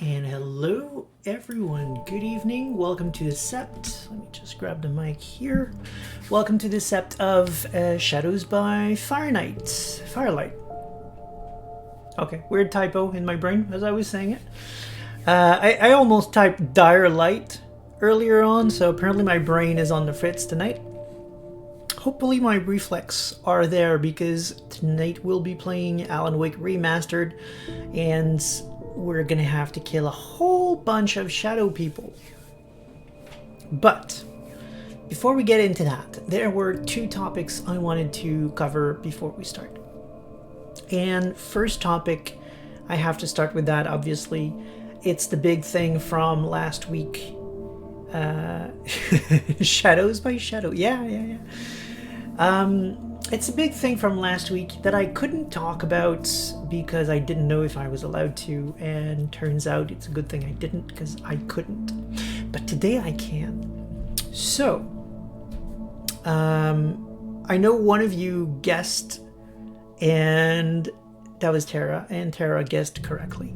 And hello everyone, good evening, welcome to the sept. Let me just grab the mic here. Welcome to the sept of Shadows by Firelight. Okay, weird typo in my brain as I was saying it. I almost typed Dire Light earlier on, so apparently my brain is on the fritz tonight. Hopefully my reflex are there because tonight we'll be playing Alan Wake Remastered and we're gonna have to kill a whole bunch of shadow people. But before we get into that, there were two topics I wanted to cover before we start. And first topic, I have to start with that obviously. It's the big thing from last week. Shadows by Shadow. Yeah. It's a big thing from last week that I couldn't talk about because I didn't know if I was allowed to, and turns out it's a good thing I didn't because I couldn't. But today I can. So, I know one of you guessed, and that was Tara, and Tara guessed correctly.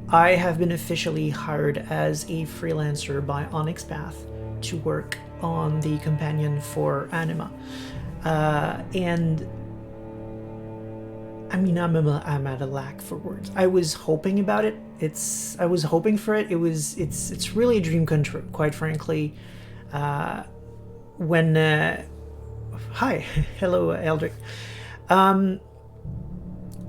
I have been officially hired as a freelancer by Onyx Path to work on the companion for Anima. And I mean, I'm at a lack for words. I was hoping about it. I was hoping for it. It's really a dream come true, quite frankly. Hi, hello, Eldrick.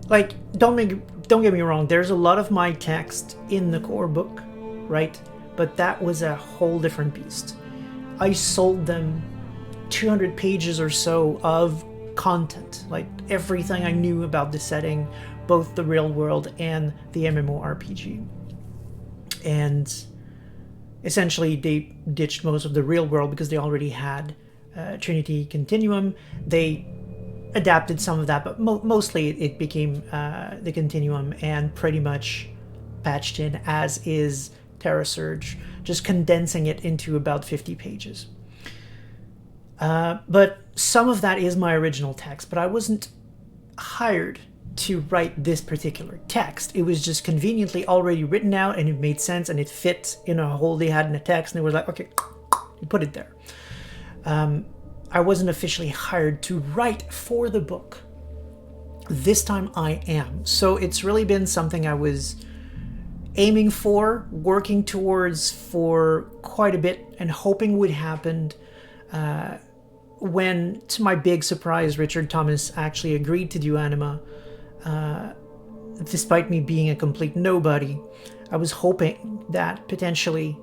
Like, don't get me wrong. There's a lot of my text in the core book, right? But that was a whole different beast. I sold them 200 pages or so of content, like everything I knew about the setting, both the real world and the MMORPG. And essentially they ditched most of the real world because they already had Trinity Continuum. They adapted some of that, but mostly it became the Continuum and pretty much patched in as is Terra Surge, just condensing it into about 50 pages. But some of that is my original text, but I wasn't hired to write this particular text. It was just conveniently already written out and it made sense and it fit in a hole they had in the text and it was like, okay, you put it there. I wasn't officially hired to write for the book. This time I am. So it's really been something I was aiming for, working towards for quite a bit and hoping would happen. When, to my big surprise, Richard Thomas actually agreed to do Anima, despite me being a complete nobody. I was hoping that potentially,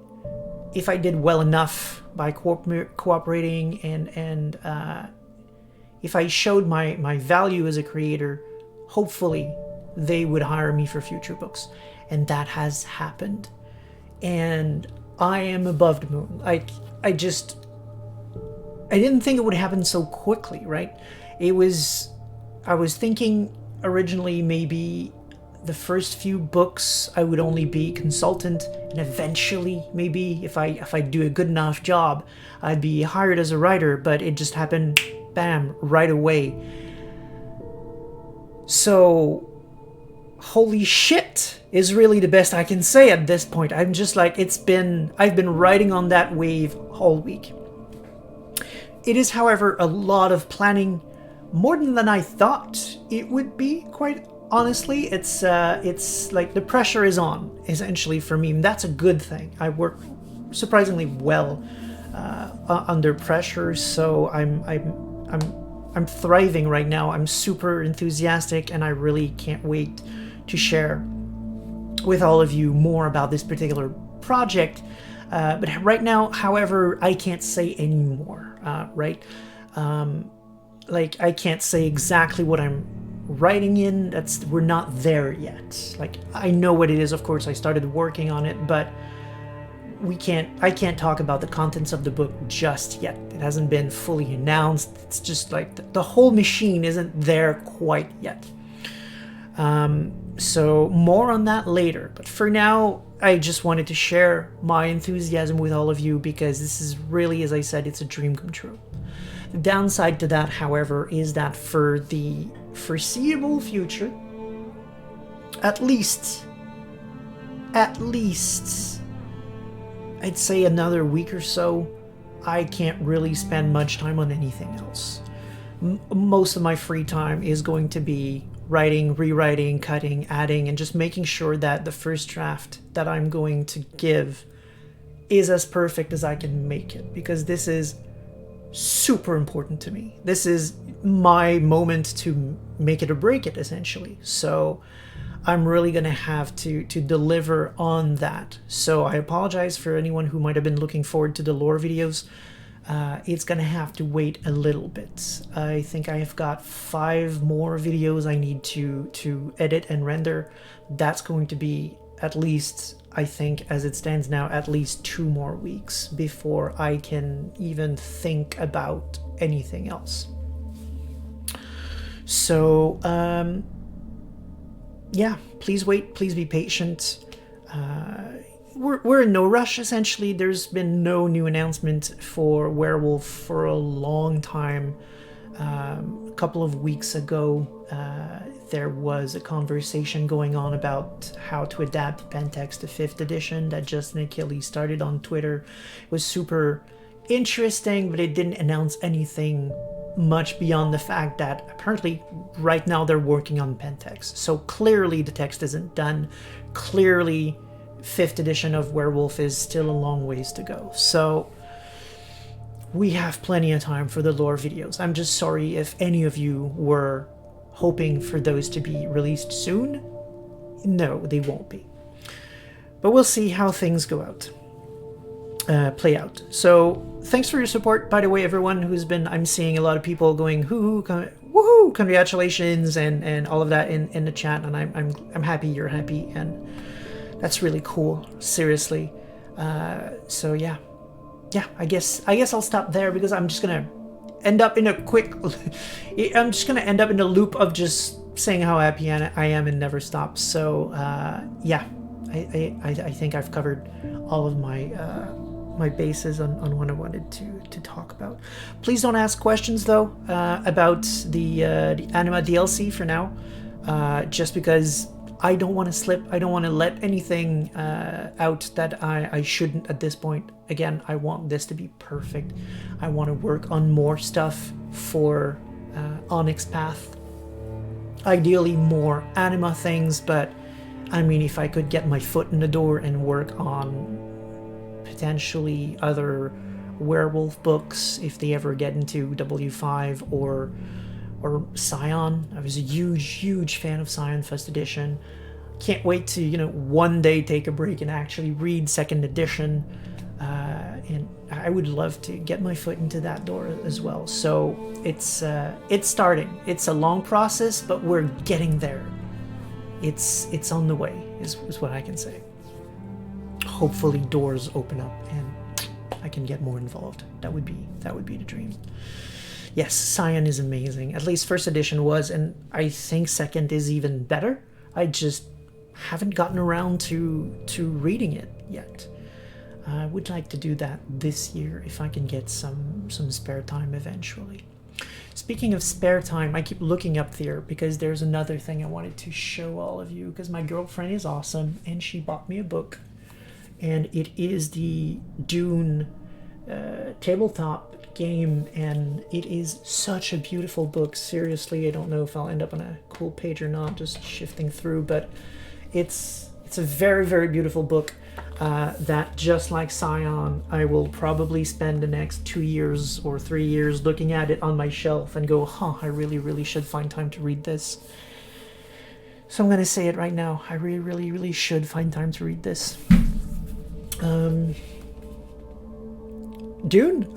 if I did well enough by cooperating and if I showed my value as a creator, hopefully they would hire me for future books. And that has happened. And I am above the moon. I didn't think it would happen so quickly, right? I was thinking originally maybe the first few books I would only be consultant, and eventually maybe if I do a good enough job, I'd be hired as a writer, but it just happened, bam, right away. So, holy shit is really the best I can say at this point. I'm just like, I've been riding on that wave all week. It is, however, a lot of planning, more than I thought it would be, quite honestly. It's like the pressure is on, essentially, for me, and that's a good thing. I work surprisingly well under pressure, so I'm thriving right now. I'm super enthusiastic, and I really can't wait to share with all of you more about this particular project. But right now, however, I can't say any more, right? Like, I can't say exactly what I'm writing in. We're not there yet. Like, I know what it is, of course, I started working on it, but I can't talk about the contents of the book just yet. It hasn't been fully announced. It's just like the whole machine isn't there quite yet. So more on that later. But for now, I just wanted to share my enthusiasm with all of you because this is really, as I said, it's a dream come true. The downside to that, however, is that for the foreseeable future, at least at least, I'd say another week or so, I can't really spend much time on anything else. Most of my free time is going to be writing, rewriting, cutting, adding, and just making sure that the first draft that I'm going to give is as perfect as I can make it, because this is super important to me. This is my moment to make it or break it, essentially. So I'm really gonna have to deliver on that. So I apologize for anyone who might have been looking forward to the lore videos. It's gonna have to wait a little bit. I think I have got 5 more videos I need to edit and render. That's going to be at least, I think, as it stands now, at least 2 more weeks before I can even think about anything else. So, yeah, please wait, please be patient. We're in no rush, essentially. There's been no new announcement for Werewolf for a long time. A couple of weeks ago, there was a conversation going on about how to adapt Pentex to 5th edition that Justin Achilles started on Twitter. It was super interesting, but it didn't announce anything much beyond the fact that apparently right now they're working on Pentex. So clearly the text isn't done. Clearly 5th edition of Werewolf is still a long ways to go. So we have plenty of time for the lore videos. I'm just sorry if any of you were hoping for those to be released soon. No, they won't be. But we'll see how things go out. Play out. So thanks for your support, by the way, everyone who's been, I'm seeing a lot of people going woohoo, congratulations, and all of that in the chat, and I'm happy you're happy, and that's really cool, seriously. So yeah, I guess I'll stop there, because I'm just gonna end up in a loop of just saying how happy I am and never stop. So yeah, I think I've covered all of my bases on what I wanted to talk about. Please don't ask questions though about the Anima DLC for now, just because I don't want to slip. I don't want to let anything out that I shouldn't at this point. Again, I want this to be perfect. I want to work on more stuff for Onyx Path. Ideally more Anima things, but I mean, if I could get my foot in the door and work on potentially other Werewolf books, if they ever get into W5 or Scion. I was a huge fan of Scion First Edition. Can't wait to, one day take a break and actually read Second Edition. And I would love to get my foot into that door as well. So it's starting. It's a long process, but we're getting there. It's on the way, is what I can say. Hopefully doors open up and I can get more involved. That would be the dream. Yes, Scion is amazing. At least First Edition was, and I think Second is even better. I just haven't gotten around to reading it yet. I would like to do that this year if I can get some spare time eventually. Speaking of spare time, I keep looking up there because there's another thing I wanted to show all of you, because my girlfriend is awesome and she bought me a book, and it is the Dune tabletop game, and it is such a beautiful book. Seriously, I don't know if I'll end up on a cool page or not, just shifting through, but it's a very beautiful book that, just like Scion, I will probably spend the next 2 years or 3 years looking at it on my shelf and go, I really should find time to read this. So I'm gonna say it right now, I really should find time to read this. Dune.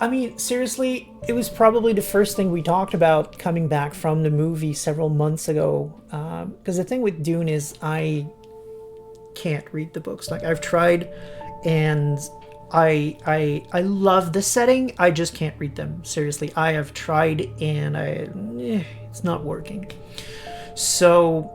I mean, seriously, it was probably the first thing we talked about coming back from the movie several months ago. Because the thing with Dune is I can't read the books. Like, I've tried, and I love the setting. I just can't read them. Seriously, I have tried, and it's not working. So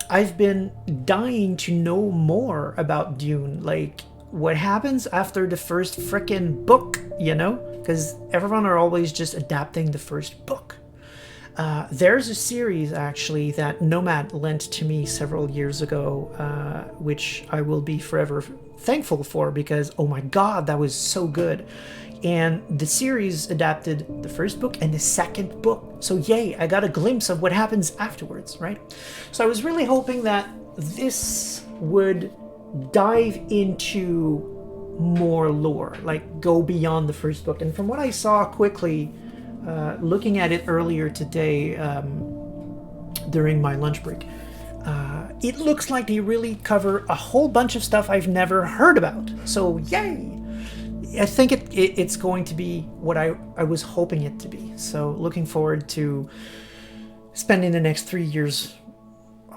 I've been dying to know more about Dune. Like, what happens after the first frickin' book, because everyone are always just adapting the first book. There's a series actually that Nomad lent to me several years ago, which I will be forever thankful for, because oh my god, that was so good. And the series adapted the first book and the second book, so yay, I got a glimpse of what happens afterwards, right? So I was really hoping that this would dive into more lore, like go beyond the first book. And from what I saw quickly, looking at it earlier today during my lunch break, it looks like they really cover a whole bunch of stuff I've never heard about. So yay! I think it's going to be what I was hoping it to be. So looking forward to spending the next 3 years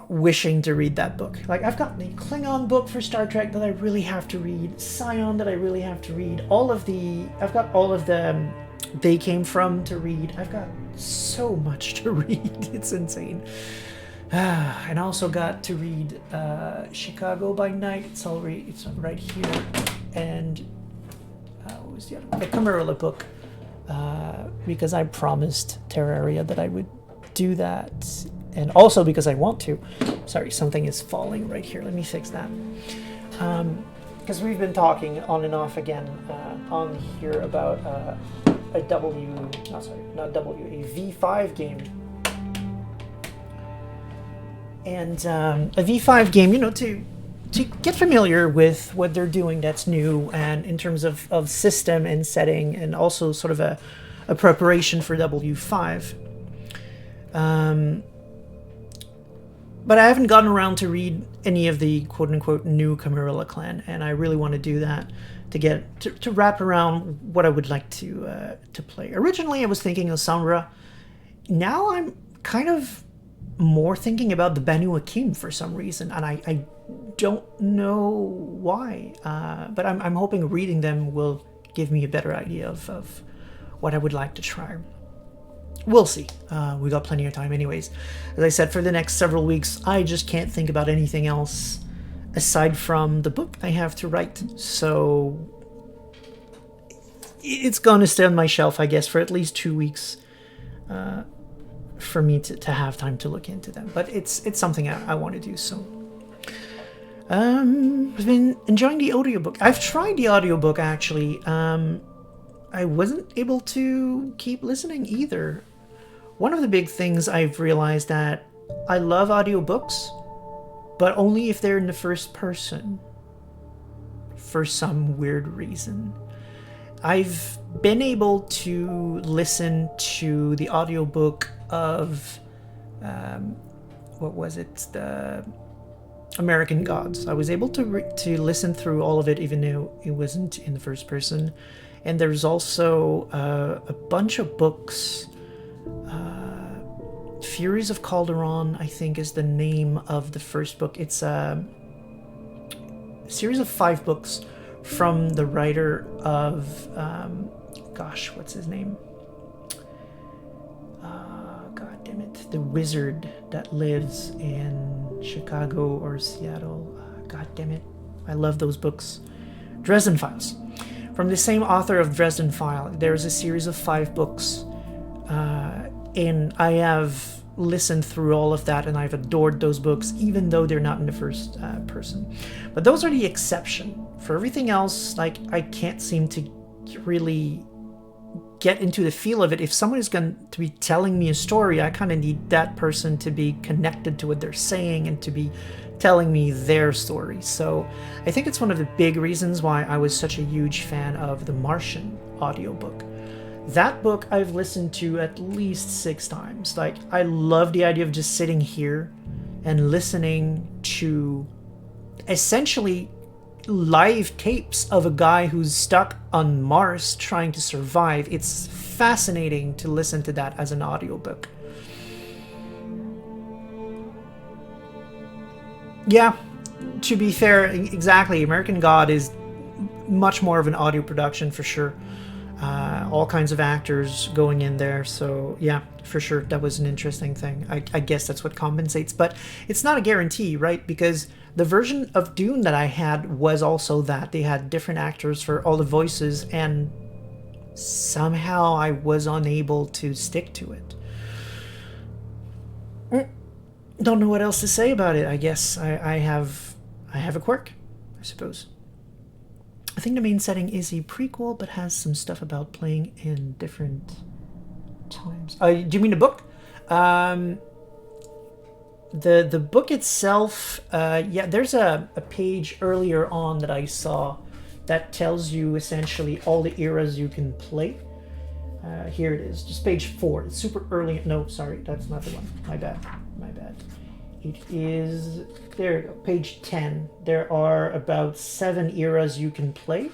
wishing to read that book. Like, I've got the Klingon book for Star Trek that I really have to read, Scion that I really have to read, I've got all of the They Came From to read. I've got so much to read. It's insane. And I also got to read Chicago by Night. It's right here. And what was the other one? The Camarilla book. Because I promised Terraria that I would do that. And also because I want to. Sorry, something is falling right here. Let me fix that. Because we've been talking on and off again on here about a V5 game. And a V5 game, to get familiar with what they're doing that's new, and in terms of system and setting, and also sort of a preparation for W5. But I haven't gotten around to read any of the quote-unquote new Camarilla clan, and I really want to do that to get to wrap around what I would like to play. Originally, I was thinking of Sombra. Now I'm kind of more thinking about the Banu Akim for some reason, and I don't know why. But I'm hoping reading them will give me a better idea of what I would like to try. We'll see. We got plenty of time anyways. As I said, for the next several weeks, I just can't think about anything else aside from the book I have to write. So it's going to stay on my shelf, I guess, for at least 2 weeks for me to have time to look into them. But it's something I want to do, so... I've been enjoying the audiobook. I've tried the audiobook, actually. I wasn't able to keep listening either. One of the big things I've realized that I love audiobooks, but only if they're in the first person. For some weird reason. I've been able to listen to the audiobook of, what was it? The American Gods. I was able to listen through all of it, even though it wasn't in the first person. And there's also a bunch of books. Furies of Calderon, I think, is the name of the first book. It's a series of 5 books from the writer of, what's his name? God damn it. The wizard that lives in Chicago or Seattle. God damn it. I love those books. Dresden Files. From the same author of Dresden File, there's a series of 5 books, and I have listened through all of that, and I've adored those books, even though they're not in the first person. But those are the exception. For everything else, like, I can't seem to really get into the feel of it. If someone is going to be telling me a story, I kind of need that person to be connected to what they're saying and to be telling me their story. So I think it's one of the big reasons why I was such a huge fan of The Martian audiobook. That book I've listened to at least 6 times. Like, I love the idea of just sitting here and listening to essentially live tapes of a guy who's stuck on Mars trying to survive. It's fascinating to listen to that as an audiobook. Yeah, to be fair, exactly. American God is much more of an audio production for sure. All kinds of actors going in there. So yeah, for sure, that was an interesting thing. I guess that's what compensates. But it's not a guarantee, right? Because the version of Dune that I had was also that. They had different actors for all the voices, and somehow I was unable to stick to it. Don't know what else to say about it. I guess I have a quirk, I suppose. I think the main setting is a prequel, but has some stuff about playing in different times. Do you mean the book? The book itself, yeah, there's a page earlier on that I saw that tells you essentially all the eras you can play. Here it is, just page 4. It's super early. No, sorry, that's not the one. My bad. It is, there you go, page 10. There are about 7 eras you can play,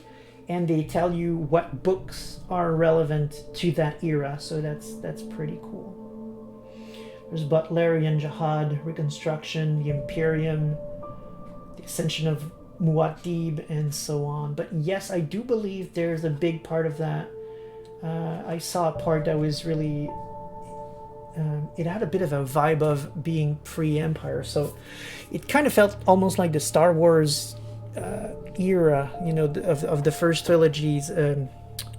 and they tell you what books are relevant to that era, so that's pretty cool. There's Butlerian Jihad, Reconstruction, the Imperium, the Ascension of Muad'Dib, and so on. But yes, I do believe there's a big part of that. I saw a part that was really... it had a bit of a vibe of being pre-Empire, so it kind of felt almost like the Star Wars era, you know, of the first trilogies.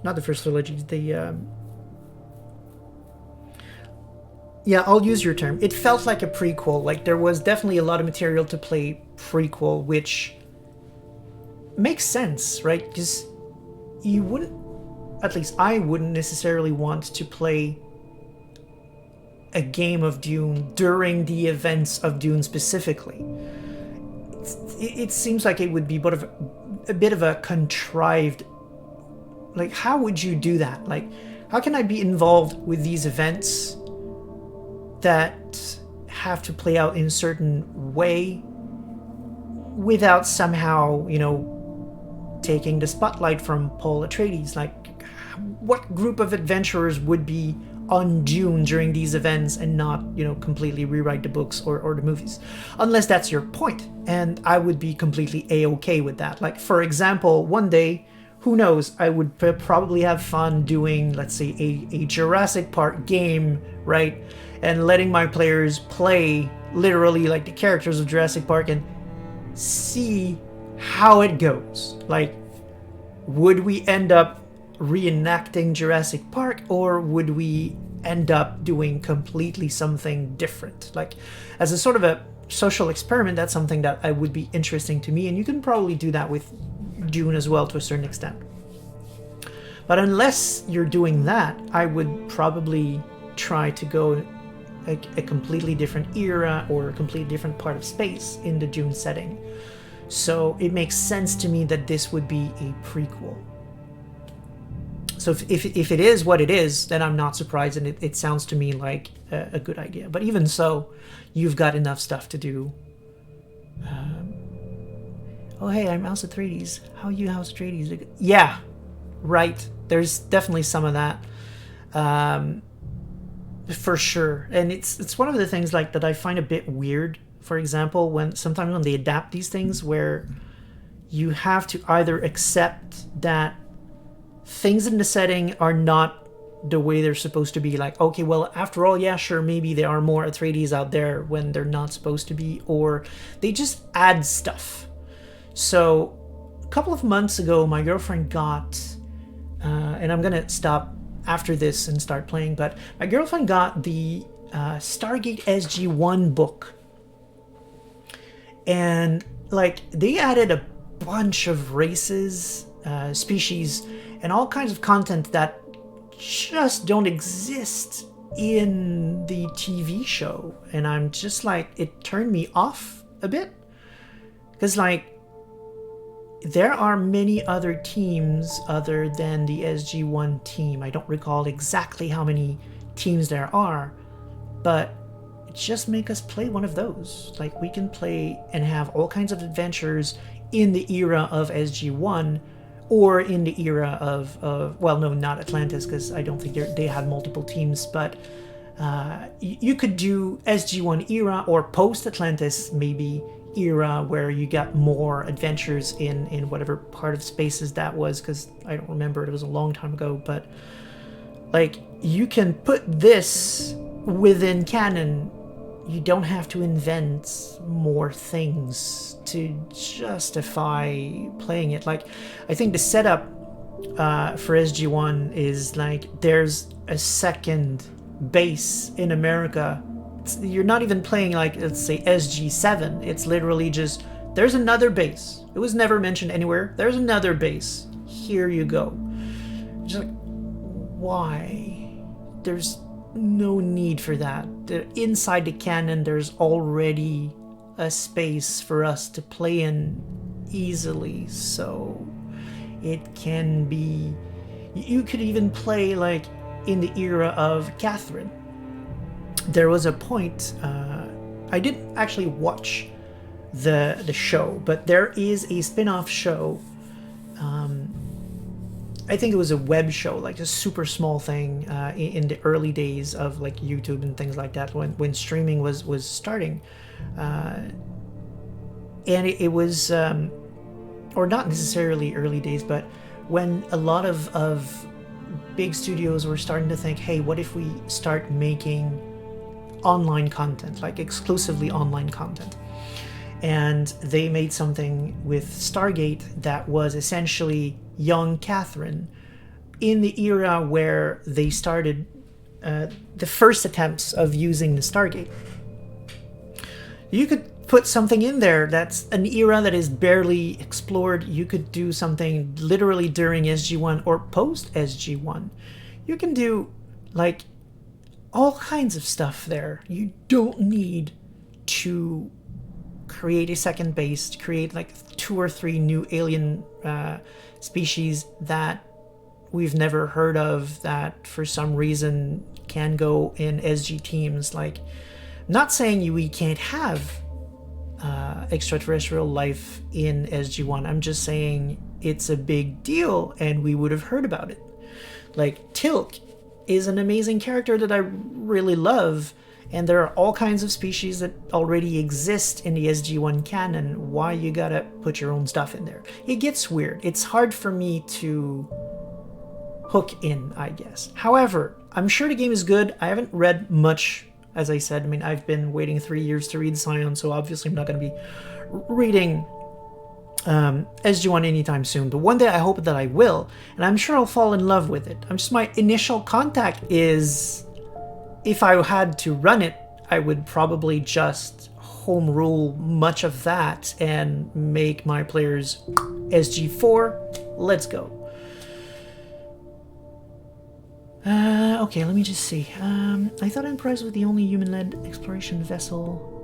Not the first trilogies, the... yeah, I'll use your term. It felt like a prequel. Like, there was definitely a lot of material to play prequel, which makes sense, right? Because you wouldn't, at least I wouldn't necessarily want to play a game of Dune during the events of Dune specifically. It seems like it would be a bit of a contrived... Like, how would you do that? Like, how can I be involved with these events that have to play out in a certain way without somehow, you know, taking the spotlight from Paul Atreides? Like, what group of adventurers would be on Dune during these events and not, you know, completely rewrite the books or the movies? Unless that's your point, and I would be completely A-okay with that. Like, for example, one day, who knows, I would probably have fun doing, let's say, a Jurassic Park game, right? And letting my players play literally like the characters of Jurassic Park and see how it goes. Like, would we end up reenacting Jurassic Park, or would we end up doing completely something different? Like, as a sort of a social experiment, that's something that I would be interesting to me, and you can probably do that with Dune as well to a certain extent. But unless you're doing that, I would probably try to go a completely different era or a completely different part of space in the Dune setting. So it makes sense to me that this would be a prequel. So if it is what it is, then I'm not surprised, and it sounds to me like a good idea. But even so, you've got enough stuff to do. Oh, hey, I'm House Atreides. How are you, House Atreides? Yeah, right. There's definitely some of that. For sure. And it's one of the things like that I find a bit weird. For example, sometimes when they adapt these things, where you have to either accept that things in the setting are not the way they're supposed to be. Like, okay, well, after all, yeah, sure, maybe there are more Atreides out there when they're not supposed to be, or they just add stuff. So a couple of months ago, my girlfriend got, and I'm gonna stop after this and start playing, but my girlfriend got the Stargate SG-1 book. And, like, they added a bunch of races, species, and all kinds of content that just don't exist in the TV show. And I'm just like, it turned me off a bit. Because, like, there are many other teams other than the SG-1 team. I don't recall exactly how many teams there are, but just make us play one of those. Like, we can play and have all kinds of adventures in the era of SG-1, or in the era of well, no, not Atlantis, because I don't think they had multiple teams, but you could do SG-1 era or post-Atlantis, maybe, era, where you got more adventures in whatever part of spaces that was, because I don't remember, it was a long time ago. But, like, you can put this within canon. You don't have to invent more things to justify playing it. Like, I think the setup for SG-1 is, like, there's a second base in America you're not even playing like, let's say, SG7. It's literally just, there's another base. It was never mentioned anywhere. There's another base. Here you go. Just like, why? There's no need for that. Inside the canon, there's already a space for us to play in easily, so it can be... You could even play like in the era of Catherine. There was a point, I didn't actually watch the show, but there is a spin-off show. I think it was a web show, like a super small thing in the early days of like YouTube and things like that, when streaming was starting. And it was, or not necessarily early days, but when a lot of big studios were starting to think, hey, what if we start making online content, like exclusively online content? And they made something with Stargate that was essentially young Catherine in the era where they started the first attempts of using the Stargate. You could put something in there that's an era that is barely explored. You could do something literally during SG1 or post SG1. You can do like all kinds of stuff there. You don't need to create a second base, create like 2 or 3 new alien species that we've never heard of, that for some reason can go in SG teams. Like, not saying we can't have extraterrestrial life in SG1. I'm just saying it's a big deal and we would have heard about it. Like, Tilk is an amazing character that I really love, and there are all kinds of species that already exist in the SG1 canon. Why you gotta put your own stuff in there? It gets weird. It's hard for me to hook in, I guess. However, I'm sure the game is good. I haven't read much, as I said. I mean, I've been waiting 3 years to read Scion, so obviously I'm not going to be reading SG1 anytime soon. But one day I hope that I will, and I'm sure I'll fall in love with it. My initial contact is, if I had to run it, I would probably just home rule much of that and make my players SG4. Let's go. Okay, let me just see. I thought Enterprise was the only human-led exploration vessel.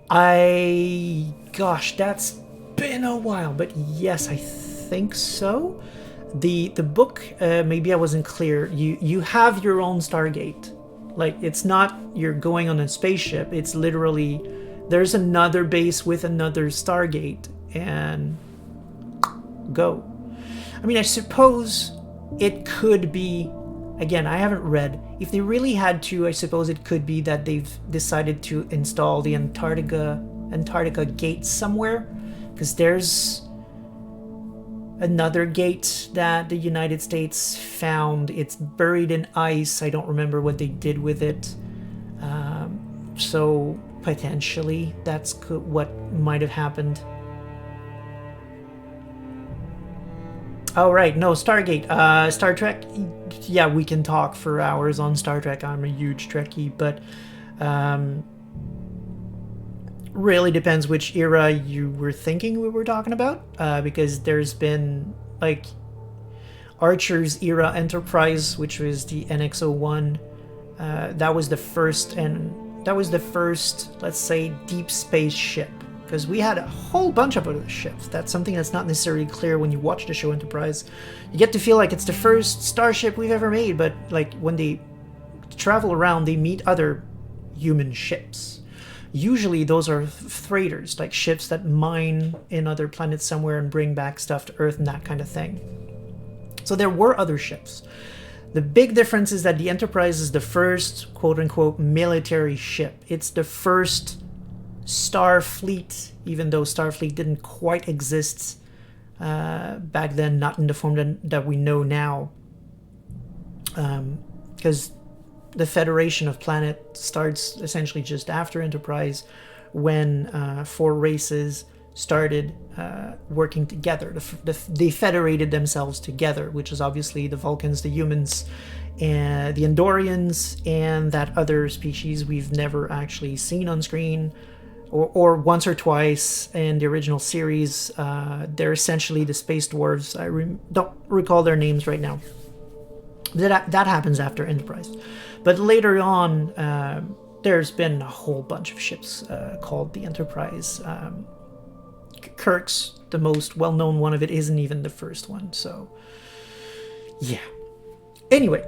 Gosh, that's been a while, but yes, I think so. The book, maybe I wasn't clear. You have your own Stargate. Like, it's not you're going on a spaceship. It's literally there's another base with another Stargate, and go. I mean, I suppose it could be, again, I haven't read. If they really had to, I suppose it could be that they've decided to install the Antarctica gate somewhere, because there's another gate that the United States found. It's buried in ice. I don't remember what they did with it. So potentially that's what might have happened. Oh, right. No, Stargate. Star Trek. Yeah, we can talk for hours on Star Trek. I'm a huge Trekkie, but really depends which era you were thinking we were talking about, because there's been like Archer's era Enterprise, which was the NX-01. That was the first, let's say, deep space ship. Because we had a whole bunch of other ships. That's something that's not necessarily clear when you watch the show Enterprise. You get to feel like it's the first starship we've ever made, but like when they travel around, they meet other human ships. Usually those are freighters, like ships that mine in other planets somewhere and bring back stuff to Earth and that kind of thing. So there were other ships. The big difference is that the Enterprise is the first quote-unquote military ship. It's the first Starfleet, even though Starfleet didn't quite exist back then, not in the form that we know now, because the Federation of Planets starts essentially just after Enterprise, when 4 races started working together. They federated themselves together, which is obviously the Vulcans, the humans, and the Andorians, and that other species we've never actually seen on screen, or once or twice in the original series. They're essentially the space dwarves. I don't recall their names right now. That happens after Enterprise. But later on, there's been a whole bunch of ships called the Enterprise. Kirk's the most well-known one of it, isn't even the first one, so yeah. Anyway,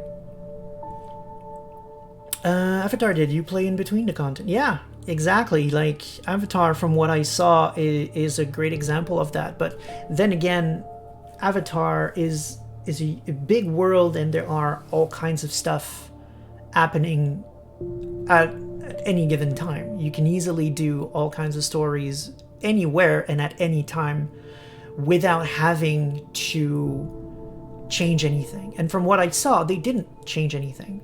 Avatar, did you play in between the content? Yeah, exactly. Like, Avatar, from what I saw, is a great example of that. But then again, Avatar is a big world, and there are all kinds of stuff happening at any given time. You can easily do all kinds of stories anywhere and at any time without having to change anything. And from what I saw, they didn't change anything.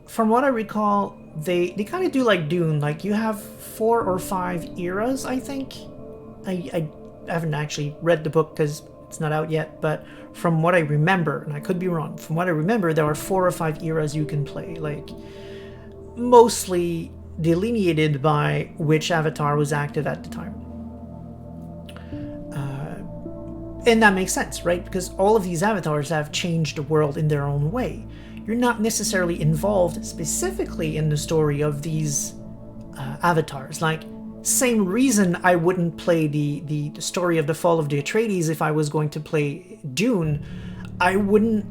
From what I recall, they kind of do like Dune. Like, you have 4 or 5 eras, I think. I haven't actually read the book because it's not out yet, but from what I remember, and I could be wrong, from what I remember, there are 4 or 5 eras you can play, like, mostly delineated by which avatar was active at the time. And that makes sense, right? Because all of these avatars have changed the world in their own way. You're not necessarily involved specifically in the story of these avatars. Like, same reason I wouldn't play the story of the fall of the Atreides if I was going to play Dune. I wouldn't,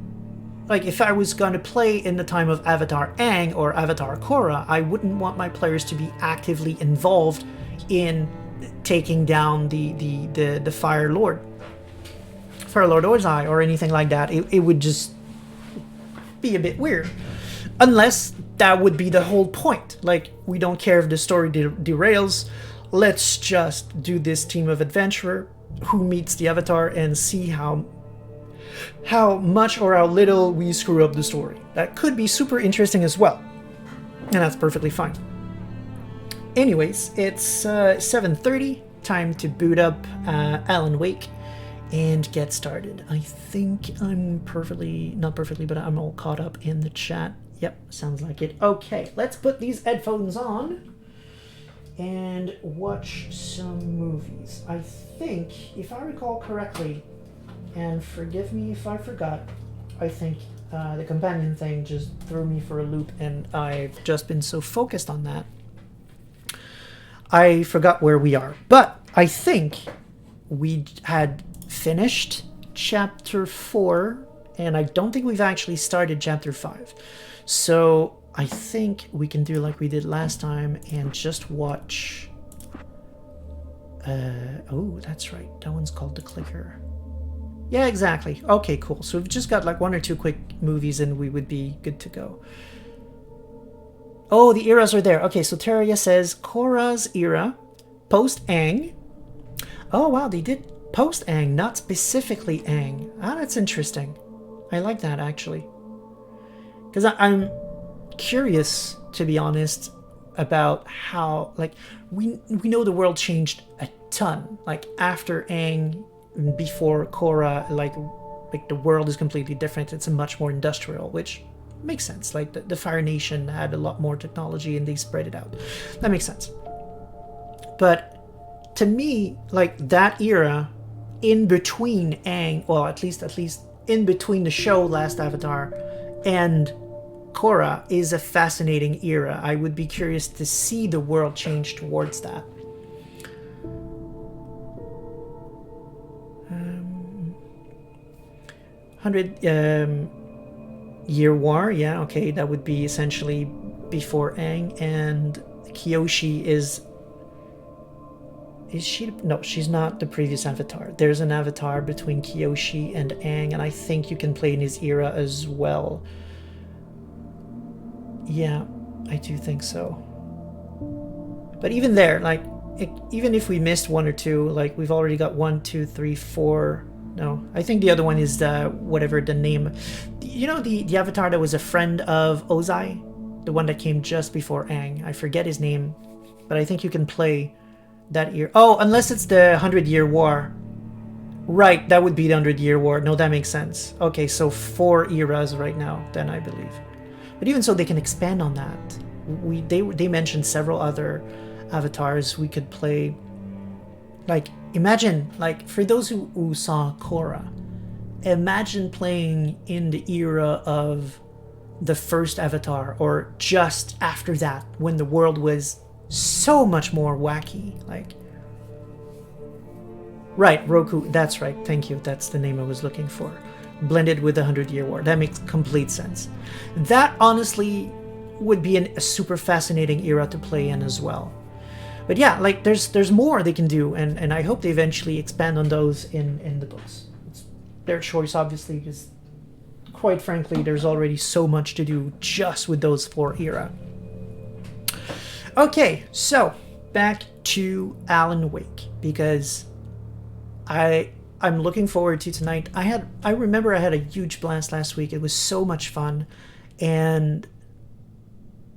like, if I was going to play in the time of Avatar Aang or Avatar Korra, I wouldn't want my players to be actively involved in taking down the Fire Lord Ozai or anything like that. It would just be a bit weird. Unless that would be the whole point. Like, we don't care if the story derails. Let's just do this team of adventurer who meets the Avatar and see how much or how little we screw up the story. That could be super interesting as well. And that's perfectly fine. Anyways, it's 7:30. Time to boot up Alan Wake and get started. I think I'm not perfectly, but I'm all caught up in the chat. Yep, sounds like it. Okay, let's put these headphones on and watch some movies. I think, if I recall correctly, and forgive me if I forgot, I think the companion thing just threw me for a loop, and I've just been so focused on that, I forgot where we are. But I think we had finished chapter 4, and I don't think we've actually started chapter 5. So I think we can do like we did last time and just watch... oh, that's right. That one's called The Clicker. Yeah, exactly. Okay, cool. So we've just got like 1 or 2 quick movies and we would be good to go. Oh, the eras are there. Okay, so Terria says Korra's era, post-Aang. Oh, wow, they did post-Aang, not specifically Aang. Ah, that's interesting. I like that, actually. Because I'm curious, to be honest, about how, like, we know the world changed a ton. Like, after Aang, before Korra, like the world is completely different. It's a much more industrial, which makes sense. Like, the Fire Nation had a lot more technology and they spread it out. That makes sense. But to me, like, that era in between Aang, well, at least in between the show Last Avatar and Korra, is a fascinating era. I would be curious to see the world change towards that. 100-year war, yeah, okay, that would be essentially before Aang. And Kyoshi is she? No, she's not the previous avatar. There's an avatar between Kyoshi and Aang, and I think you can play in his era as well. Yeah, I do think so. But even there, like, even if we missed 1 or 2, like, we've already got 1, 2, 3, 4. No, I think the other one is whatever the name. You know, the avatar that was a friend of Ozai? The one that came just before Aang. I forget his name, but I think you can play That year. Oh, unless it's the 100-Year War. Right, that would be the 100-Year War. No, that makes sense. Okay, so 4 eras right now, then I believe. But even so, they can expand on that. They mentioned several other avatars we could play. Like, imagine, like, for those who saw Korra, imagine playing in the era of the first Avatar, or just after that, when the world was so much more wacky. Like, right, Roku, that's right, thank you, that's the name I was looking for. Blended with the 100-Year War, that makes complete sense. That honestly would be a super fascinating era to play in as well. But yeah, like, there's more they can do, and I hope they eventually expand on those in the books. It's their choice, obviously, because quite frankly, there's already so much to do just with those 4 era. Okay, so back to Alan Wake, because I'm looking forward to tonight. I remember I had a huge blast last week. It was so much fun, and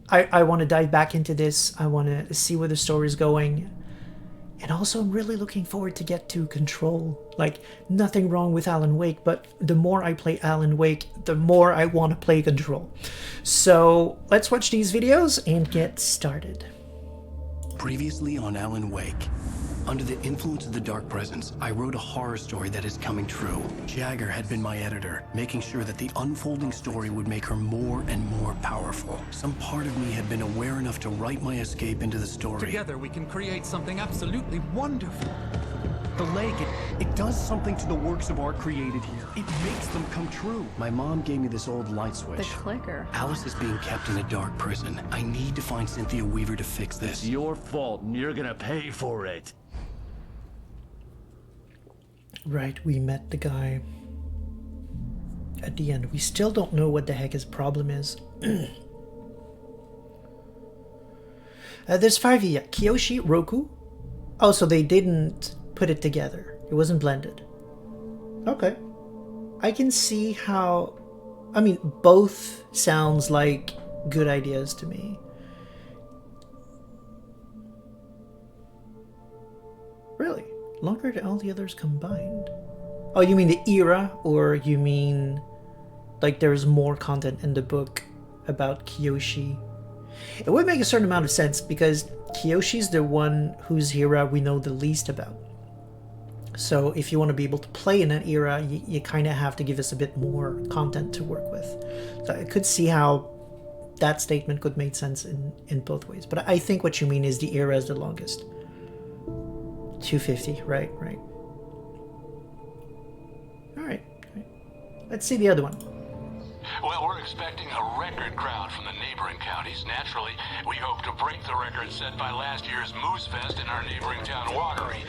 I want to dive back into this. I want to see where the story is going. And also, I'm really looking forward to get to Control. Like, nothing wrong with Alan Wake, but the more I play Alan Wake, the more I want to play Control. So, let's watch these videos and get started. Previously on Alan Wake. Under the influence of the Dark Presence, I wrote a horror story that is coming true. Jagger had been my editor, making sure that the unfolding story would make her more and more powerful. Some part of me had been aware enough to write my escape into the story. Together we can create something absolutely wonderful. The lake, it does something to the works of art created here. It makes them come true. My mom gave me this old light switch. The clicker. Alice is being kept in a dark prison. I need to find Cynthia Weaver to fix this. It's your fault, and you're gonna pay for it. Right, we met the guy at the end. We still don't know what the heck his problem is. There's 5 here. Kiyoshi, Roku. Oh, so they didn't put it together. It wasn't blended. Okay. I can see how... I mean, both sounds like good ideas to me. Really? Longer than all the others combined? Oh, you mean the era? Or you mean like there's more content in the book about Kiyoshi? It would make a certain amount of sense because Kiyoshi's the one whose era we know the least about. So if you want to be able to play in that era, you kind of have to give us a bit more content to work with. So I could see how that statement could make sense in both ways. But I think what you mean is the era is the longest. 250, right. Alright. Let's see the other one. Well, we're expecting a record crowd from the neighboring counties. Naturally, we hope to break the record set by last year's Moose Fest in our neighboring town, Watery.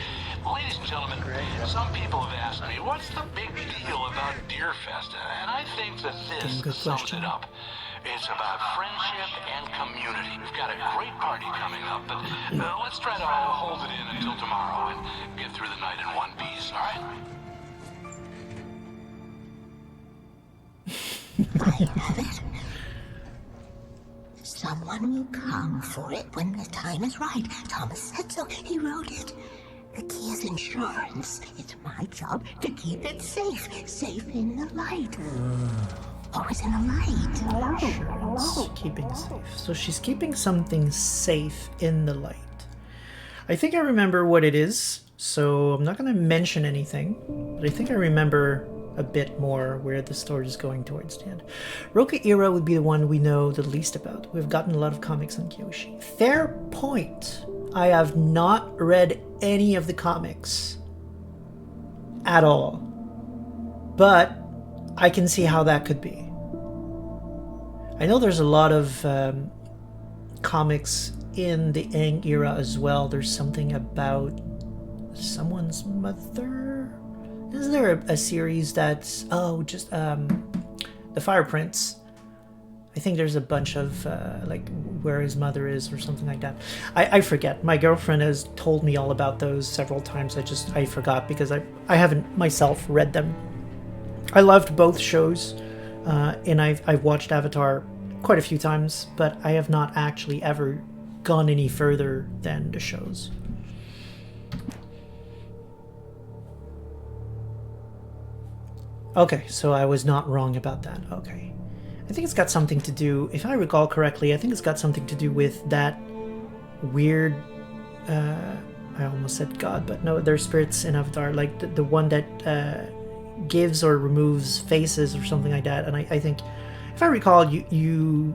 Ladies and gentlemen, some people have asked me, what's the big deal about Deer Fest? And I think that this sums it up. It's about friendship and community. We've got a great party coming up, but let's try to hold it in until tomorrow and get through the night in one piece, all right? I have it. Someone will come for it when the time is right. Thomas said so. He wrote it. The key is insurance. It's my job to keep it safe. Safe in the light. Always in the light. Insurance, keeping safe. So she's keeping something safe in the light. I think I remember what it is, so I'm not going to mention anything, but I think I remember a bit more where the story is going towards the end. Roku era would be the one we know the least about. We've gotten a lot of comics on Kiyoshi. Fair point. I have not read any of the comics at all, but I can see how that could be. I know there's a lot of comics in the Aang era as well. There's something about someone's mother. Isn't there a series that's the Fire Prince? I think there's a bunch of like where his mother is or something like that. I forget. My girlfriend has told me all about those several times. I forgot because I haven't myself read them. I loved both shows, and I've watched Avatar quite a few times, but I have not actually ever gone any further than the shows. Okay, so I was not wrong about that. Okay. I think it's got something to do, if I recall correctly, I think it's got something to do with that weird, I almost said God, but no, they're spirits in Avatar, like the one that gives or removes faces or something like that. And I think, if I recall, you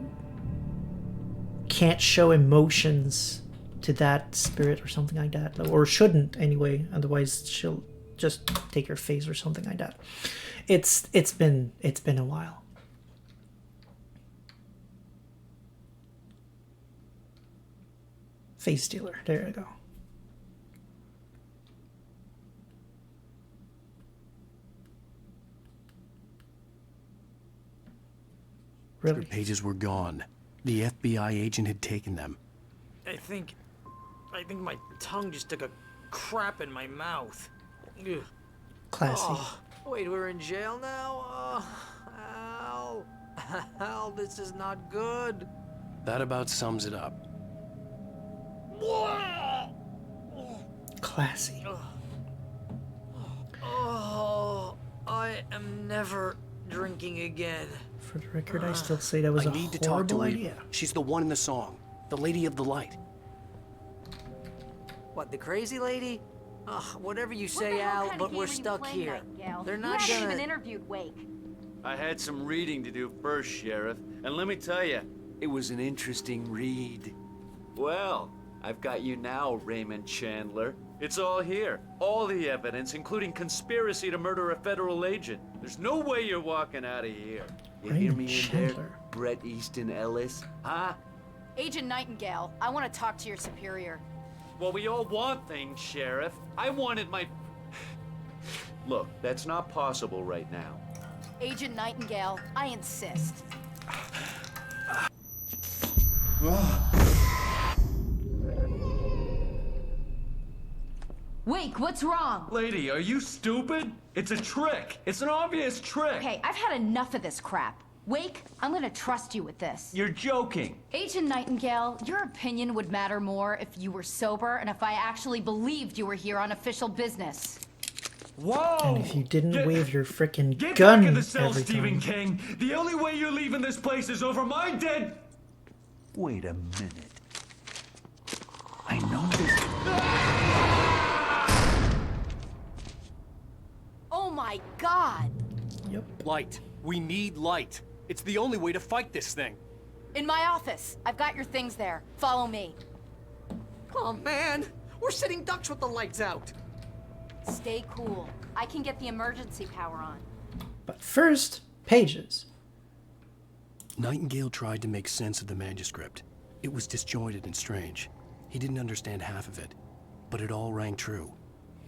can't show emotions to that spirit or something like that, or shouldn't anyway, otherwise she'll just take your face or something like that. It's been a while. Face stealer, there you go. Really? Pages were gone. The FBI agent had taken them. I think my tongue just took a crap in my mouth. Ugh. Classy. Oh, wait, we're in jail now? Oh, Al. Al, this is not good. That about sums it up. Classy. Oh, I am never drinking again. For the record, I still say that was I a need to talk to horrible her. idea. She's the one in the song. The Lady of the Light. What, the crazy lady? Ugh, whatever you What say, the hell Al, kind of but game we're are you stuck playing, here. Nightingale? They're You not haven't gonna... even interviewed Wake. I had some reading to do first, Sheriff, and let me tell you, it was an interesting read. Well, I've got you now, Raymond Chandler. It's all here. All the evidence, including conspiracy to murder a federal agent. There's no way you're walking out of here. You hear Raymond me in Chandler. there, Bret Easton Ellis? Huh? Agent Nightingale, I want to talk to your superior. Well, we all want things, Sheriff. I wanted my... Look, that's not possible right now. Agent Nightingale, I insist. Wake, what's wrong? Lady, are you stupid? It's a trick. It's an obvious trick. Okay, I've had enough of this crap. Wake, I'm gonna trust you with this. You're joking. Agent Nightingale, your opinion would matter more if you were sober and if I actually believed you were here on official business. Whoa! And if you didn't wave your frickin' Get gun back in the cell, every Stephen time. King. The only way you're leaving this place is over my dead... Wait a minute. I know this... Oh my god! Yep. Light. We need light. It's the only way to fight this thing. In my office. I've got your things there. Follow me. Oh, man. We're sitting ducks with the lights out. Stay cool. I can get the emergency power on. But first, pages. Nightingale tried to make sense of the manuscript. It was disjointed and strange. He didn't understand half of it, but it all rang true.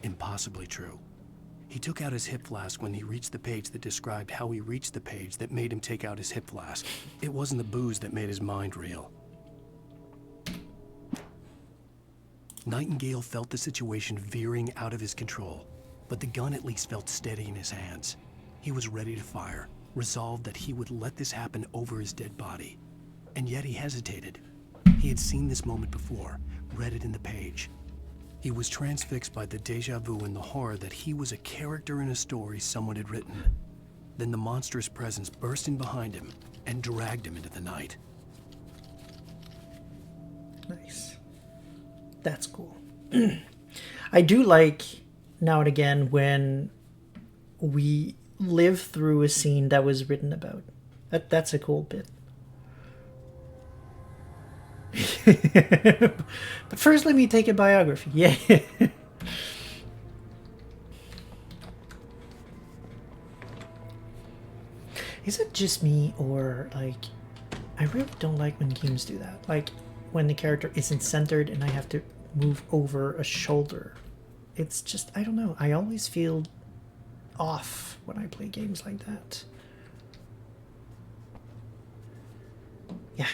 Impossibly true. He took out his hip flask when he reached the page that described how he reached the page that made him take out his hip flask. It wasn't the booze that made his mind reel. Nightingale felt the situation veering out of his control, but the gun at least felt steady in his hands. He was ready to fire, resolved that he would let this happen over his dead body. And yet he hesitated. He had seen this moment before, read it in the page. He was transfixed by the deja vu and the horror that he was a character in a story someone had written. Then the monstrous presence burst in behind him and dragged him into the night. Nice. That's cool. I do like now and again when we live through a scene that was written about. That's a cool bit. But first, let me take a biography. Yeah. Is it just me, or like, I really don't like when games do that. Like, when the character isn't centered and I have to move over a shoulder. It's just, I don't know. I always feel off when I play games like that. Yeah.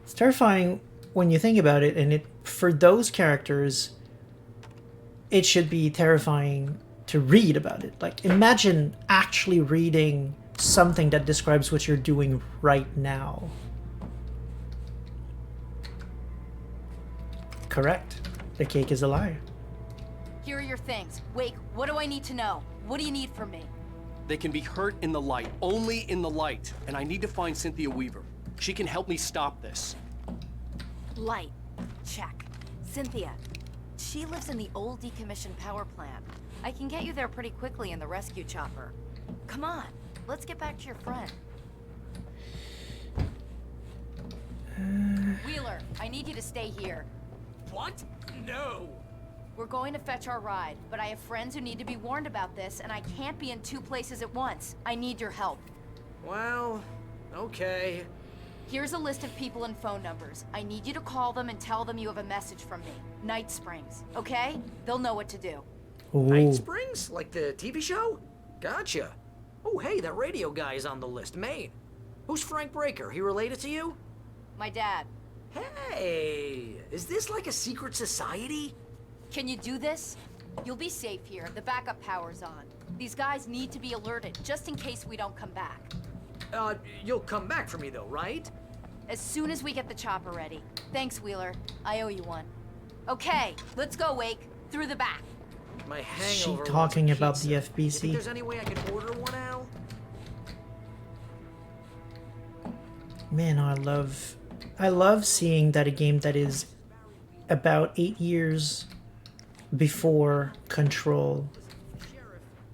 It's terrifying when you think about it, and it for those characters, it should be terrifying to read about it. Like, imagine actually reading something that describes what you're doing right now. Correct. The cake is a lie. Here are your things. Wake, what do I need to know? What do you need from me? They can be hurt in the light, only in the light. And I need to find Cynthia Weaver. She can help me stop this. Light. Check. Cynthia. She lives in the old decommissioned power plant. I can get you there pretty quickly in the rescue chopper. Come on, let's get back to your friend. Wheeler, I need you to stay here. What? No! We're going to fetch our ride, but I have friends who need to be warned about this, and I can't be in 2 places at once. I need your help. Well, okay. Here's a list of people and phone numbers. I need you to call them and tell them you have a message from me. Night Springs, okay? They'll know what to do. Night Springs? Like the TV show? Gotcha. Oh, hey, that radio guy is on the list. Maine. Who's Frank Breaker? He related to you? My dad. Hey, is this like a secret society? Can you do this? You'll be safe here. The backup power's on. These guys need to be alerted, just in case we don't come back. You'll come back for me though, right? As soon as we get the chopper ready. Thanks, Wheeler. I owe you one. Okay, let's go, Wake. Through the back. My Is hangover she talking wants a about the pizza. You think FBC? there's any way I can order one, Al? Man, I love seeing that a game that is about 8 years before Control,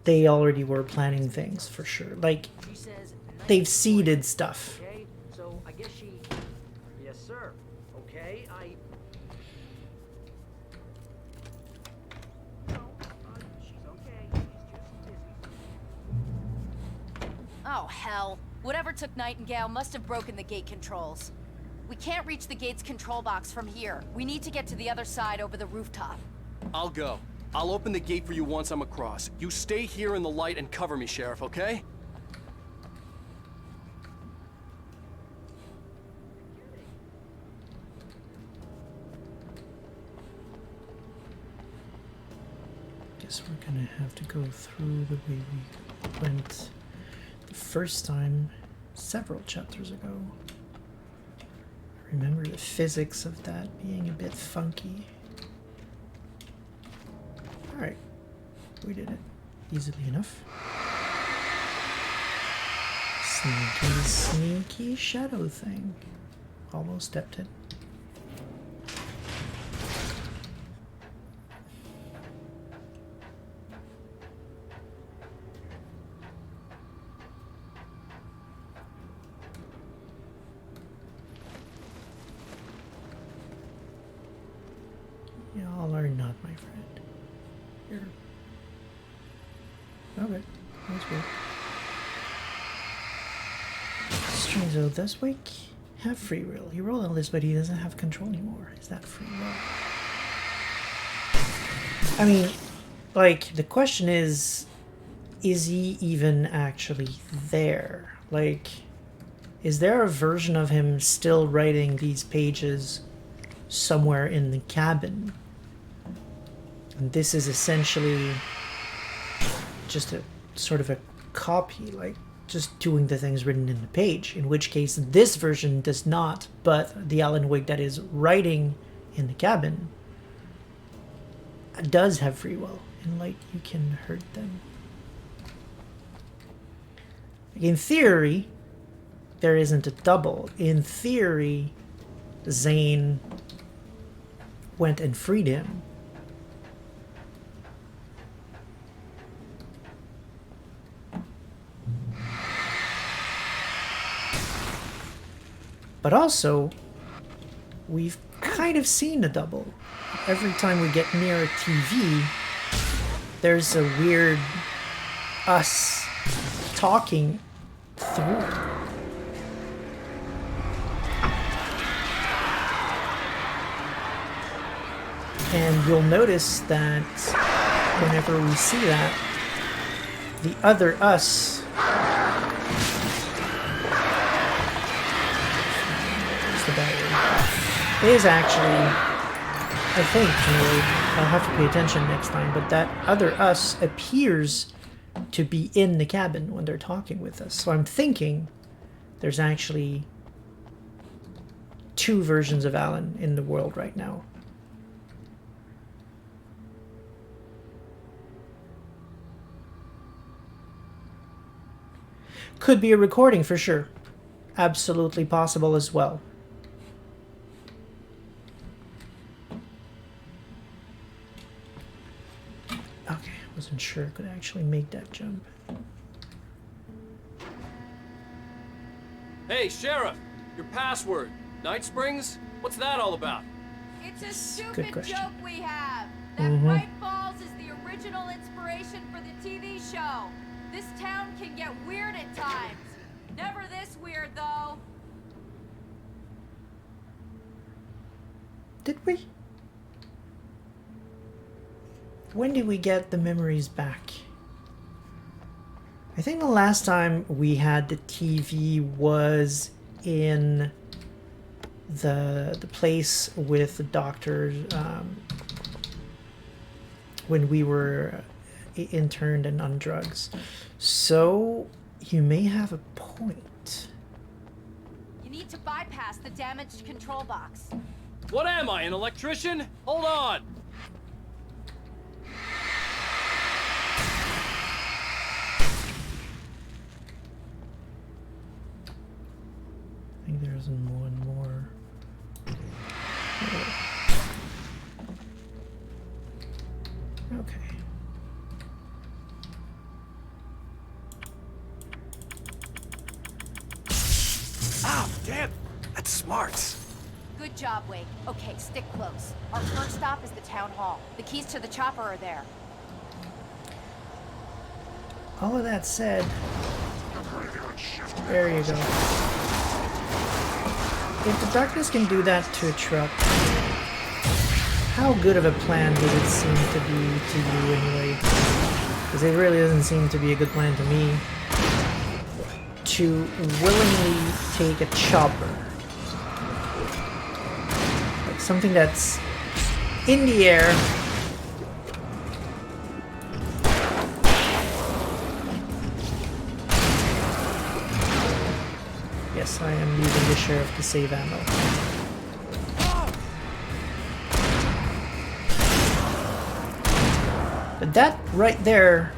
they already were planning things for sure. Like, they've seeded stuff. Okay, so I guess she... Yes, sir. Okay, she's okay. She's just busy. Oh, hell. Whatever took Nightingale must have broken the gate controls. We can't reach the gate's control box from here. We need to get to the other side over the rooftop. I'll go. I'll open the gate for you once I'm across. You stay here in the light and cover me, Sheriff, okay? Guess we're gonna have to go through the way we went the first time several chapters ago. I remember the physics of that being a bit funky. Alright, we did it easily enough. Sneaky, sneaky shadow thing. Almost stepped it. Y'all are not my friend. You're... Okay, that's weird. Strange though, does Wake have free will? He rolled all this, but he doesn't have control anymore. Is that free will? I mean, like, the question is he even actually there? Like, is there a version of him still writing these pages somewhere in the cabin? And this is essentially just a sort of a copy, like just doing the things written in the page, in which case this version does not, but the Alan Wake that is writing in the cabin does have free will, and like you can hurt them. In theory, there isn't a double. In theory, Zane went and freed him. But also, we've kind of seen a double. Every time we get near a TV, there's a weird us talking through. And you'll notice that whenever we see that, the other us is actually, I think, anyway, I'll have to pay attention next time, but that other us appears to be in the cabin when they're talking with us. So I'm thinking there's actually two versions of Alan in the world right now. Could be a recording for sure. Absolutely possible as well. Okay, wasn't sure I could actually make that jump. Hey, Sheriff! Your password. Night Springs? What's that all about? It's a Good stupid question. joke we have. That Bright Falls is the original inspiration for the TV show. This town can get weird at times. Never this weird, though. Did we? When did we get the memories back? I think the last time we had the TV was in the place with the doctors when we were interned and on drugs. So you may have a point. You need to bypass the damaged control box. What am I, an electrician? Hold on! I think there's one more. Okay. Ah, damn! That's smart. Good job, Wake. Okay, stick close. Our first stop is the town hall. The keys to the chopper are there. All of that said, there you go. If the darkness can do that to a truck, how good of a plan does it seem to be to you anyway? Because it really doesn't seem to be a good plan to me. To willingly take a chopper. Like something that's in the air. Yes, I am using the sheriff to save ammo. But that right there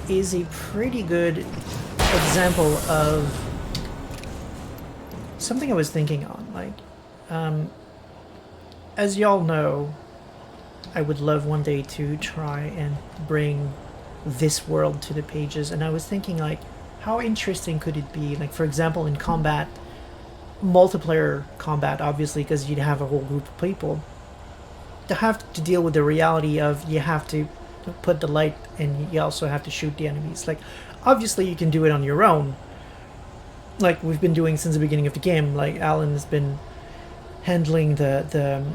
is a pretty good example of something I was thinking on. Like, as y'all know, I would love one day to try and bring this world to the pages, and I was thinking, like, how interesting could it be, like, for example, in combat, multiplayer combat, obviously, because you'd have a whole group of people, to have to deal with the reality of you have to put the light and you also have to shoot the enemies. Like, obviously you can do it on your own, like we've been doing since the beginning of the game. Like, Alan has been handling the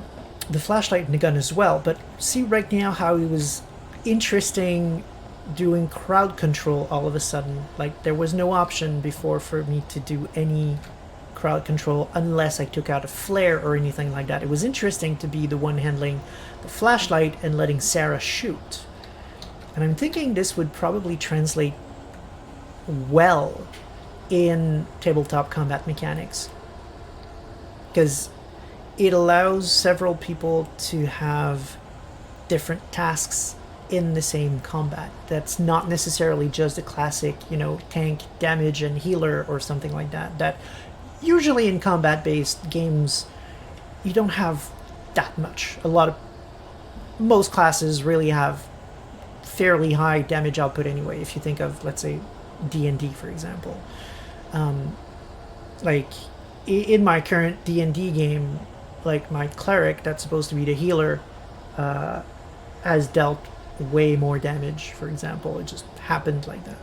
flashlight and the gun as well, but see right now how it was interesting doing crowd control all of a sudden. Like, there was no option before for me to do any crowd control unless I took out a flare or anything like that. It was interesting to be the one handling the flashlight and letting Sarah shoot. And I'm thinking this would probably translate well in tabletop combat mechanics, because it allows several people to have different tasks in the same combat. That's not necessarily just a classic, you know, tank, damage, and healer or something like that. That usually in combat-based games, you don't have that much. Most classes really have fairly high damage output anyway. If you think of, let's say, D&D, for example. Like, in my current D&D game, like, my cleric, that's supposed to be the healer, has dealt way more damage, for example. It just happened like that.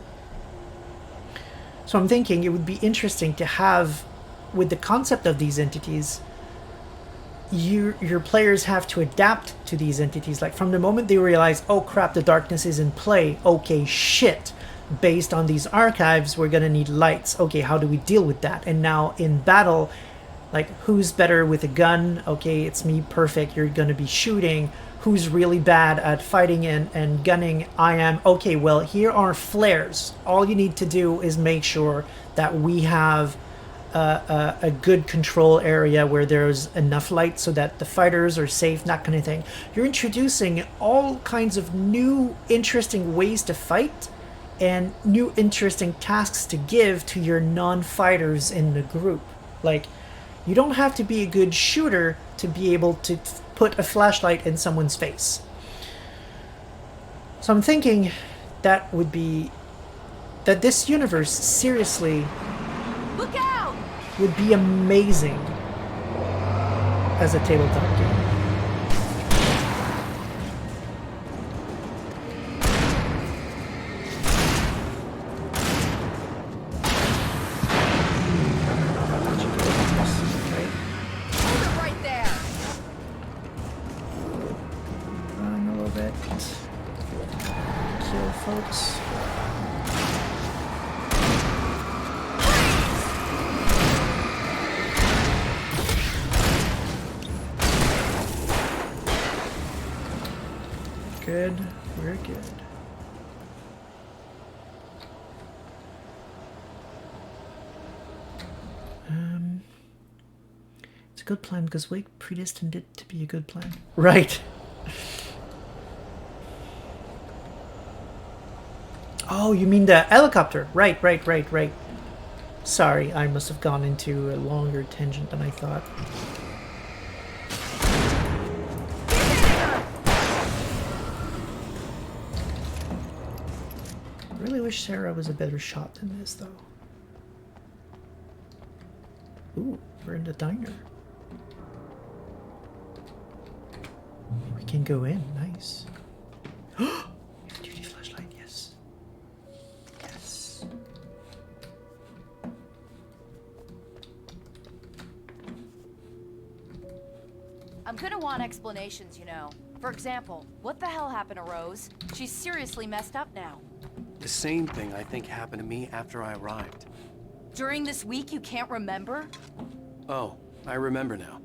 So I'm thinking it would be interesting to have, with the concept of these entities, your players have to adapt to these entities. Like, from the moment they realize, oh crap, the darkness is in play, okay, shit, based on these archives, we're gonna need lights. Okay, how do we deal with that? And now in battle, like, who's better with a gun? Okay, it's me, perfect, you're gonna be shooting. Who's really bad at fighting and gunning? I am. Okay, well, here are flares. All you need to do is make sure that we have a good control area where there's enough light so that the fighters are safe, that kind of thing. You're introducing all kinds of new, interesting ways to fight, and new interesting tasks to give to your non-fighters in the group. Like, you don't have to be a good shooter to be able to put a flashlight in someone's face. So I'm thinking that this universe seriously Look out! would be amazing as a tabletop game. Hold it right there! Run a little bit. Kill folks. Good. We're good. It's a good plan because Wake predestined it to be a good plan. Right. Oh, you mean the helicopter? Right. Sorry, I must have gone into a longer tangent than I thought. I really wish Sarah was a better shot than this, though. Ooh, we're in the diner. We can go in. Nice. Duty flashlight, yes. Yes. I'm gonna want explanations, you know. For example, what the hell happened to Rose? She's seriously messed up now. The same thing I think happened to me after I arrived. During this week, you can't remember? Oh, I remember now.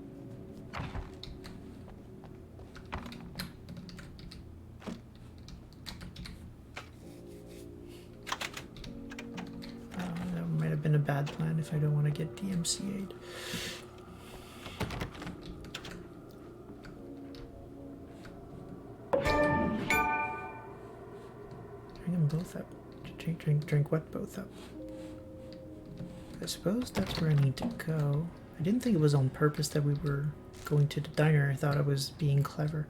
That might have been a bad plan if I don't want to get DMCA'd. Drink them both up. Drink what both up? I suppose that's where I need to go. I didn't think it was on purpose that we were going to the diner. I thought I was being clever.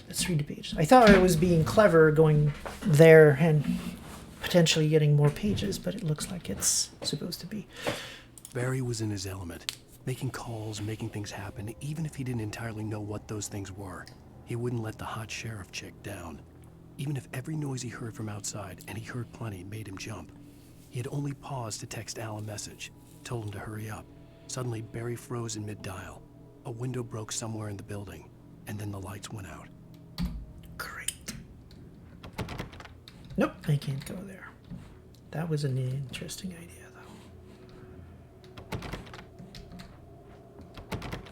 Let's read the page. I thought I was being clever going there and potentially getting more pages, but it looks like it's supposed to be. Barry was in his element, making calls, making things happen, even if he didn't entirely know what those things were. He wouldn't let the hot sheriff chick down. Even if every noise he heard from outside, and he heard plenty, made him jump. He had only paused to text Al a message, told him to hurry up. Suddenly, Barry froze in mid-dial. A window broke somewhere in the building, and then the lights went out. Great. Nope, I can't go there. That was an interesting idea,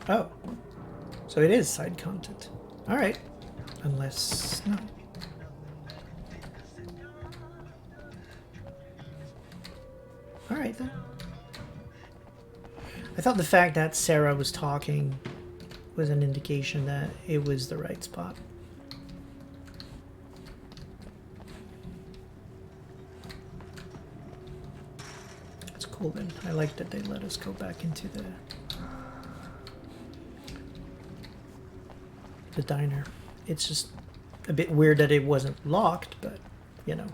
though. Oh. So it is side content. Alright. Unless... no. Alright then. I thought the fact that Sarah was talking was an indication that it was the right spot. That's cool then. I like that they let us go back into the diner. It's just a bit weird that it wasn't locked, but you know.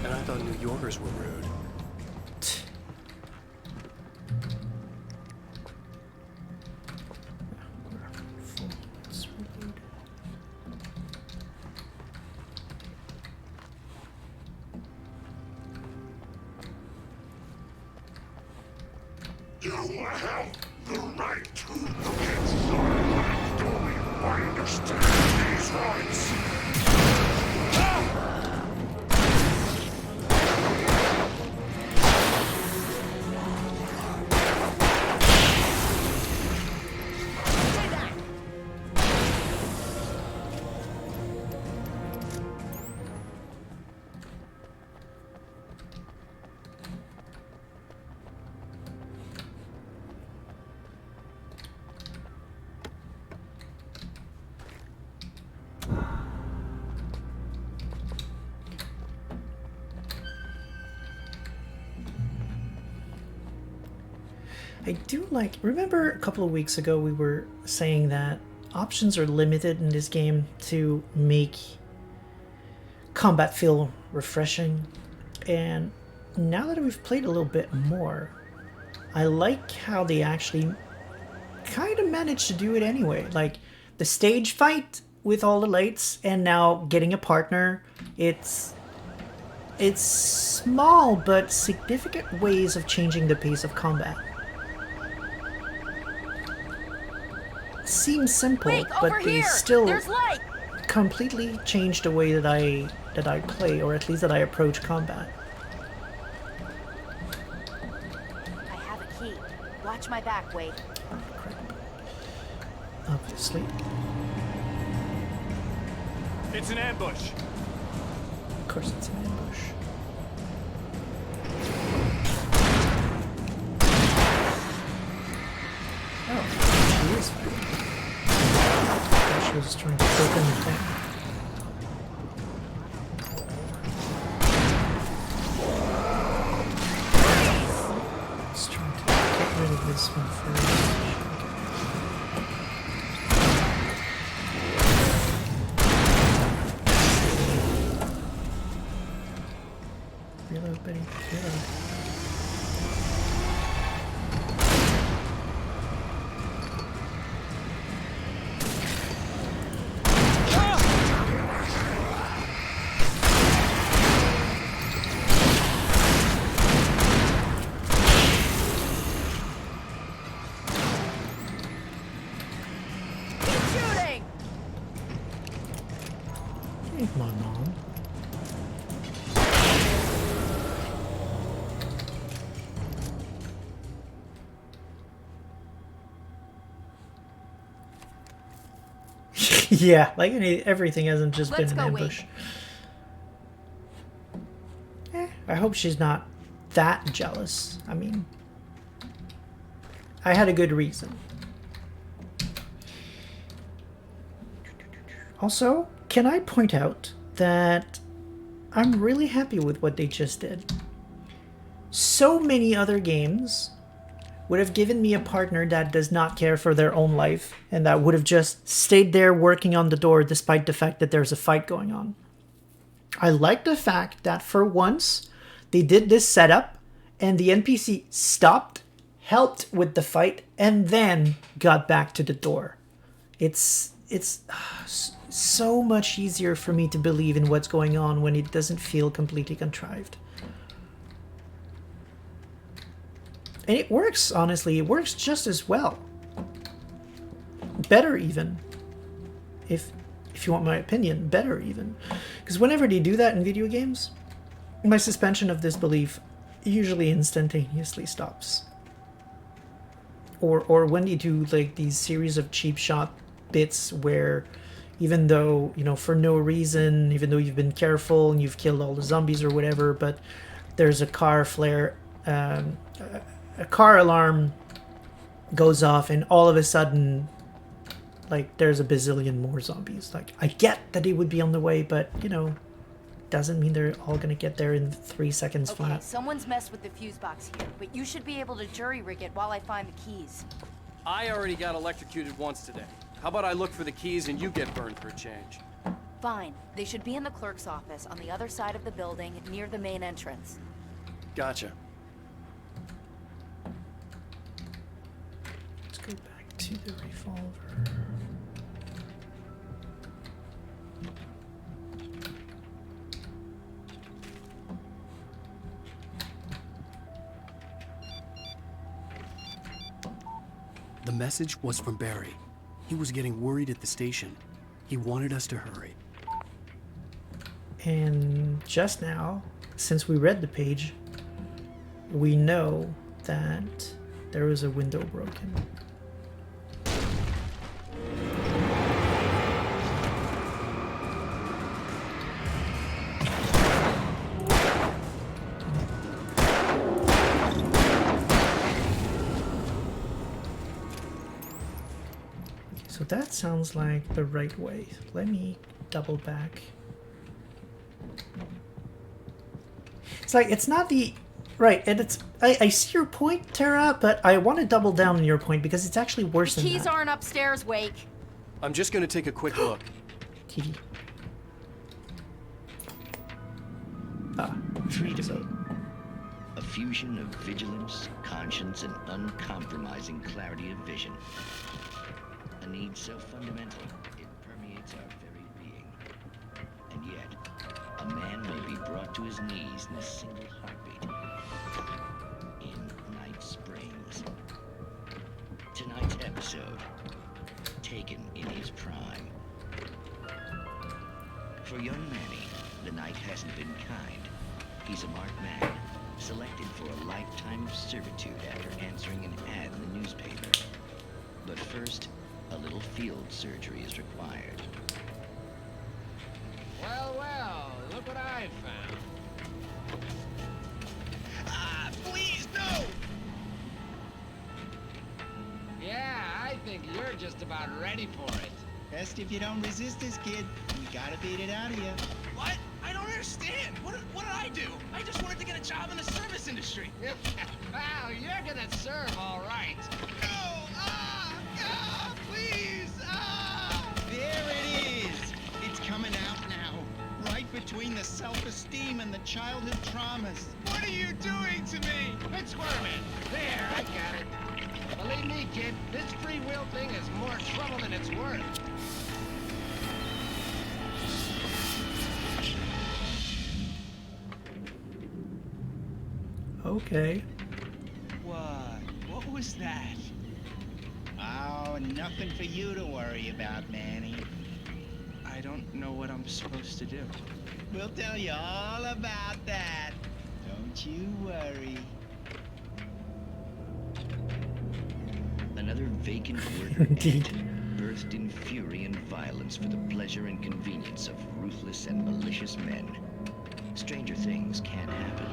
And I thought New Yorkers were rude. You have the right to get your mind going. I understand these rights. I do like... Remember a couple of weeks ago we were saying that options are limited in this game to make combat feel refreshing, and now that we've played a little bit more, I like how they actually kind of managed to do it anyway. Like the stage fight with all the lights and now getting a partner, it's small but significant ways of changing the pace of combat. Seems simple, Wait, but over they here! still There's light! completely change the way that I play, or at least that I approach combat. I have a key. Watch my back, Wade. Crap. Obviously. It's an ambush. Of course it's an ambush. Oh, she is fighting. I thought she was trying to open the thing. Let's try to get rid of this one first. Reload, buddy. Reload. Hey, my mom. Yeah, like everything hasn't just Let's been an go, ambush. I hope she's not that jealous. I mean, I had a good reason. Also, can I point out that I'm really happy with what they just did. So many other games would have given me a partner that does not care for their own life and that would have just stayed there working on the door despite the fact that there's a fight going on. I like the fact that for once they did this setup and the NPC stopped, helped with the fight, and then got back to the door. It's so much easier for me to believe in what's going on when it doesn't feel completely contrived. And it works, honestly. It works just as well. Better even. If you want my opinion, better even. Because whenever they do that in video games, my suspension of disbelief usually instantaneously stops. Or when they do like these series of cheap shot bits where even though, you know, for no reason, even though you've been careful and you've killed all the zombies or whatever, but there's a car flare, a car alarm goes off and all of a sudden, like, there's a bazillion more zombies. Like, I get that they would be on the way, but, you know, doesn't mean they're all gonna get there in 3 seconds Okay, flat. someone's messed with the fuse box here, but you should be able to jury rig it while I find the keys. I already got electrocuted once today. How about I look for the keys and you get burned for a change? Fine. They should be in the clerk's office on the other side of the building near the main entrance. Gotcha. Let's go back to the revolver. The message was from Barry. He was getting worried at the station. He wanted us to hurry. And just now, since we read the page, we know that there was a window broken. So that sounds like the right way. Let me double back. It's like, it's not the Right, and it's I see your point, Tara, but I want to double down on your point because it's actually worse than Keys that. aren't upstairs, Wake. I'm just gonna take a quick look. Kitty. Ah, Freedom. A fusion of vigilance, conscience, and uncompromising clarity of vision. A need so fundamental, it permeates our very being. And yet, a man may be brought to his knees in a single heartbeat. In Night Springs. Tonight's episode, taken in his prime. For young Manny, the night hasn't been kind. He's a marked man, selected for a lifetime of servitude after answering an ad in the newspaper. But first, a little field surgery is required. Well, well, look what I found. Ah, please, no! Yeah, I think you're just about ready for it. Best if you don't resist this, kid. We gotta beat it out of you. What? I don't understand. What did I do? I just wanted to get a job in the service industry. Wow, you're gonna serve all right. No! Please! There it is. It's coming out now. Right between the self-esteem and the childhood traumas. What are you doing to me? Quit squirming. There, I got it. Believe me, kid, this free will thing is more trouble than it's worth. Okay. What was that? Oh, nothing for you to worry about, Manny. I don't know what I'm supposed to do. We'll tell you all about that. Don't you worry. Another vacant worker ant, birthed in fury and violence for the pleasure and convenience of ruthless and malicious men. Stranger things can happen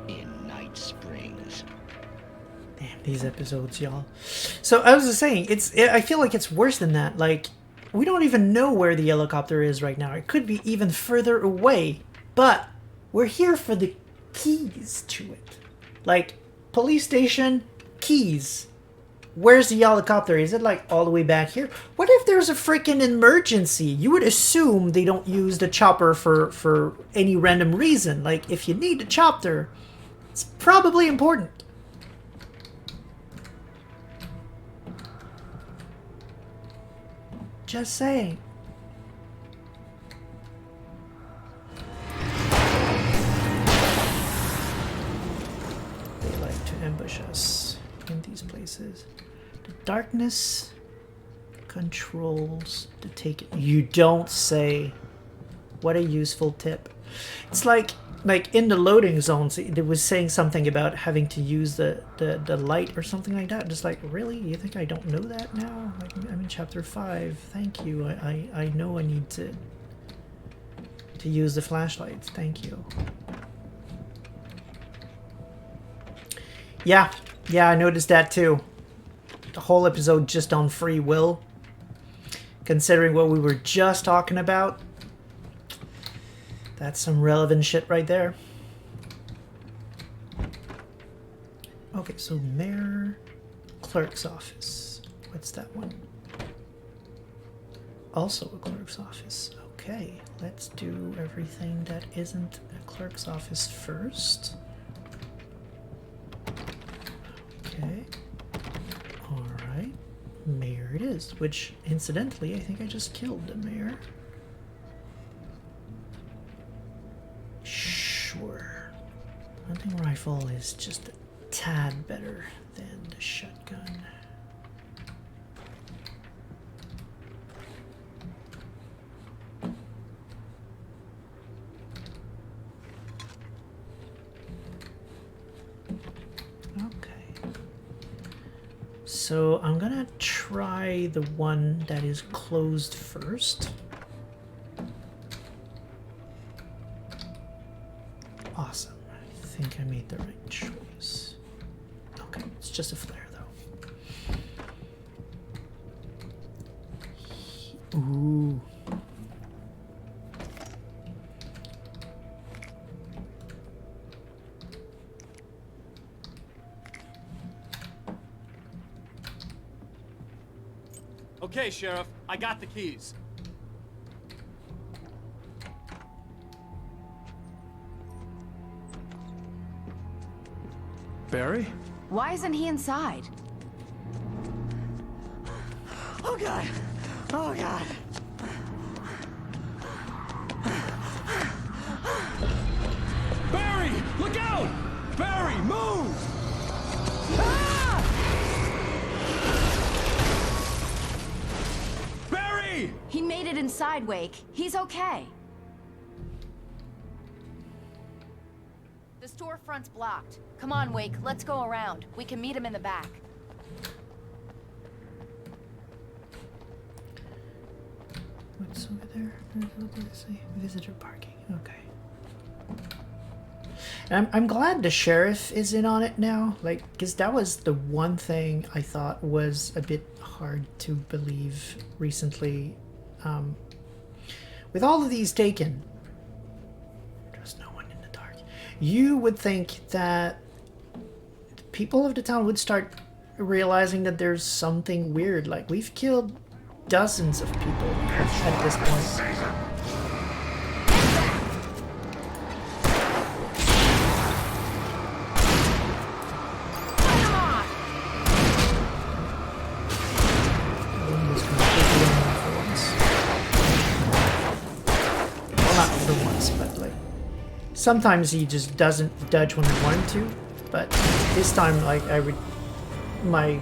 in Night Springs. Damn, these episodes, y'all. So I was just saying, I feel like it's worse than that. Like, we don't even know where the helicopter is right now. It could be even further away. But we're here for the keys to it. Like, police station, keys. Where's the helicopter? Is it like all the way back here? What if there's a freaking emergency? You would assume they don't use the chopper for any random reason. Like, if you need a chopper, it's probably important. Just saying. They like to ambush us in these places. The darkness controls the take. You don't say. What a useful tip. It's like in the loading zones, it was saying something about having to use the light or something like that. Just like, really? You think I don't know that now? Like, I'm in chapter 5. Thank you. I know I need to use the flashlights. Thank you. Yeah, I noticed that too. The whole episode just on free will. Considering what we were just talking about. That's some relevant shit right there. Okay, so mayor, clerk's office. What's that one? Also a clerk's office. Okay, let's do everything that isn't a clerk's office first. Okay. Alright. Mayor it is, which incidentally, I think I just killed the mayor. Sure. Hunting rifle is just a tad better than the shotgun. Okay. So I'm gonna try the one that is closed first. Awesome. I think I made the right choice. Okay, it's just a flare though. Ooh. Okay, Sheriff, I got the keys. Barry? Why isn't he inside? Oh God! Oh God! Barry! Look out! Barry, move! Barry! He made it inside, Wake. He's okay. The storefront's blocked. Come on, Wake. Let's go around. We can meet him in the back. What's over there? What did it say? Visitor parking. Okay. I'm glad the sheriff is in on it now, like, because that was the one thing I thought was a bit hard to believe recently. With all of these taken, there's no one in the dark. You would think that people of the town would start realizing that there's something weird. Like, we've killed dozens of people at this point. Sometimes he just doesn't dodge when I want him to, but this time, like, my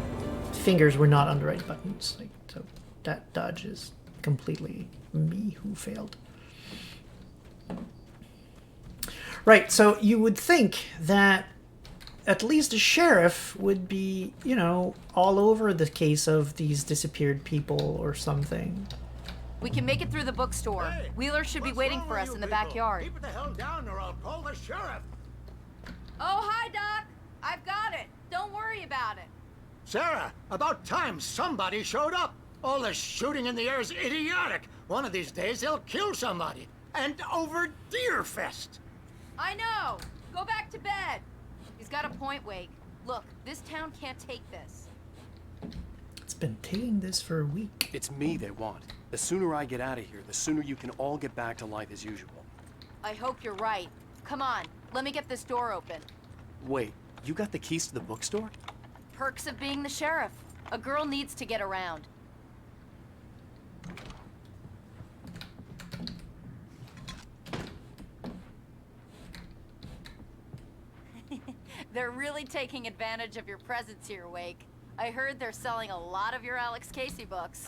fingers were not on the right buttons, like, so that dodge is completely me who failed. Right, so you would think that at least the sheriff would be, you know, all over the case of these disappeared people or something. We can make it through the bookstore. Hey, Wheeler should be waiting for us in the backyard. Keep it the hell down or I'll call the sheriff. Oh, hi, Doc. I've got it. Don't worry about it. Sarah, about time somebody showed up. All this shooting in the air is idiotic. One of these days they'll kill somebody. And over Deerfest. I know. Go back to bed. He's got a point, Wake. Look, this town can't take this. It's been taking this for a week. It's me they want. The sooner I get out of here, the sooner you can all get back to life as usual. I hope you're right. Come on, let me get this door open. Wait, you got the keys to the bookstore? Perks of being the sheriff. A girl needs to get around. They're really taking advantage of your presence here, Wake. I heard they're selling a lot of your Alex Casey books.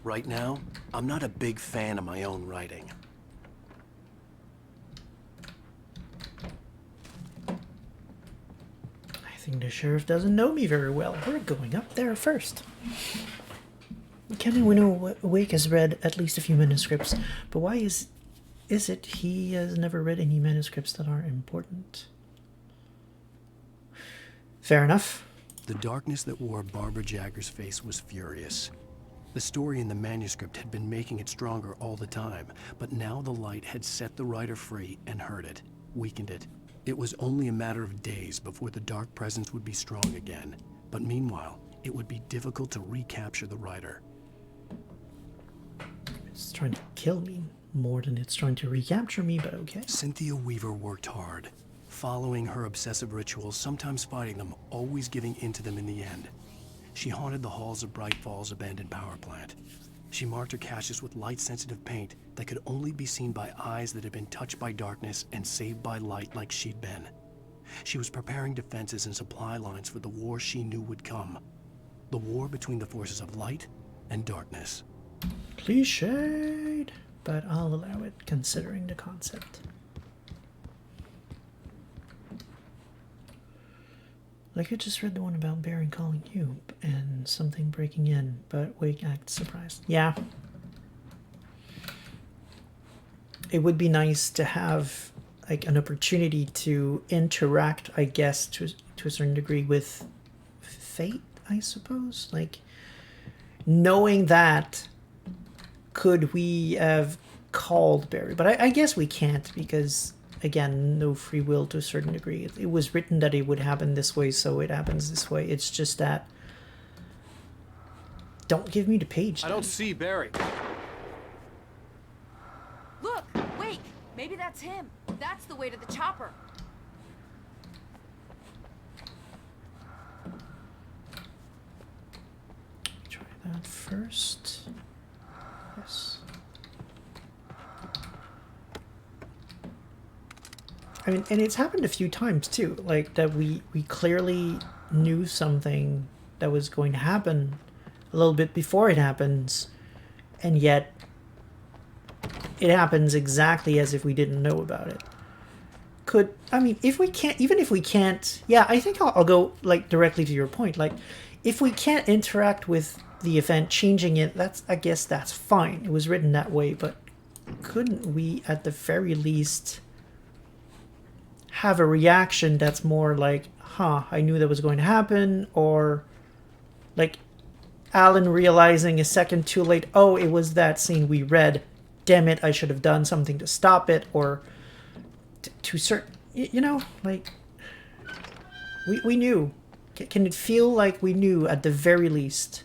Right now, I'm not a big fan of my own writing. I think the sheriff doesn't know me very well. We're going up there first. Kenny, we know Wake has read at least a few manuscripts, but why is it he has never read any manuscripts that are important? Fair enough. The darkness that wore Barbara Jagger's face was furious. The story in the manuscript had been making it stronger all the time, but now the light had set the writer free and hurt it, weakened it. It was only a matter of days before the dark presence would be strong again, but meanwhile, it would be difficult to recapture the writer. It's trying to kill me more than it's trying to recapture me, but okay. Cynthia Weaver worked hard, following her obsessive rituals, sometimes fighting them, always giving in to them in the end. She haunted the halls of Bright Falls' abandoned power plant. She marked her caches with light-sensitive paint that could only be seen by eyes that had been touched by darkness and saved by light like she'd been. She was preparing defenses and supply lines for the war she knew would come. The war between the forces of light and darkness. Cliched, but I'll allow it considering the concept. Like, I just read the one about Baron calling you and something breaking in, but Wake acts surprised. Yeah. It would be nice to have, like, an opportunity to interact, I guess, to a certain degree with fate, I suppose. Like, knowing that, could we have called Barry? But I guess we can't because, again, no free will to a certain degree. It was written that it would happen this way, so it happens this way. It's just that Don't give me the page. I don't see Barry. Look, wait, maybe that's him. That's the way to the chopper. Try that first. Yes. I mean, and it's happened a few times too, like that we clearly knew something that was going to happen a little bit before it happens, and yet it happens exactly as if we didn't know about it. I mean, if we can't, even if we can't, yeah, I think I'll go like directly to your point. Like, if we can't interact with the event, changing it, I guess that's fine. It was written that way, but couldn't we at the very least have a reaction that's more like, huh, I knew that was going to happen, or like Alan realizing a second too late, oh, it was that scene we read, damn it, I should have done something to stop it, or to certain, you know, like, we knew. Can it feel like we knew at the very least?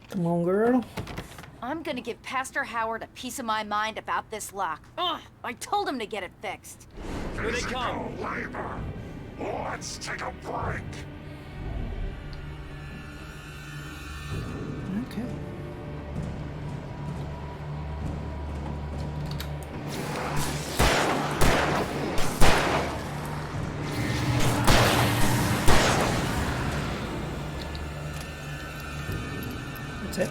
Come on, girl. I'm gonna give Pastor Howard a piece of my mind about this lock. Ugh, I told him to get it fixed. Here they come. Labor. Let's take a break. Okay. That's it.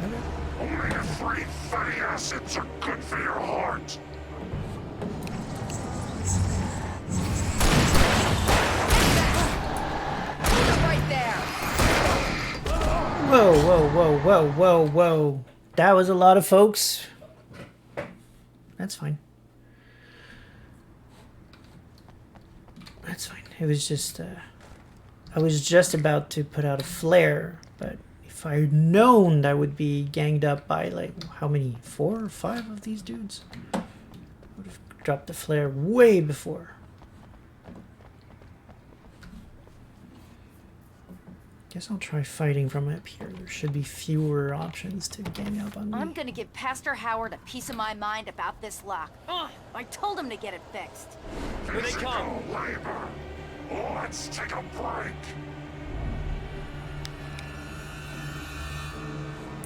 Okay. Omega-3 fatty acids are good for your heart. Right there. Whoa, whoa, whoa, whoa, whoa, whoa. That was a lot of folks. That's fine. That's fine. It was just, I was just about to put out a flare, but if I had known that I would be ganged up by, like, how many? 4 or 5 of these dudes? I would have dropped the flare way before. Guess I'll try fighting from up here. There should be fewer options to gang up on me. I'm gonna give Pastor Howard a piece of my mind about this lock. Ugh, I told him to get it fixed. Here they come. Labor. Let's take a break.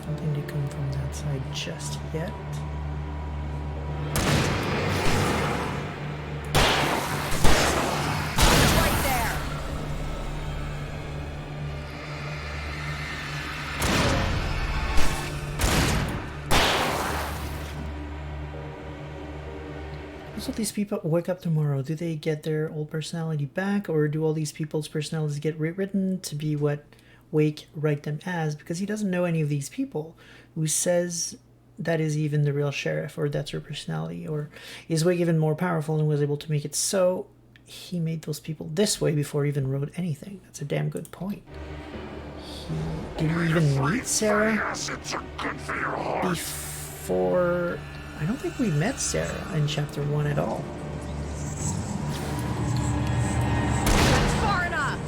Don't think they come from that side just yet. Right there. So these people wake up tomorrow. Do they get their old personality back, or do all these people's personalities get rewritten to be what Wake write them as? Because he doesn't know any of these people. Who says that is even the real sheriff, or that's her personality? Or is Wake even more powerful and was able to make it so he made those people this way before he even wrote anything? That's a damn good point. Did he even meet Sarah before? I don't think we met Sarah in chapter 1 at all. That's far enough.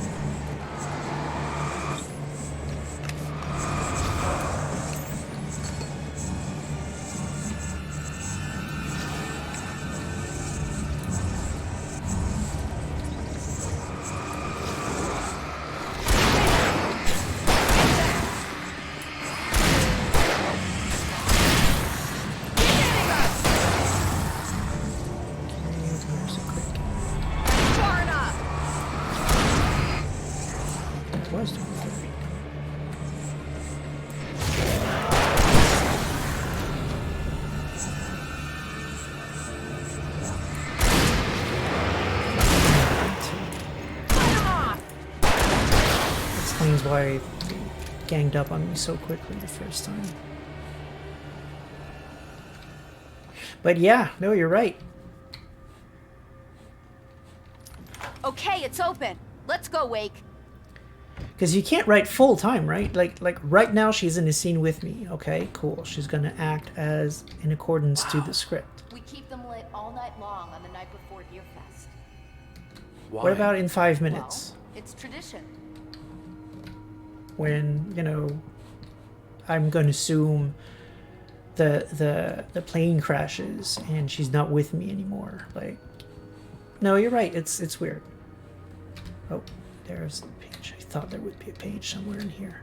Why they ganged up on me so quickly the first time. But yeah, no, you're right. Okay, it's open. Let's go, Wake. Because you can't write full time, right? Like right now she's in a scene with me. Okay, cool. She's gonna act as in accordance to the script. We keep them lit all night long on the night before Deerfest. Why? What about in 5 minutes? Well, it's tradition. When, you know, I'm gonna assume the plane crashes and she's not with me anymore. Like, no, you're right. It's weird. Oh, there's the page. I thought there would be a page somewhere in here.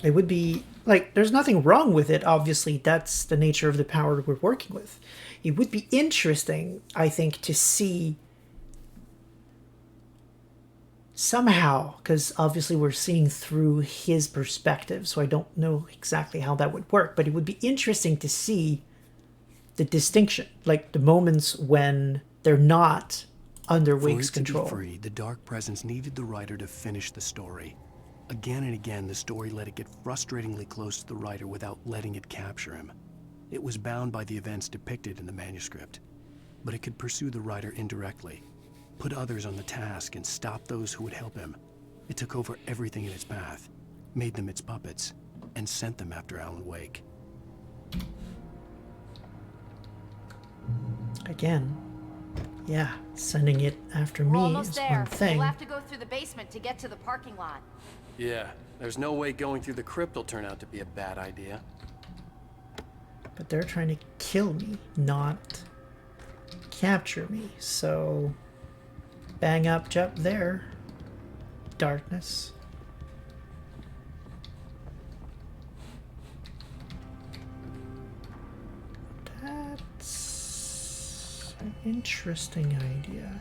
It would be like, there's nothing wrong with it. Obviously, that's the nature of the power we're working with. It would be interesting, I think, to see somehow, because obviously we're seeing through his perspective, so I don't know exactly how that would work, but it would be interesting to see the distinction, like the moments when they're not under Wake's control. For it to be free, the Dark Presence needed the writer to finish the story. Again and again, the story let it get frustratingly close to the writer without letting it capture him. It was bound by the events depicted in the manuscript, but it could pursue the writer indirectly, put others on the task, and stop those who would help him. It took over everything in its path, made them its puppets, and sent them after Alan Wake. Again, yeah, sending it after We're me almost is there. one thing. We'll have to go through the basement to get to the parking lot. Yeah, there's no way going through the crypt will turn out to be a bad idea. But they're trying to kill me, not capture me. So, bang up jump there. Darkness. That's an interesting idea.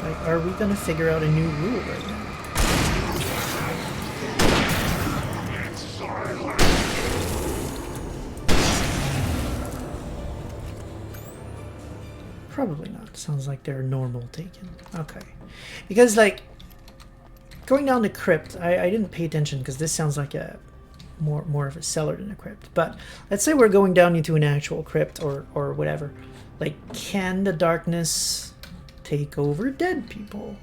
Like, are we gonna figure out a new rule right now? Probably not. Sounds like they're normal taken. Okay. Because, like, going down the crypt, I didn't pay attention because this sounds like a more of a cellar than a crypt. But let's say we're going down into an actual crypt or whatever. Like, can the darkness take over dead people?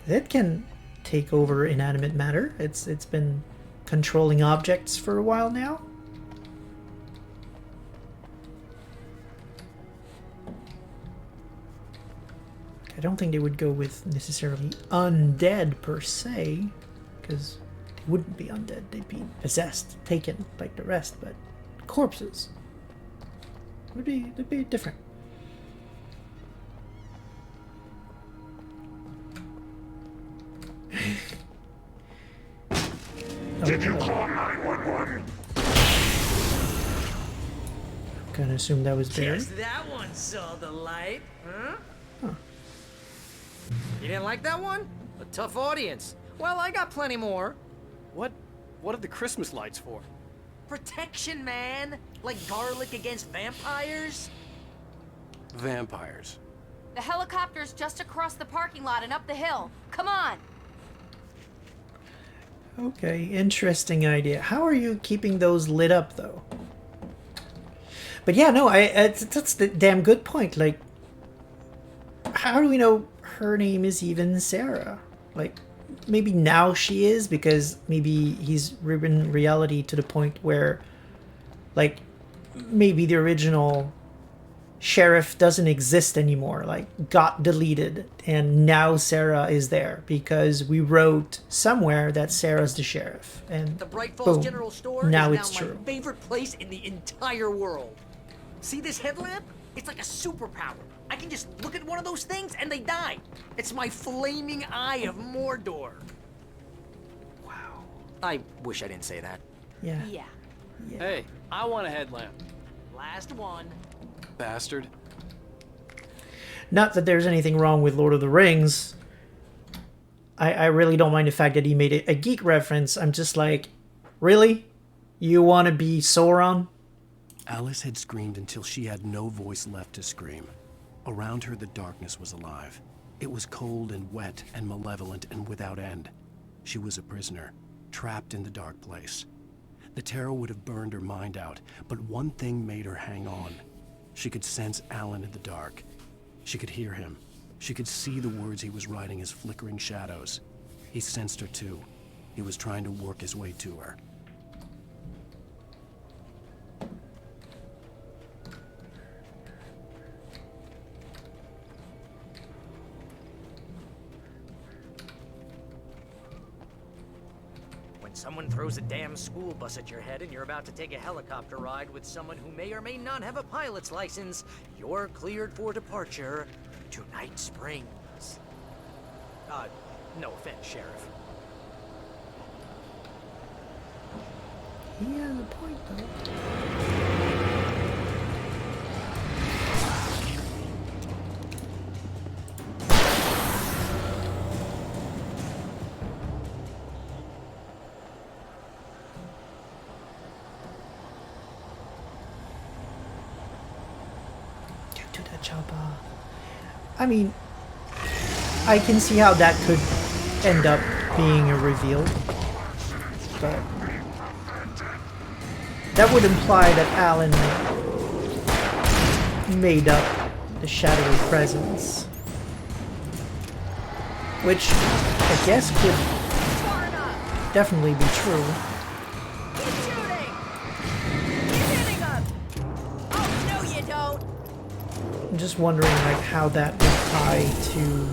It can take over inanimate matter. It's been controlling objects for a while now. I don't think they would go with necessarily undead per se, because they wouldn't be undead. They'd be possessed, taken like the rest, but corpses would be, they'd be different. Did you call 911? I'm gonna assume that was Barry. Just that one saw the light, huh? Huh. You didn't like that one? A tough audience. Well, I got plenty more. What are the Christmas lights for? Protection, man. Like garlic against vampires. Vampires. The helicopter's just across the parking lot and up the hill. Come on. Okay, interesting idea. How are you keeping those lit up, though? But yeah, no, that's the damn good point. Like, how do we know her name is even Sarah? Like, maybe now she is, because maybe he's ribbon reality to the point where, like, maybe the original sheriff doesn't exist anymore, like, got deleted, and now Sarah is there because we wrote somewhere that Sarah's the sheriff, and The Bright Falls boom, General Store now is it's now true. my favorite place in the entire world. See this headlamp? It's like a superpower. I can just look at one of those things and they die. It's my flaming eye of Mordor. Wow. I wish I didn't say that. Yeah. Yeah. Hey, I want a headlamp. Last one. Bastard. Not that there's anything wrong with Lord of the Rings. I really don't mind the fact that he made it a geek reference. I'm just like, really? You want to be Sauron? Alice had screamed until she had no voice left to scream. Around her, the darkness was alive. It was cold and wet and malevolent and without end. She was a prisoner, trapped in the dark place. The terror would have burned her mind out, but one thing made her hang on. She could sense Alan in the dark. She could hear him. She could see the words he was writing as flickering shadows. He sensed her too. He was trying to work his way to her. When someone throws a damn school bus at your head and you're about to take a helicopter ride with someone who may or may not have a pilot's license, you're cleared for departure to Night Springs. No offense, Sheriff. He has a point, though. Get to the chopper. I mean, I can see how that could end up being a reveal, but that would imply that Alan made up the shadowy presence, which I guess could definitely be true. Keep shooting! Keep hitting them! Oh, no you don't! I'm just wondering like how that would tie to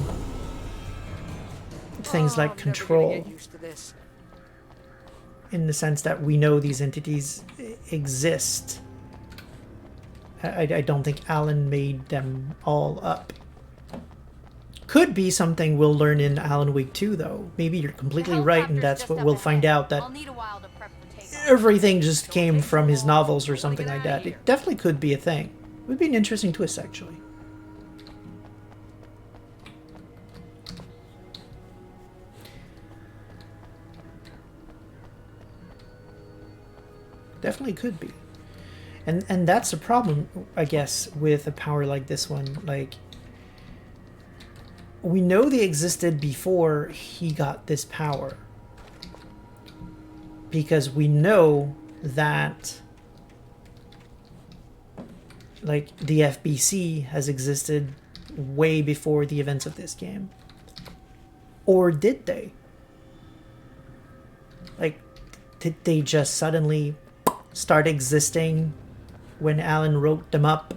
things like control, in the sense that we know these entities exist. I don't think Alan made them all up. Could be something we'll learn in Alan Wake 2, though. Maybe you're completely right, and that's what we'll find out, that everything just came from his novels or something like that. It definitely could be a thing. It would be an interesting twist, actually. Definitely could be. And that's a problem, I guess, with a power like this one. Like, we know they existed before he got this power, because we know that like the FBC has existed way before the events of this game. Or did they? Like, did they just suddenly start existing when Alan wrote them up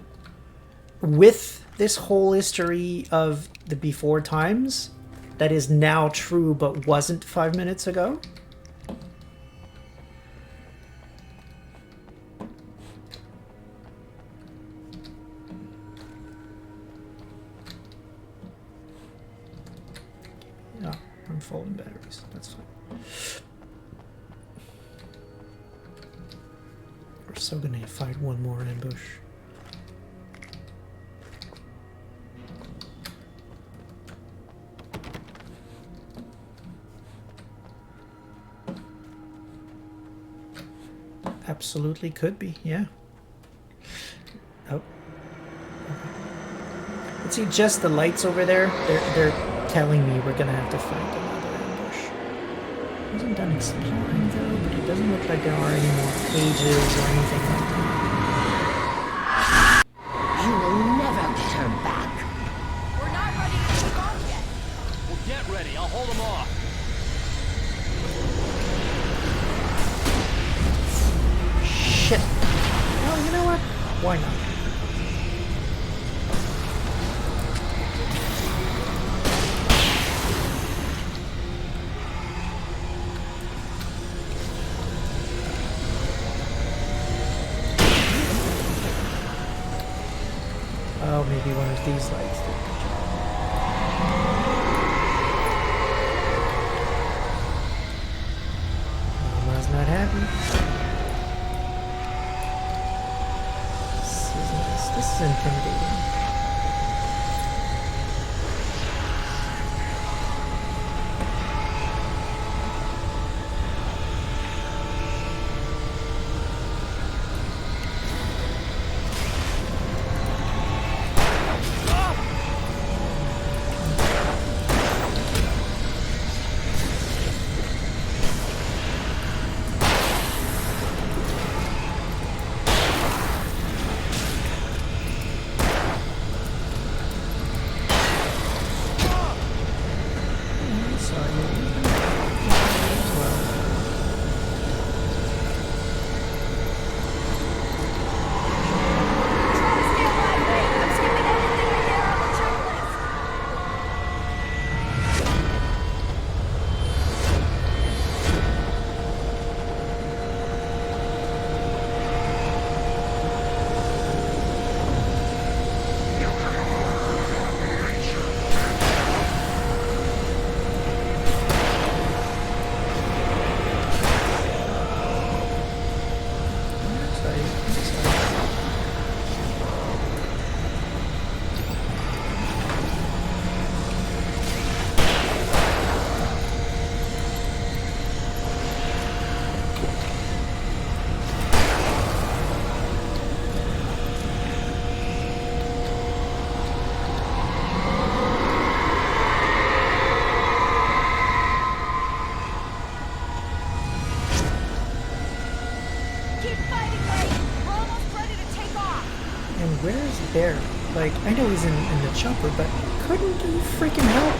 with this whole history of the before times that is now true but wasn't 5 minutes ago? Yeah, I'm full in batteries. That's fine. We're so gonna fight one more ambush. Absolutely could be, yeah. Oh. Okay. Let's see, just the lights over there. They're telling me we're gonna have to fight another ambush. Wasn't done exploring though, but it doesn't look like there are any more pages or anything like that. You will never get her back. We're not ready to take off yet. Well, get ready. I'll hold them off. Shit. Well, you know what? Why not? Oh, maybe one of these lights did. Mama's not happy. This is intimidating. where's Bear? Like, I know he's in the chopper, but couldn't he freaking help?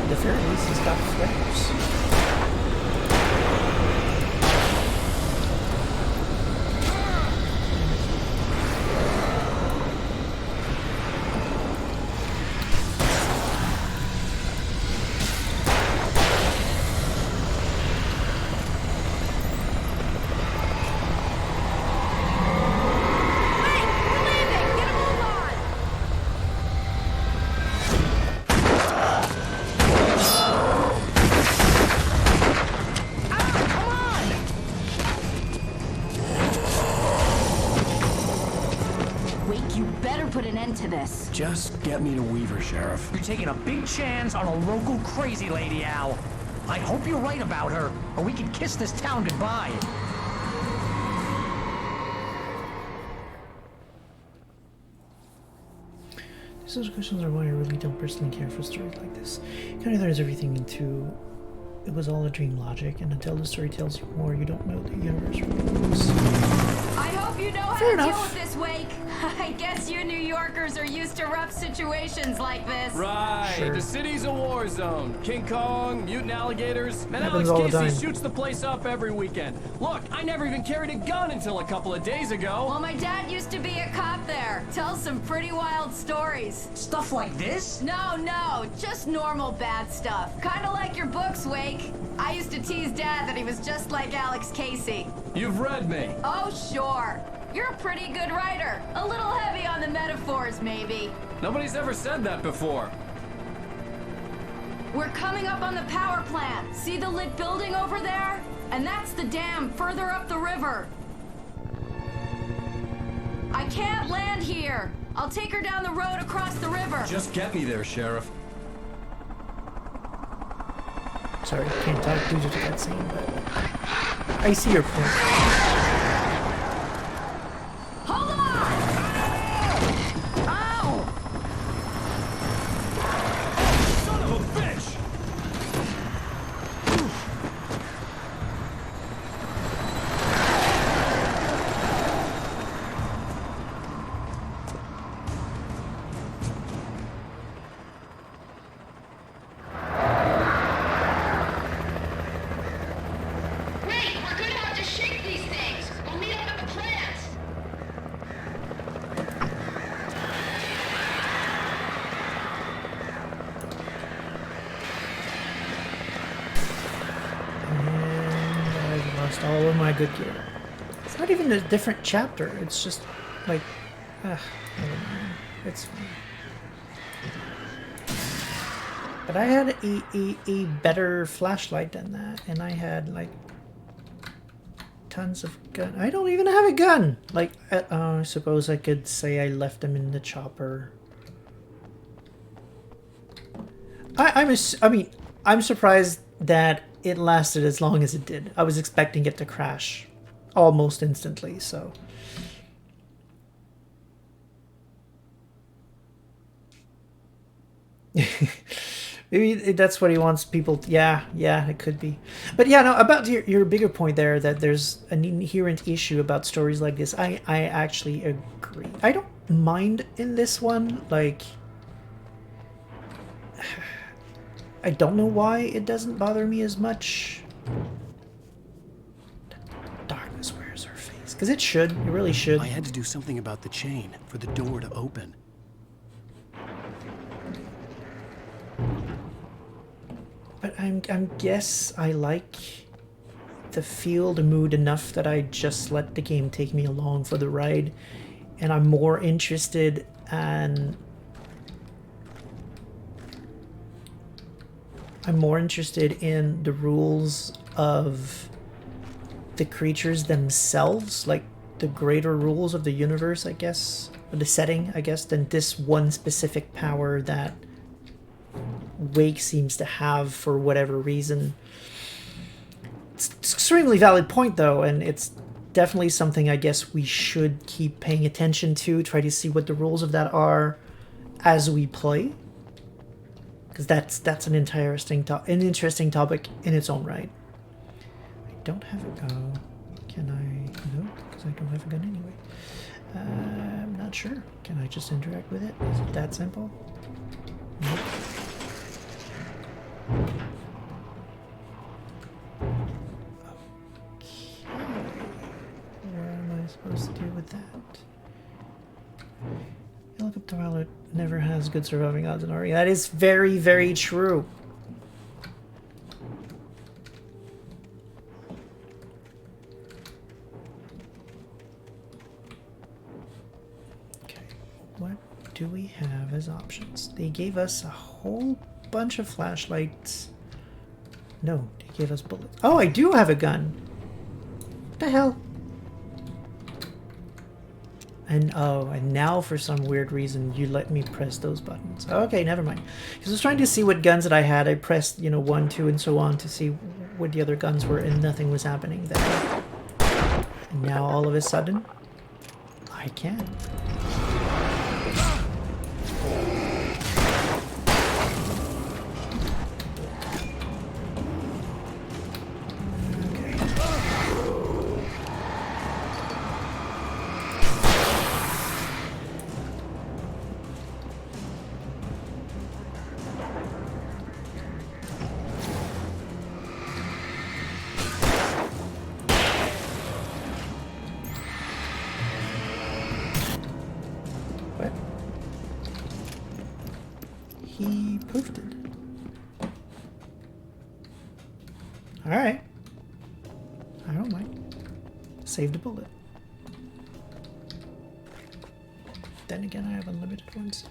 At the very least, he's got flares. To this. Just get me to Weaver, Sheriff. You're taking a big chance on a local crazy lady, Al. I hope you're right about her, or we can kiss this town goodbye. These questions are why I really don't personally care for stories like this. Kind of turns everything into it was all a dream logic, and until the story tells you more, you don't know the universe really works. I hope you know how to deal with this, Wake. I guess you New Yorkers are used to rough situations like this. Right. Sure. The city's a war zone. King Kong, mutant alligators, and Happens Alex all the Casey time. shoots the place up every weekend. Look, I never even carried a gun until a couple of days ago. Well, my dad used to be a cop there. Tells some pretty wild stories. Stuff like this? No, just normal bad stuff. Kind of like your books, Wake. I used to tease Dad that he was just like Alex Casey. You've read me. Oh, sure. You're a pretty good writer. A little heavy on the metaphors, maybe. Nobody's ever said that before. We're coming up on the power plant. See the lit building over there? And that's the dam further up the river. I can't land here. I'll take her down the road across the river. Just get me there, Sheriff. Sorry, can't talk due to that scene, but I see your point. Hold on! Ow! Son of a bitch! All of my good gear. It's not even a different chapter. It's just like, never mind. It's fine. But I had a better flashlight than that, and I had like tons of gun. I don't even have a gun. Like, I suppose I could say I left them in the chopper. I mean, I'm surprised that it lasted as long as it did. I was expecting it to crash almost instantly, so. Maybe that's what he wants people to, yeah, it could be. But yeah, no, about your bigger point there, that there's an inherent issue about stories like this, I actually agree. I don't mind in this one, like, I don't know why it doesn't bother me as much. Darkness wears her face. Because it should. It really should. I had to do something about the chain for the door to open. But I guess I like the feel, the mood enough that I just let the game take me along for the ride. And I'm more interested in... I'm more interested in the rules of the creatures themselves, like the greater rules of the universe, I guess, or the setting, I guess, than this one specific power that Wake seems to have for whatever reason. It's an extremely valid point, though, and it's definitely something I guess we should keep paying attention to, try to see what the rules of that are as we play. Because that's an interesting topic in its own right. I don't have a gun. Can I? No, because I don't have a gun anyway. I'm not sure. Can I just interact with it? Is it that simple? Nope. What am I supposed to do with that? Helicopter pilot never has good surviving odds in RE. That is very, very true. Okay, what do we have as options? They gave us a whole bunch of flashlights. No, they gave us bullets. Oh, I do have a gun. What the hell? And oh, and now for some weird reason you let me press those buttons. Okay, never mind. Because I was trying to see what guns that I had. I pressed, you know, 1, 2, and so on to see what the other guns were, and nothing was happening there. And now all of a sudden, I can. He poofed it. Alright. I don't mind. Saved a bullet. Then again, I have unlimited ones.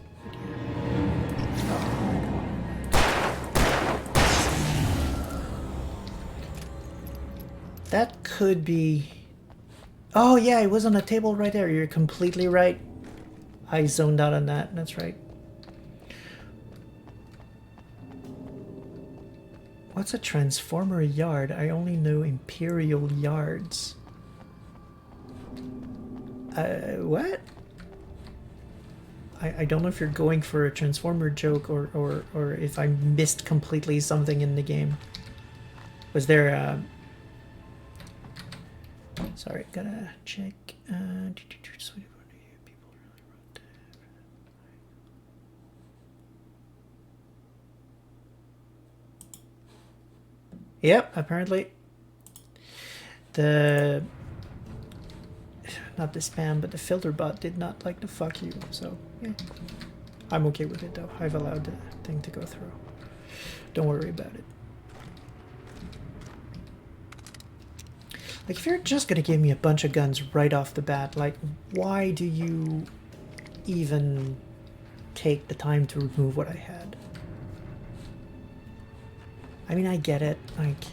That could be... Oh yeah, it was on a table right there. You're completely right. I zoned out on that. That's right. What's a transformer yard? I only know imperial yards. What? I don't know if you're going for a transformer joke or if I missed completely something in the game. Was there a... Sorry, gotta check. Yep, apparently the not the spam, but the filter bot did not like the fuck you, so yeah. I'm okay with it though. I've allowed the thing to go through. Don't worry about it. Like, if you're just gonna give me a bunch of guns right off the bat, like, why do you even take the time to remove what I had? I mean, I get it, like,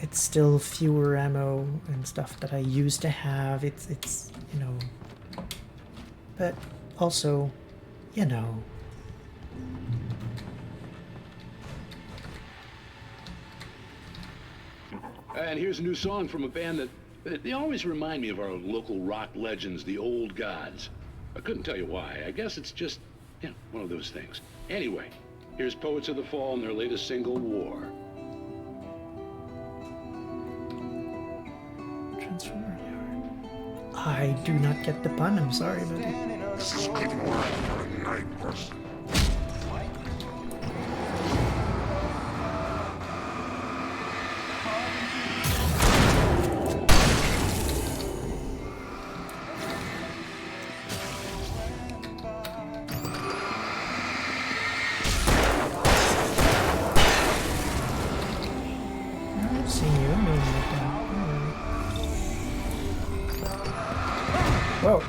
it's still fewer ammo and stuff that I used to have, it's, you know, but also, you know. And here's a new song from a band that they always remind me of our local rock legends, the Old Gods. I couldn't tell you why. I guess it's just, you know, one of those things. Anyway, here's Poets of the Fall and their latest single, War. Transformer yard. I do not get the pun, I'm sorry, but... This is good work for a night person. I've seen you moving like that. Whoa.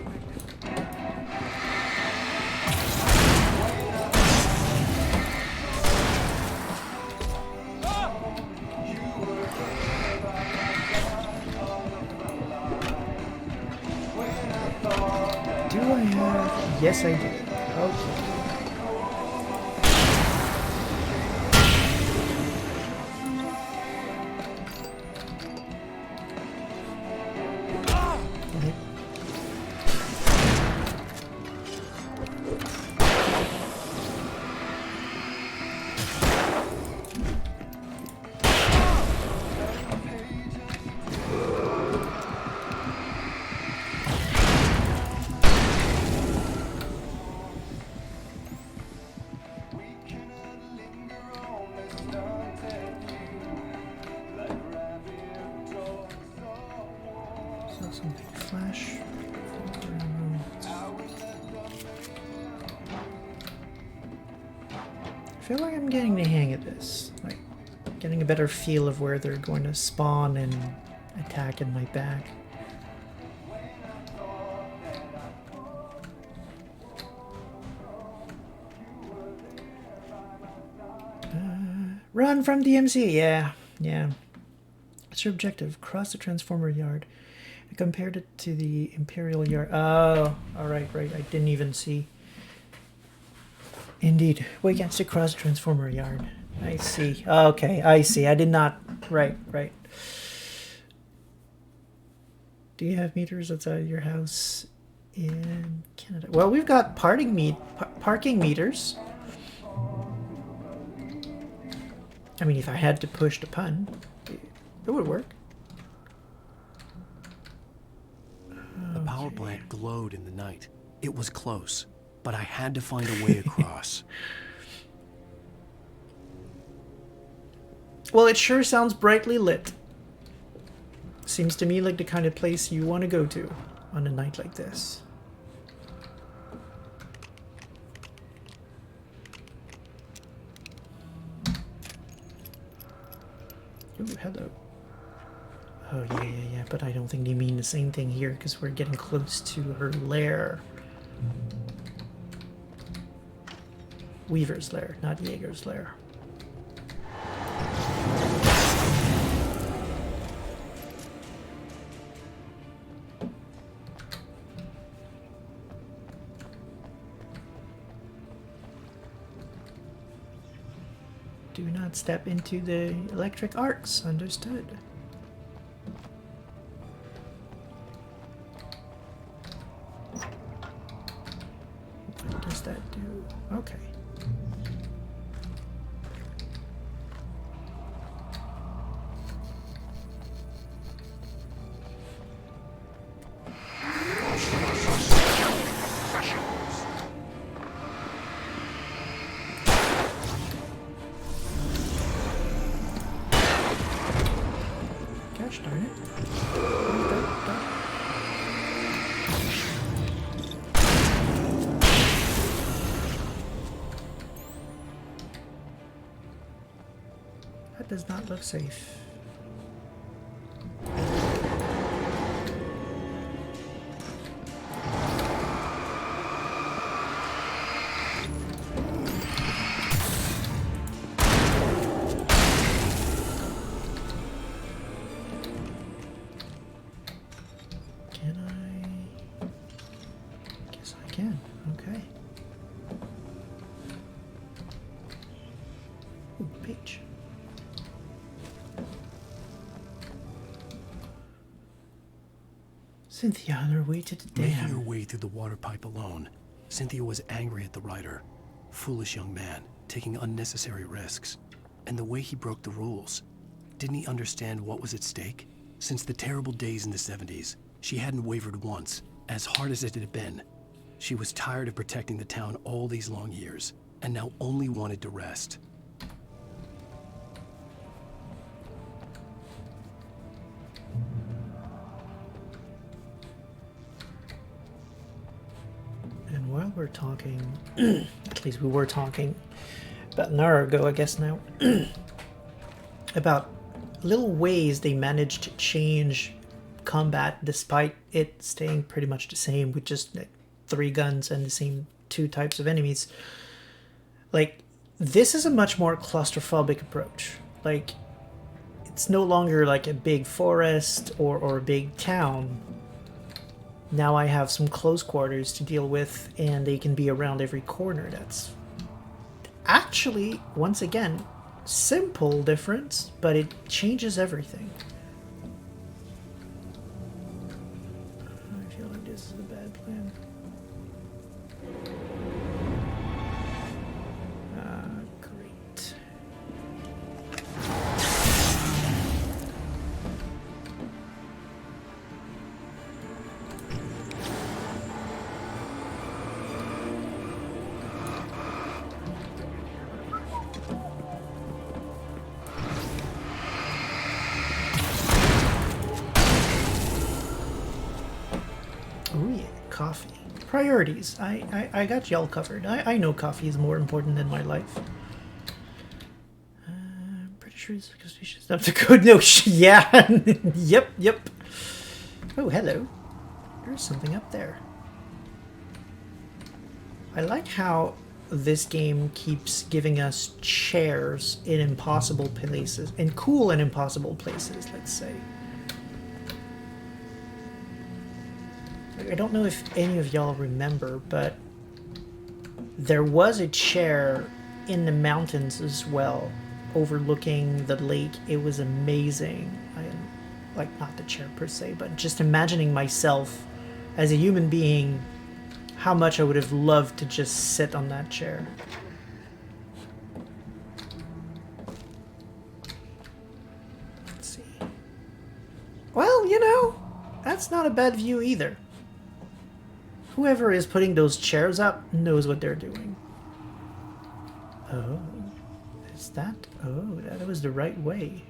Do I have... Yes, I do. Okay. feel like I'm getting the hang of this. Like, getting a better feel of where they're going to spawn and attack in my back. Run from DMC! Yeah, yeah. What's your objective? Cross the Transformer Yard. I compared it to the Imperial Yard. Oh, alright, right. I didn't even see. Indeed. Wait, against to cross the Transformer Yard. I see. Okay, I see. I did not... Right, right. Do you have meters outside your house in Canada? Well, we've got parking meters. I mean, if I had to push the pun, it would work. The power plant glowed in the night. It was close, but I had to find a way across. Well, it sure sounds brightly lit. Seems to me like the kind of place you want to go to on a night like this. Ooh, hello. Oh, yeah, but I don't think they mean the same thing here because we're getting close to her lair. Weaver's lair, not Jaeger's lair. Do not step into the electric arcs. Understood. What does that do? Okay. Gosh darn it. That does not look safe. Cynthia on her way to the dam. Making her way through the water pipe alone, Cynthia was angry at the writer. Foolish young man, taking unnecessary risks. And the way he broke the rules. Didn't he understand what was at stake? Since the terrible days in the 70s, she hadn't wavered once, as hard as it had been. She was tired of protecting the town all these long years, and now only wanted to rest. And while we're talking, at least we were talking about an hour ago, I guess now, about little ways they managed to change combat despite it staying pretty much the same with just like 3 guns and the same 2 types of enemies. Like, this is a much more claustrophobic approach. Like, it's no longer like a big forest or a big town. Now I have some close quarters to deal with, and they can be around every corner. That's actually, once again, simple difference, but it changes everything. I feel like this is a bad plan. Great. Oh yeah, coffee. Priorities. I got y'all covered. I know coffee is more important than my life. Trees, up to code. No, yeah. Yep. Oh, hello. There's something up there. I like how this game keeps giving us chairs in impossible places, in cool and impossible places, let's say. I don't know if any of y'all remember, but there was a chair in the mountains as well, overlooking the lake. It was amazing. Like, not the chair per se, but just imagining myself as a human being, how much I would have loved to just sit on that chair. Let's see. Well, you know, that's not a bad view either. Whoever is putting those chairs up knows what they're doing. Oh, is that? Oh, that was the right way.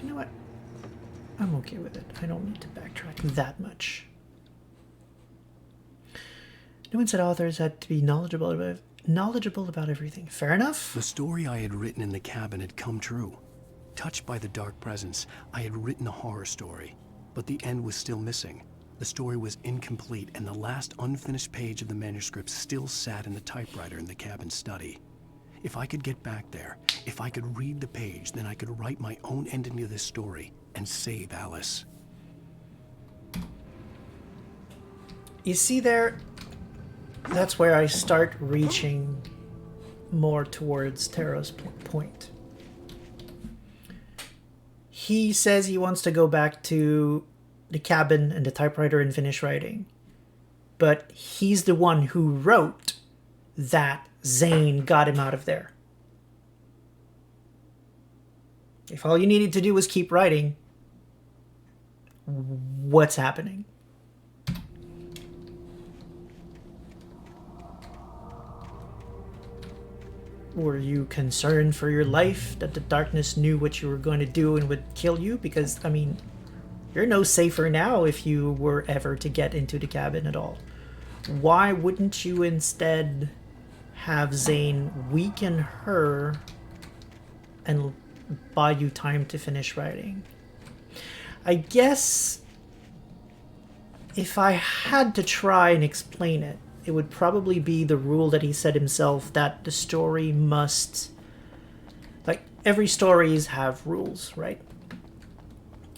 You know what? I'm okay with it. I don't need to backtrack that much. No one said authors had to be knowledgeable about everything. Fair enough. The story I had written in the cabin had come true. Touched by the dark presence, I had written a horror story, but the end was still missing. The story was incomplete, and the last unfinished page of the manuscript still sat in the typewriter in the cabin study. If I could get back there, if I could read the page, then I could write my own ending to this story and save Alice. You see there, that's where I start reaching more towards Tara's point. He says he wants to go back to the cabin and the typewriter and finish writing. But he's the one who wrote that Zane got him out of there. If all you needed to do was keep writing, what's happening? Were you concerned for your life that the darkness knew what you were going to do and would kill you? Because, I mean, you're no safer now if you were ever to get into the cabin at all. Why wouldn't you instead have Zane weaken her and buy you time to finish writing? I guess if I had to try and explain it, it would probably be the rule that he set himself, that the story must... Like, every stories have rules, right?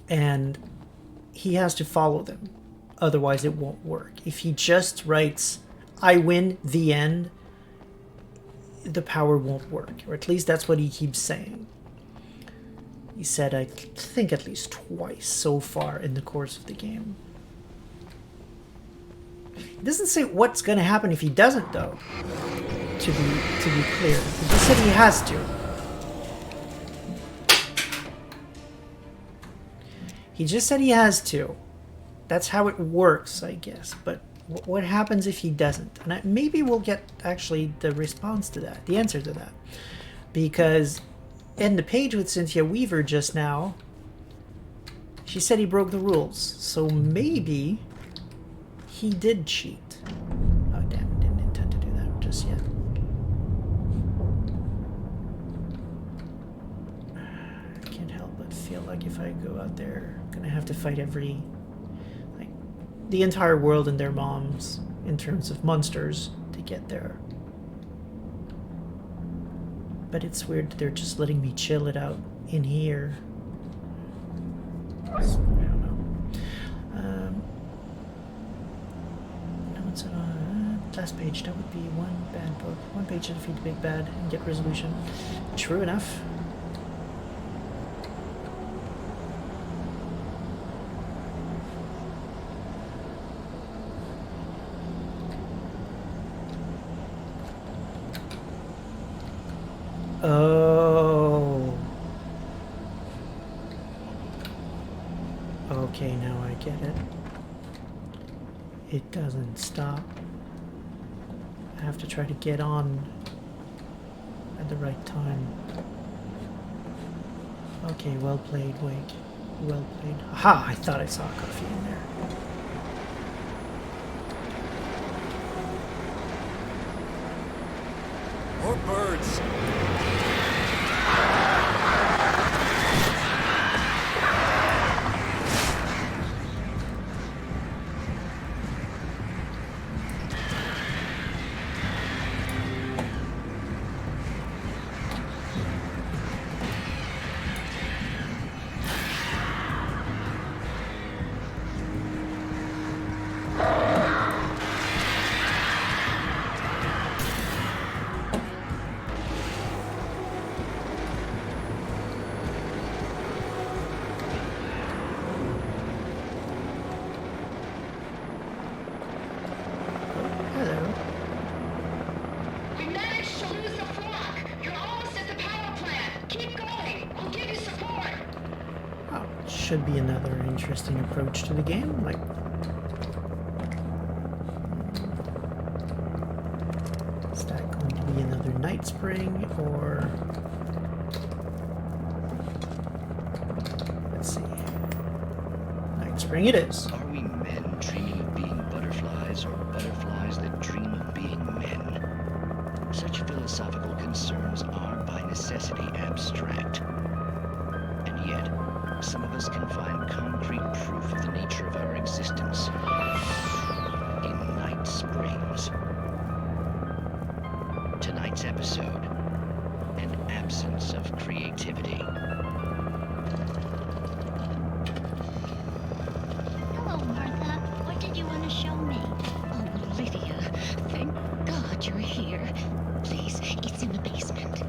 And he has to follow them. Otherwise, it won't work. If he just writes, I win, the end, the power won't work. Or at least that's what he keeps saying. He said, I think at least twice so far in the course of the game. It doesn't say what's going to happen if he doesn't, though. To be clear. He just said he has to. He just said he has to. That's how it works, I guess. But what happens if he doesn't? And maybe we'll get, actually, the response to that. The answer to that. Because in the page with Cynthia Weaver just now, she said he broke the rules. So maybe he did cheat. Oh, damn. Didn't intend to do that just yet. I can't help but feel like if I go out there, I'm gonna have to fight the entire world and their moms in terms of monsters to get there. But it's weird that they're just letting me chill it out in here. So, I don't know. No one's on last page. That would be one bad book. One page to defeat the big bad and get resolution. True enough. Oh. Okay, now I get it. It doesn't stop. I have to try to get on at the right time. Okay, well played, Wake. Well played. Aha! I thought I saw a coffee in there. More birds. should be another interesting approach to the game. Like, is that going to be another Night Spring, or let's see, Night Spring it is. Are we men dreaming of being butterflies, or butterflies that dream of being men? Such philosophical concerns are by necessity abstract. And yet, some of us can find concrete proof of the nature of our existence in Night Springs. Tonight's episode, an absence of creativity. Hello, Martha. What did you want to show me? Oh, Lydia. Thank God you're here. Please, it's in the basement.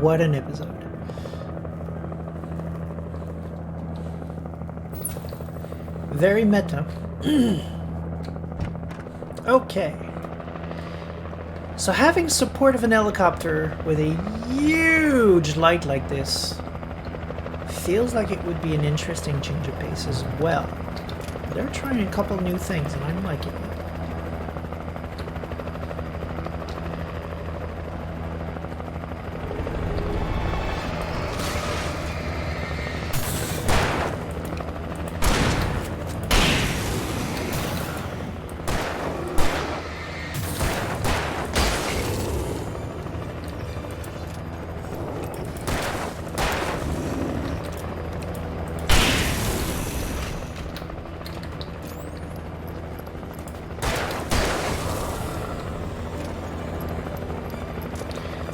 What an episode. Very meta. Okay. So having support of an helicopter with a huge light like this feels like it would be an interesting change of pace as well. They're trying a couple new things and I'm liking it.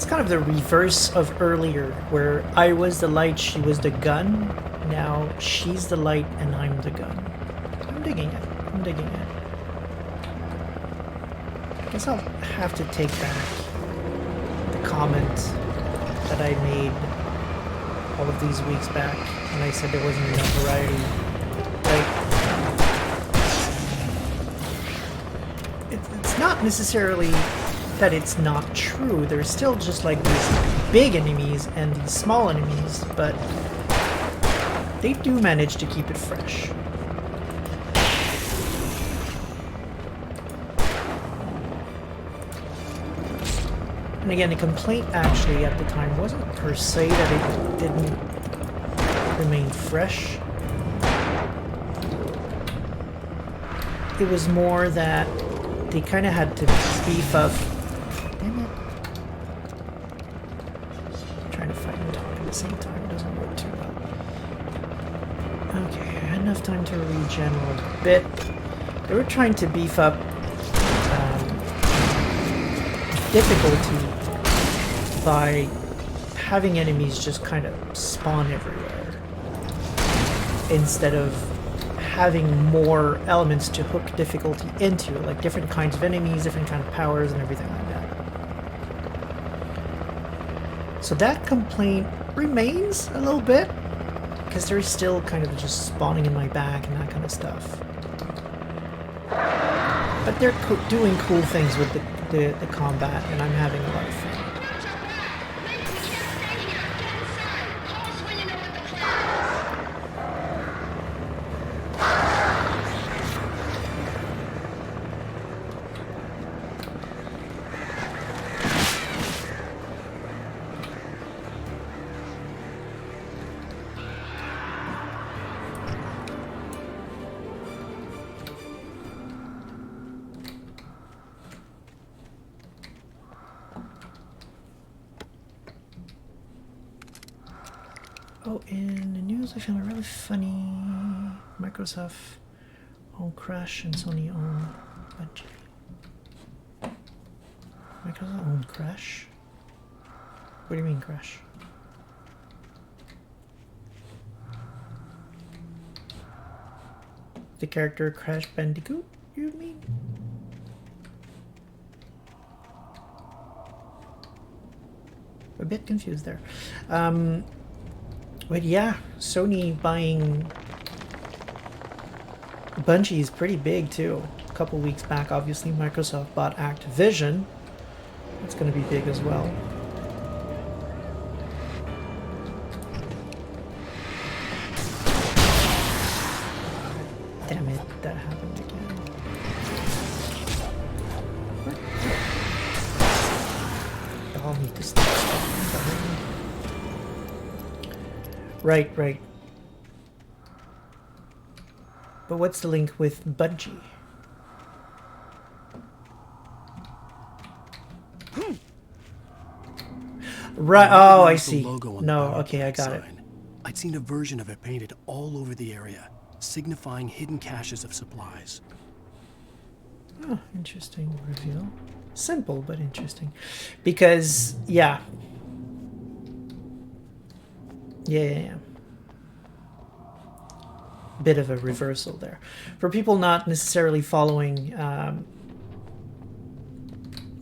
Kind of the reverse of earlier, where I was the light, she was the gun. Now she's the light and I'm the gun. I'm digging it. I'm digging it. I guess I'll have to take back the comment that I made all of these weeks back when I said there wasn't enough variety. Like, it's not necessarily that it's not true. There's still just like these big enemies and these small enemies, but they do manage to keep it fresh. And again, the complaint actually at the time wasn't per se that it didn't remain fresh. It was more that they kind of had to beef up the same time. It doesn't work too well. Okay, I had enough time to regen a little bit. They were trying to beef up difficulty by having enemies just kind of spawn everywhere instead of having more elements to hook difficulty into, like different kinds of enemies, different kinds of powers, and everything like that. So that complaint remains a little bit, because they're still kind of just spawning in my back and that kind of stuff. But they're doing cool things with the combat, and I'm having a lot of fun. Oh, in the news I found a really funny Microsoft own Crash and Sony own Bungie. Microsoft own Crash? What do you mean Crash? The character Crash Bandicoot, you mean? A bit confused there. But yeah, Sony buying Bungie is pretty big too. A couple weeks back, obviously, Microsoft bought Activision. That's going to be big as well. Damn it, that happened again. I'll need to stop. Right. But what's the link with Bungie? Right. Oh, I see. No, okay, I got it. I'd seen a version of it painted all over the area, signifying hidden caches of supplies. Oh, interesting reveal. Simple, but interesting. Because, yeah. Yeah. Bit of a reversal there. For people not necessarily following,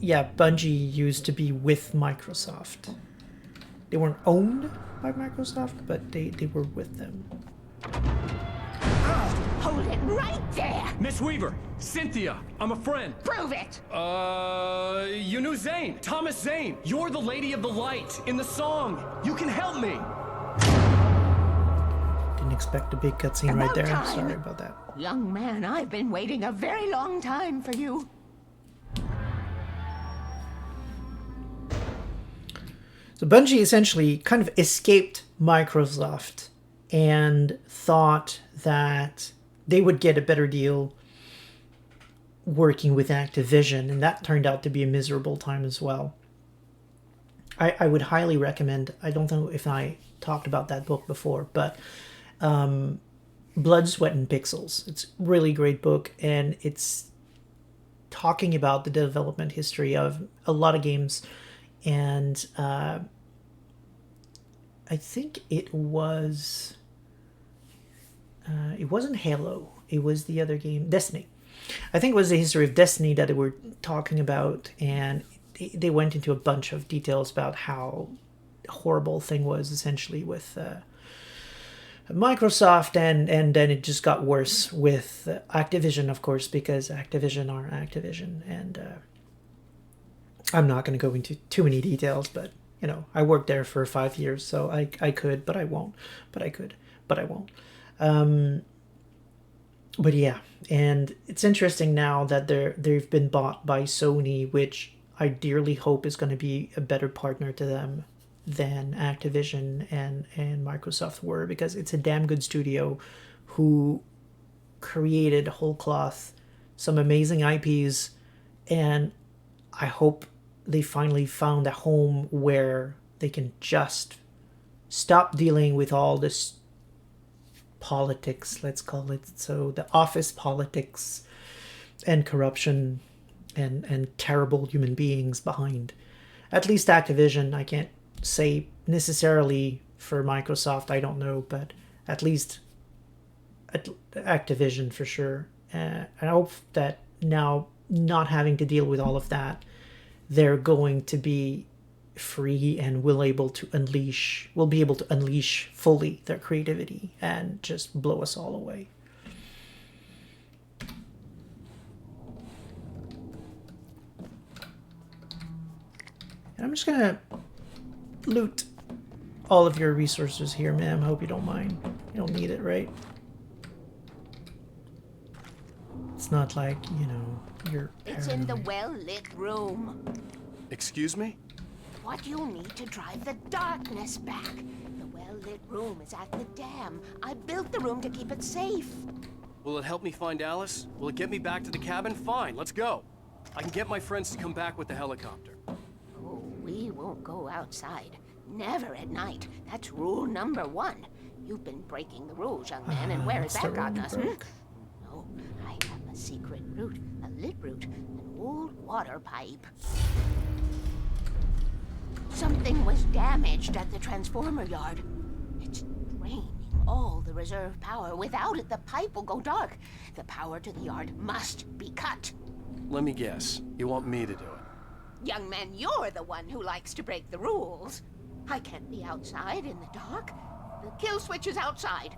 yeah, Bungie used to be with Microsoft. They weren't owned by Microsoft, but they were with them. Hold it right there! Miss Weaver! Cynthia! I'm a friend! Prove it! You knew Zane! Thomas Zane! You're the Lady of the Light in the song! You can help me! Didn't expect a big cutscene right there. Time. Sorry about that. Young man, I've been waiting a very long time for you. So Bungie essentially kind of escaped Microsoft and thought that they would get a better deal working with Activision, and that turned out to be a miserable time as well. I would highly recommend, I don't know if I talked about that book before, but Blood, Sweat, and Pixels. It's a really great book, and it's talking about the development history of a lot of games, and I think it wasn't Halo, it was the other game, Destiny. I think it was the history of Destiny that they were talking about, and they went into a bunch of details about how horrible thing was essentially with Microsoft, and then it just got worse with Activision, of course, because Activision are Activision, and I'm not going to go into too many details, but you know, I worked there for 5 years, so I could, but I won't. But I could, but I won't. But yeah, and it's interesting now that they've been bought by Sony, which I dearly hope is going to be a better partner to them than Activision and Microsoft were, because it's a damn good studio who created whole cloth some amazing IPs, and I hope they finally found a home where they can just stop dealing with all this politics, let's call it. So the office politics and corruption and terrible human beings behind. At least Activision, I can't say necessarily for Microsoft, I don't know, but at least Activision for sure. I hope that now, not having to deal with all of that, they're going to be free and will be able to unleash fully their creativity and just blow us all away. And I'm just gonna loot all of your resources here, ma'am. Hope you don't mind. You don't need it, right? It's not like, you know, you're It's in the well-lit room. Excuse me? What you'll need to drive the darkness back. The well-lit room is at the dam. I built the room to keep it safe. Will it help me find Alice? Will it get me back to the cabin? Fine, let's go. I can get my friends to come back with the helicopter. Oh, we won't go outside. Never at night. That's rule number 1. You've been breaking the rules, young man, and where has that gotten us? No, I have a secret route, a lit route, an old water pipe. Something was damaged at the transformer yard. It's draining all the reserve power. Without it, the pipe will go dark. The power to the yard must be cut. Let me guess. You want me to do it? Young man, you're the one who likes to break the rules. I can't be outside in the dark. The kill switch is outside.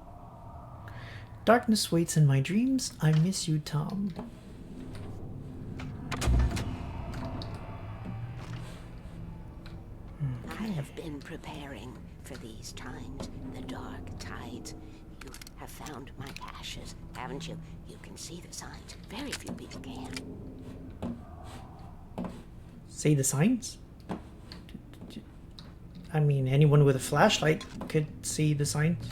Darkness waits in my dreams. I miss you, Tom. I have been preparing for these times, the dark tides. You have found my caches, haven't you? You can see the signs. Very few people can. See the signs? I mean, anyone with a flashlight could see the signs.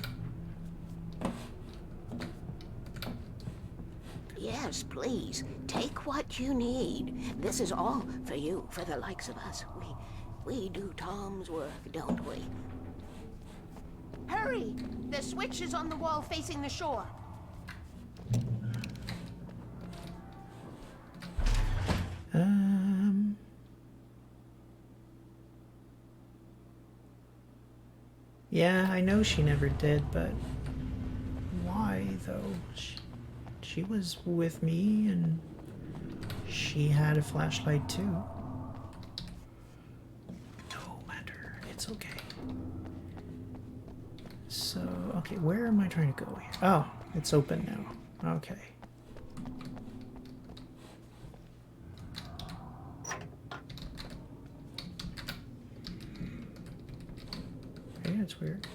Yes, please. Take what you need. This is all for you, for the likes of us. We do Tom's work, don't we? Hurry! The switch is on the wall facing the shore. Yeah, I know she never did, but why though? She was with me and she had a flashlight too. No matter, it's okay. So, okay, where am I trying to go here? Oh, it's open now. Okay. Okay, that's weird.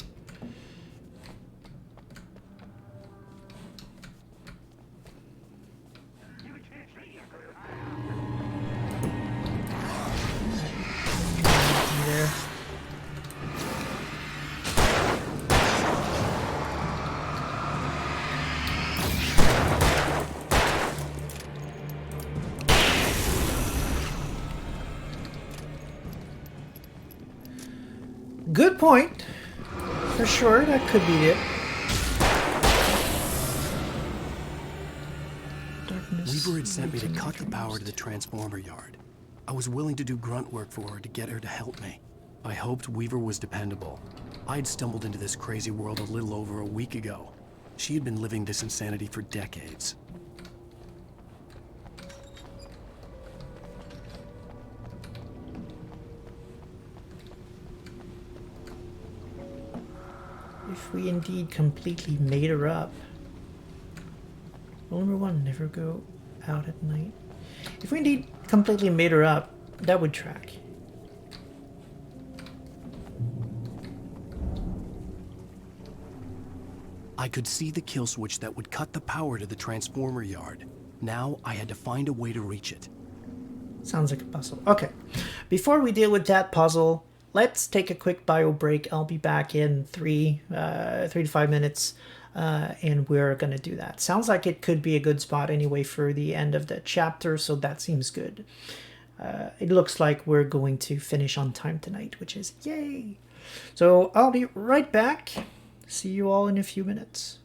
There. Good point. For sure, that could be it. Darkness. Weaver had sent me to cut the power to the transformer yard. I was willing to do grunt work for her to get her to help me. I hoped Weaver was dependable. I'd stumbled into this crazy world a little over a week ago. She had been living this insanity for decades. If we indeed completely made her up. Rule number 1, never go out at night. If we indeed completely made her up, that would track. I could see the kill switch that would cut the power to the transformer yard. Now I had to find a way to reach it. Sounds like a puzzle. Okay. Before we deal with that puzzle, let's take a quick bio break. I'll be back in 3 to 5 minutes, and we're going to do that. Sounds like it could be a good spot anyway for the end of the chapter, so that seems good. It looks like we're going to finish on time tonight, which is yay. So I'll be right back. See you all in a few minutes.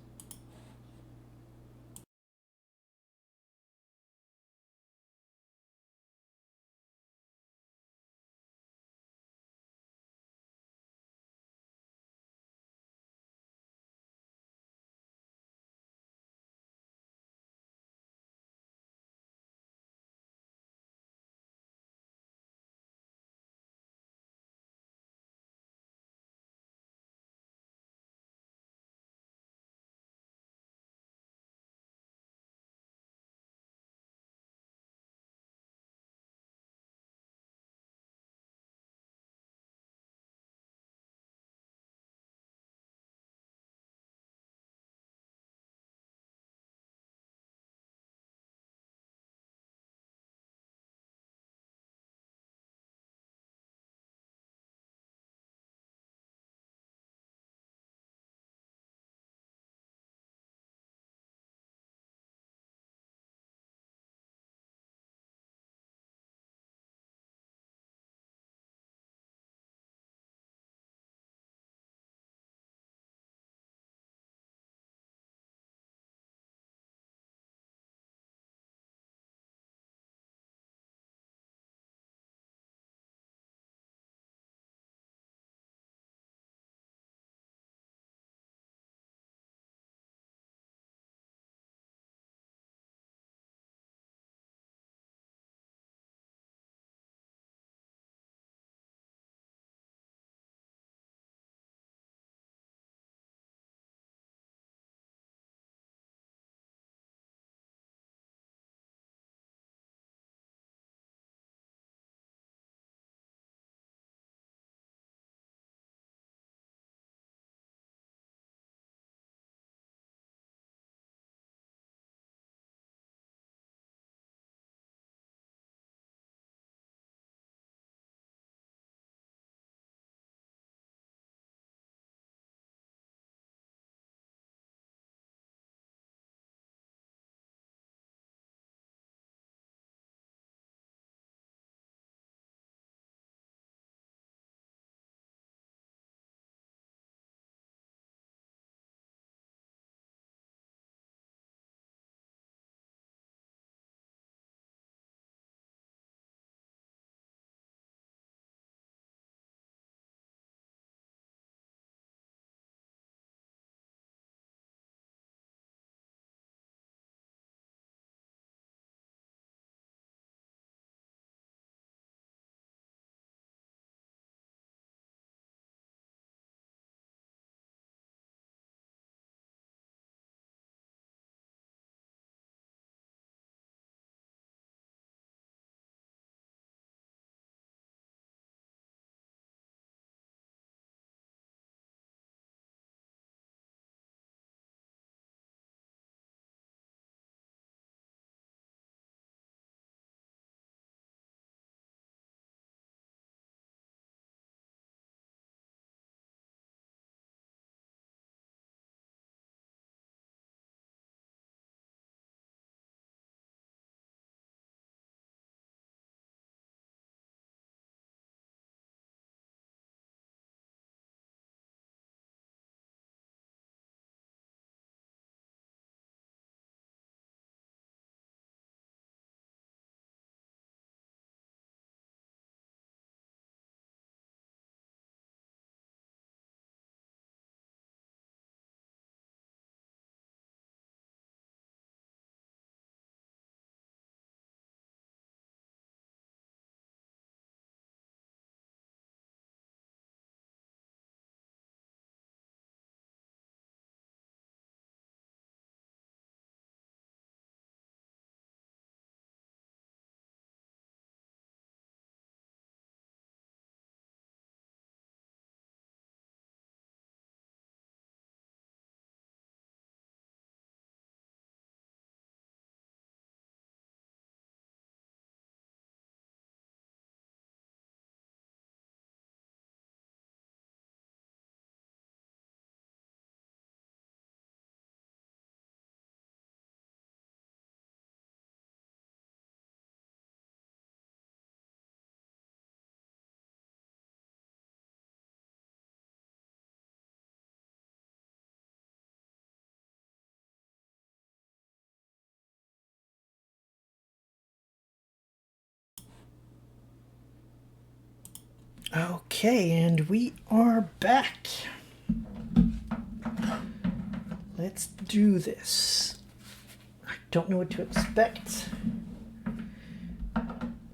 Okay, and we are back. Let's do this. I don't know what to expect.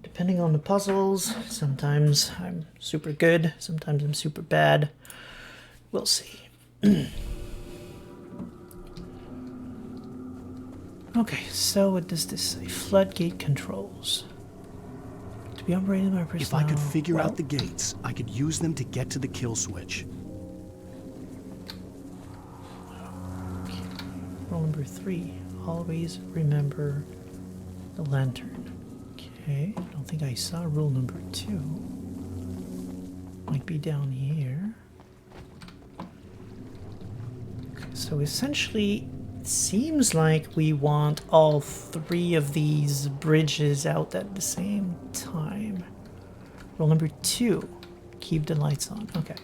Depending on the puzzles, sometimes I'm super good, sometimes I'm super bad. We'll see. Okay, so what does this say? Floodgate controls. To be operated by personnel. If I could figure out the gates, I could use them to get to the kill switch. Okay. Rule number 3. Always remember the lantern. Okay, I don't think I saw rule number 2. Might be down here. Okay, so essentially, it seems like we want all 3 of these bridges out at the same time. Rule number 2, keep the lights on. Okay.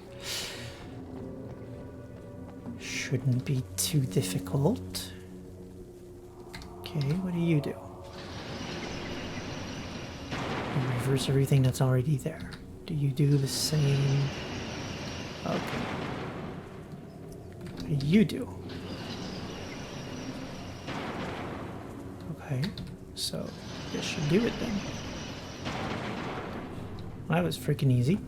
Shouldn't be too difficult. Okay, what do you do? You reverse everything that's already there. Do you do the same? Okay. What do you do? Okay, so this should do it then. That was freaking easy.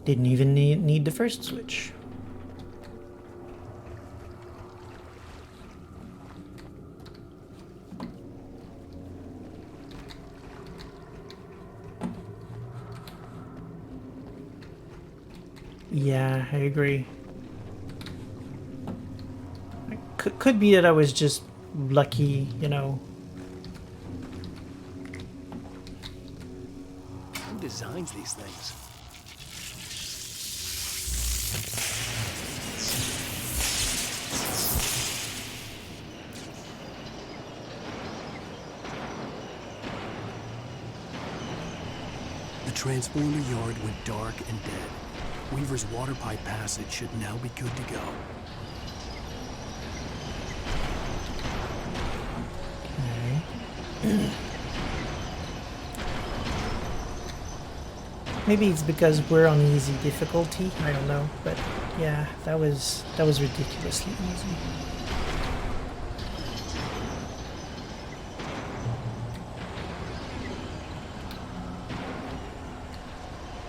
Didn't even need the first switch. Yeah, I agree. Could be that I was just lucky, you know. Who designs these things? The transponder yard went dark and dead. Weaver's water pipe passage should now be good to go. Okay. Maybe it's because we're on easy difficulty. I don't know, but yeah, that was ridiculously easy.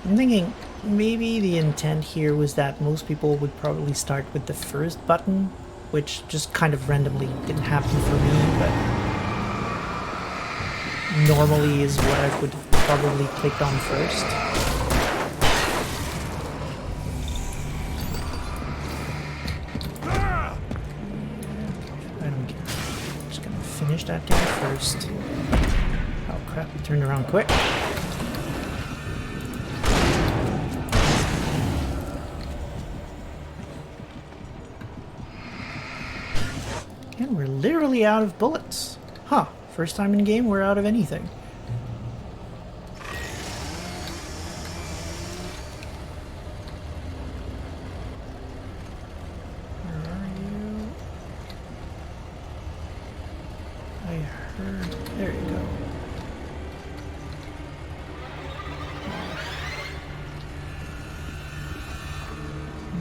I'm thinking maybe the intent here was that most people would probably start with the first button, which just kind of randomly didn't happen for me, but normally is what I would have probably clicked on first. I don't care. I'm just gonna finish that guy first. Oh crap, he turned around quick. And we're literally out of bullets. Huh, first time in game we're out of anything. Where are you? I heard... There you go.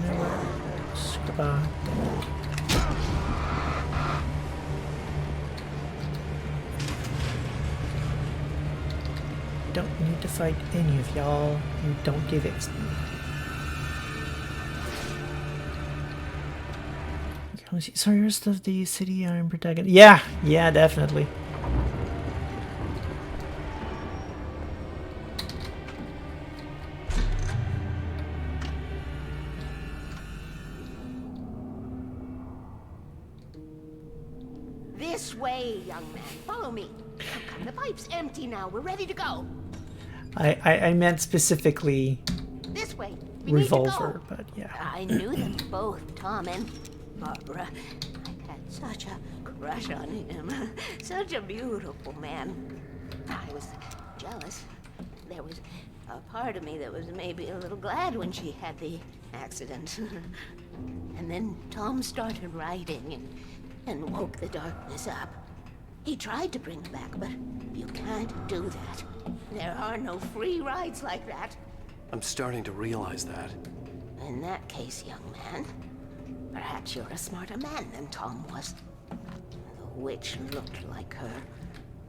Nowhere. Goodbye. Don't need to fight any of y'all. You don't give XP. Okay, so the rest of the city I'm protecting. Yeah, definitely. This way, young man. Follow me. Come, the pipe's empty now. We're ready to go. I meant specifically This way. We revolver, need to go. but yeah. I knew them both, Tom and Barbara. I had such a crush on him. Such a beautiful man. I was jealous. There was a part of me that was maybe a little glad when she had the accident. And then Tom started writing and woke the darkness up. He tried to bring her back, but you can't do that. There are no free rides like that. I'm starting to realize that. In that case, young man, perhaps you're a smarter man than Tom was. The witch looked like her,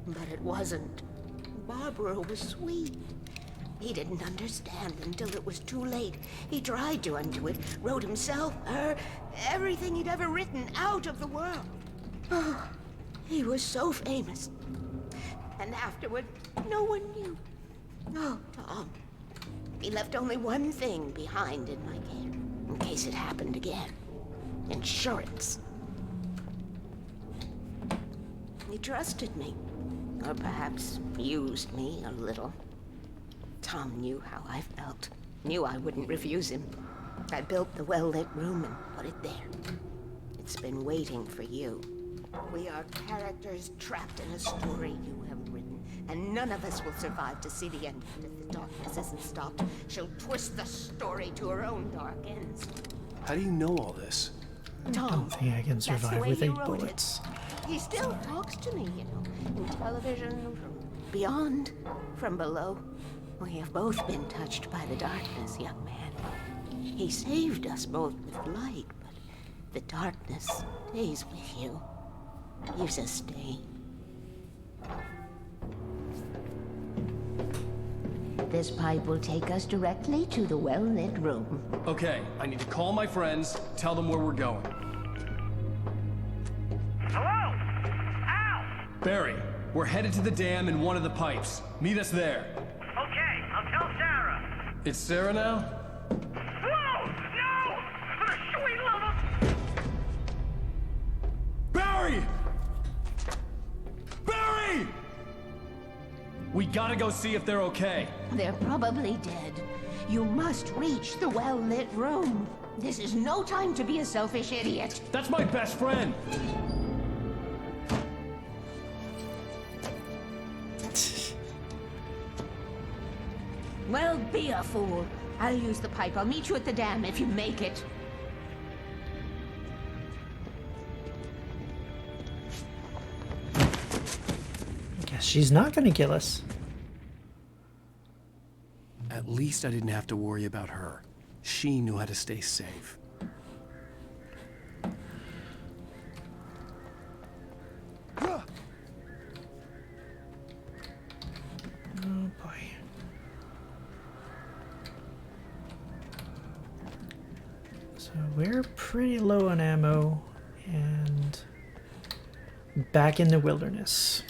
but it wasn't. Barbara was sweet. He didn't understand until it was too late. He tried to undo it, wrote himself, her, everything he'd ever written out of the world. Oh, he was so famous. And afterward, no one knew. Oh, Tom. He left only one thing behind in my care, in case it happened again. Insurance. He trusted me, or perhaps used me a little. Tom knew how I felt, knew I wouldn't refuse him. I built the well-lit room and put it there. It's been waiting for you. We are characters trapped in a story you have written, and none of us will survive to see the end. If the darkness isn't stopped, she'll twist the story to her own dark ends. How do you know all this? Tom, I don't think I can survive with 8 bullets. He still talks to me, you know, in television, from beyond, from below. We have both been touched by the darkness, young man. He saved us both with light, but the darkness stays with you. Leaves a stain. This pipe will take us directly to the well-lit room. Okay, I need to call my friends, tell them where we're going. Hello? Al! Barry, we're headed to the dam in one of the pipes. Meet us there. Okay, I'll tell Sarah. It's Sarah now? Whoa! No! For the sweet love of... Barry! Barry! We gotta go see if they're okay. They're probably dead. You must reach the well-lit room. This is no time to be a selfish idiot. That's my best friend. Well, be a fool. I'll use the pipe. I'll meet you at the dam if you make it. I guess she's not gonna kill us. At least I didn't have to worry about her. She knew how to stay safe. Oh boy. So we're pretty low on ammo and back in the wilderness.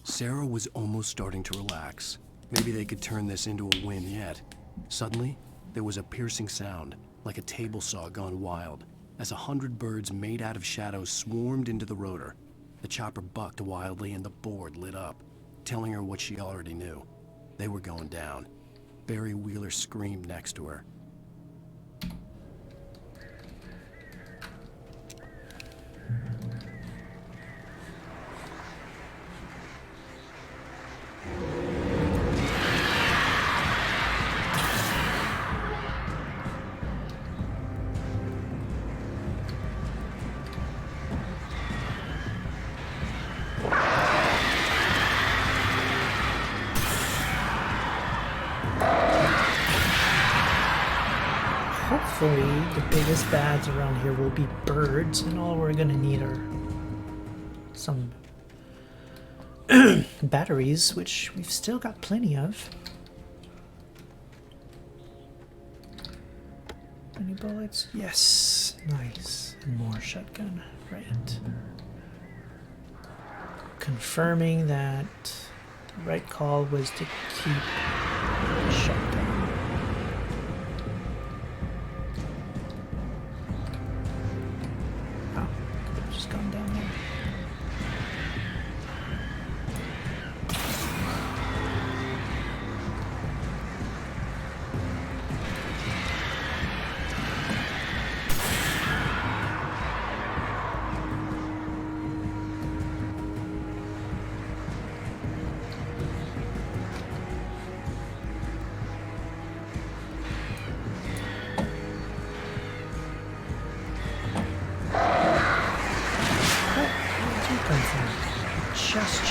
Sarah was almost starting to relax. Maybe they could turn this into a win yet. Suddenly, there was a piercing sound, like a table saw gone wild, as 100 birds made out of shadows swarmed into the rotor. The chopper bucked wildly and the board lit up, telling her what she already knew. They were going down. Barry Wheeler screamed next to her. Hopefully the biggest bads around here will be birds, and all we're gonna need are some batteries, which we've still got plenty of. Any bullets? Yes. Nice. And more shotgun. Right. Confirming that the right call was to keep the shotgun. Oh, could have just gone down there.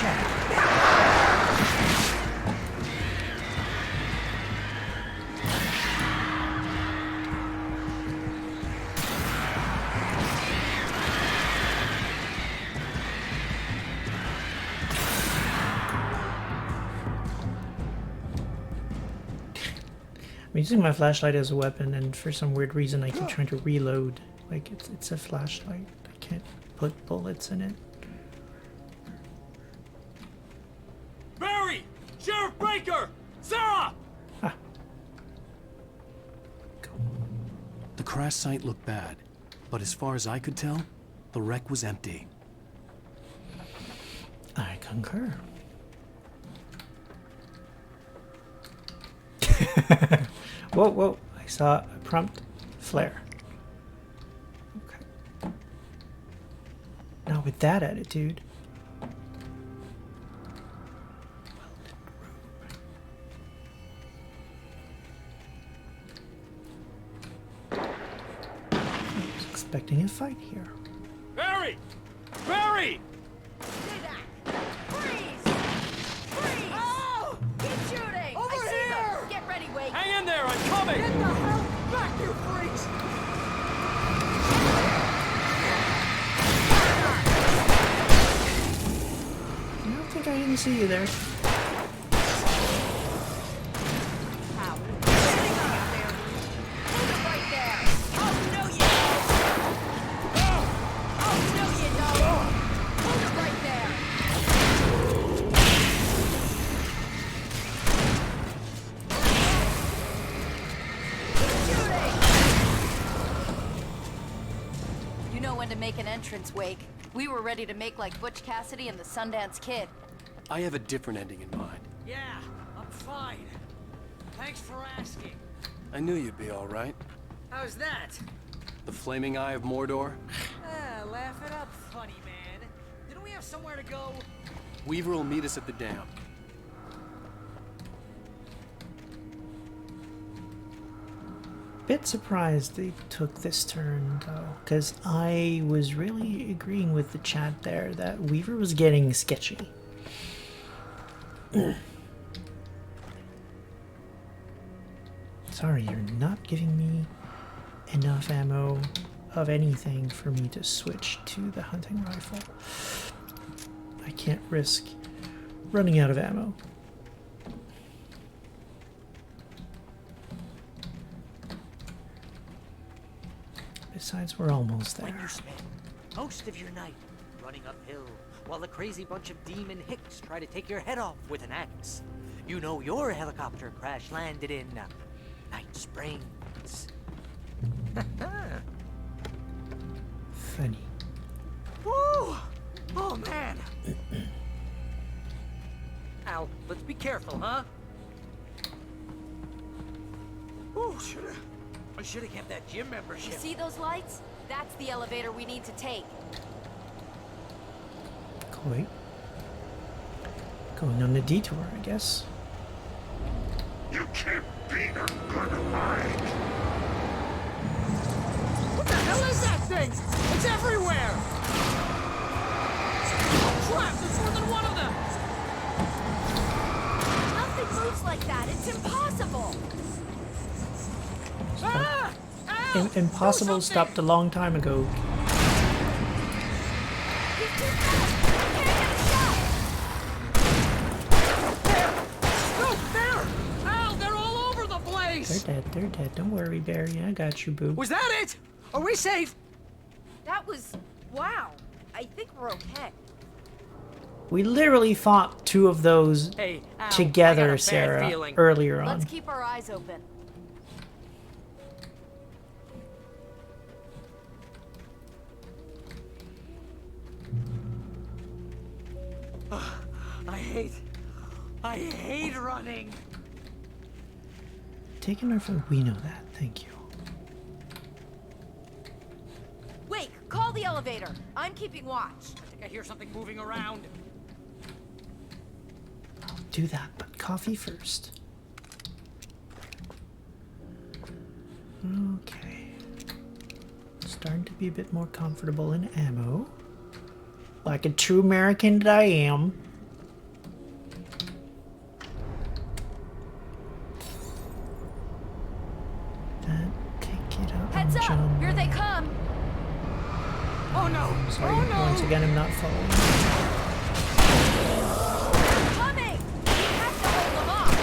I'm using my flashlight as a weapon, and for some weird reason I keep trying to reload. Like, it's a flashlight. I can't put bullets in it. Barry! Sheriff Baker! Sarah! The crash site looked bad, but as far as I could tell, the wreck was empty. I concur. Whoa, whoa. I saw a prompt flare. Okay. Now with that attitude. I was expecting a fight here. Barry! Barry! Oh! Keep shooting! Over I see here! them! Get ready, Wake! Hang in there, I'm coming! Get the hell back, you freaks! I don't think I didn't see you there. You know when to make an entrance, Wake. We were ready to make like Butch Cassidy and the Sundance Kid. I have a different ending in mind. Yeah, I'm fine. Thanks for asking. I knew you'd be all right. How's that? The flaming eye of Mordor? Laugh it up, funny man. Didn't we have somewhere to go? Weaver will meet us at the dam. Bit surprised they took this turn though, because I was really agreeing with the chat there that Weaver was getting sketchy. Sorry, you're not giving me enough ammo of anything for me to switch to the hunting rifle. I can't risk running out of ammo. Besides, we're almost there. When you spend most of your night running uphill while a crazy bunch of demon hicks try to take your head off with an axe, you know your helicopter crash landed in Night Springs. Funny. Woo! Oh man! Al, let's be careful, huh? Ooh, I should have kept that gym membership. You see those lights? That's the elevator we need to take. Wait. Going on the detour, I guess. You can't beat a good mind. What the hell is that thing? It's everywhere! Oh, crap! There's more than one of them! Nothing moves like that. It's impossible. Ah! Impossible stopped a long time ago. No, there! Al, they're all over the place! They're dead. Don't worry, Barry. I got you, boo. Was that it? Are we safe? That was... wow. I think we're okay. We literally fought two of those Hey, Al, I got a together, bad Sarah, feeling. earlier on. Let's keep our eyes open. I hate running. Taking her from... We know that. Thank you. Wake, call the elevator. I'm keeping watch. I think I hear something moving around. I'll do that, but coffee first. Okay. Starting to be a bit more comfortable in ammo. Like a true American that I am. Take it up, Heads up! John. Here they come! Oh no! Sorry, Oh no! once again, I'm not following. Coming! We have to hold them off!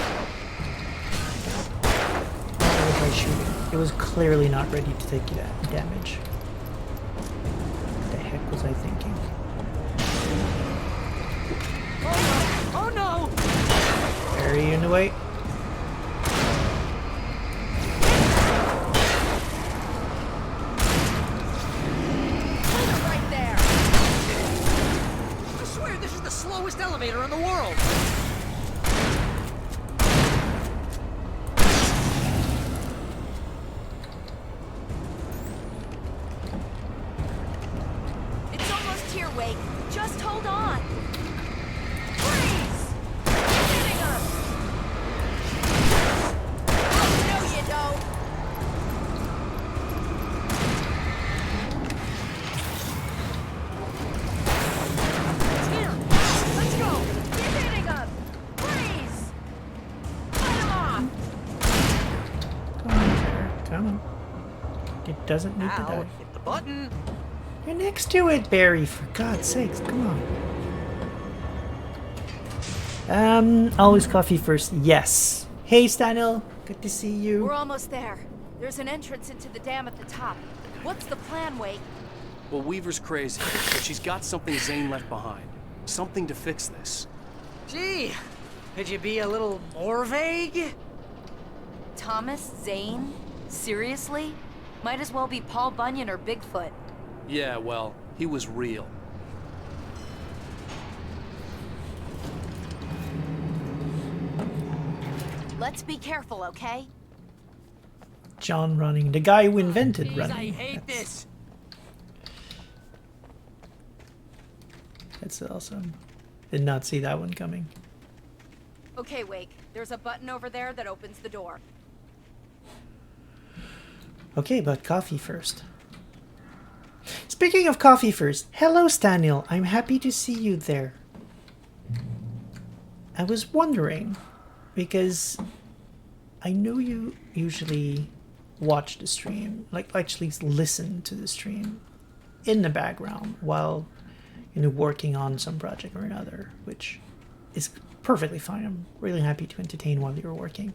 Why was I shooting? It was clearly not ready to take damage. What the heck was I thinking? Oh no! Barry in the way. Right there! I swear this is the slowest elevator in the world! It's almost here, Wake. Just hold on. Freeze! You're hitting us! Oh, no you don't! Let's go! You're hitting us! Freeze! Fight him off! Come on, Sarah. Come on. It doesn't need to Ow, die. hit the button! You're next to it, Barry, for God's sakes. Come on. Always coffee first. Yes. Hey, Stanil. Good to see you. We're almost there. There's an entrance into the dam at the top. What's the plan, Wake? Well, Weaver's crazy, but she's got something Zane left behind. Something to fix this. Gee, could you be a little more vague? Thomas Zane? Seriously? Might as well be Paul Bunyan or Bigfoot. Yeah, well, he was real. Let's be careful, okay? John running. The guy who invented Jeez, running. I hate this! That's awesome. Did not see that one coming. Okay, Wake. There's a button over there that opens the door. Okay, but coffee first. Speaking of coffee first, hello Stanil, I'm happy to see you there. I was wondering, because I know you usually watch the stream, like actually listen to the stream in the background while, you know, working on some project or another, which is perfectly fine. I'm really happy to entertain while you're working.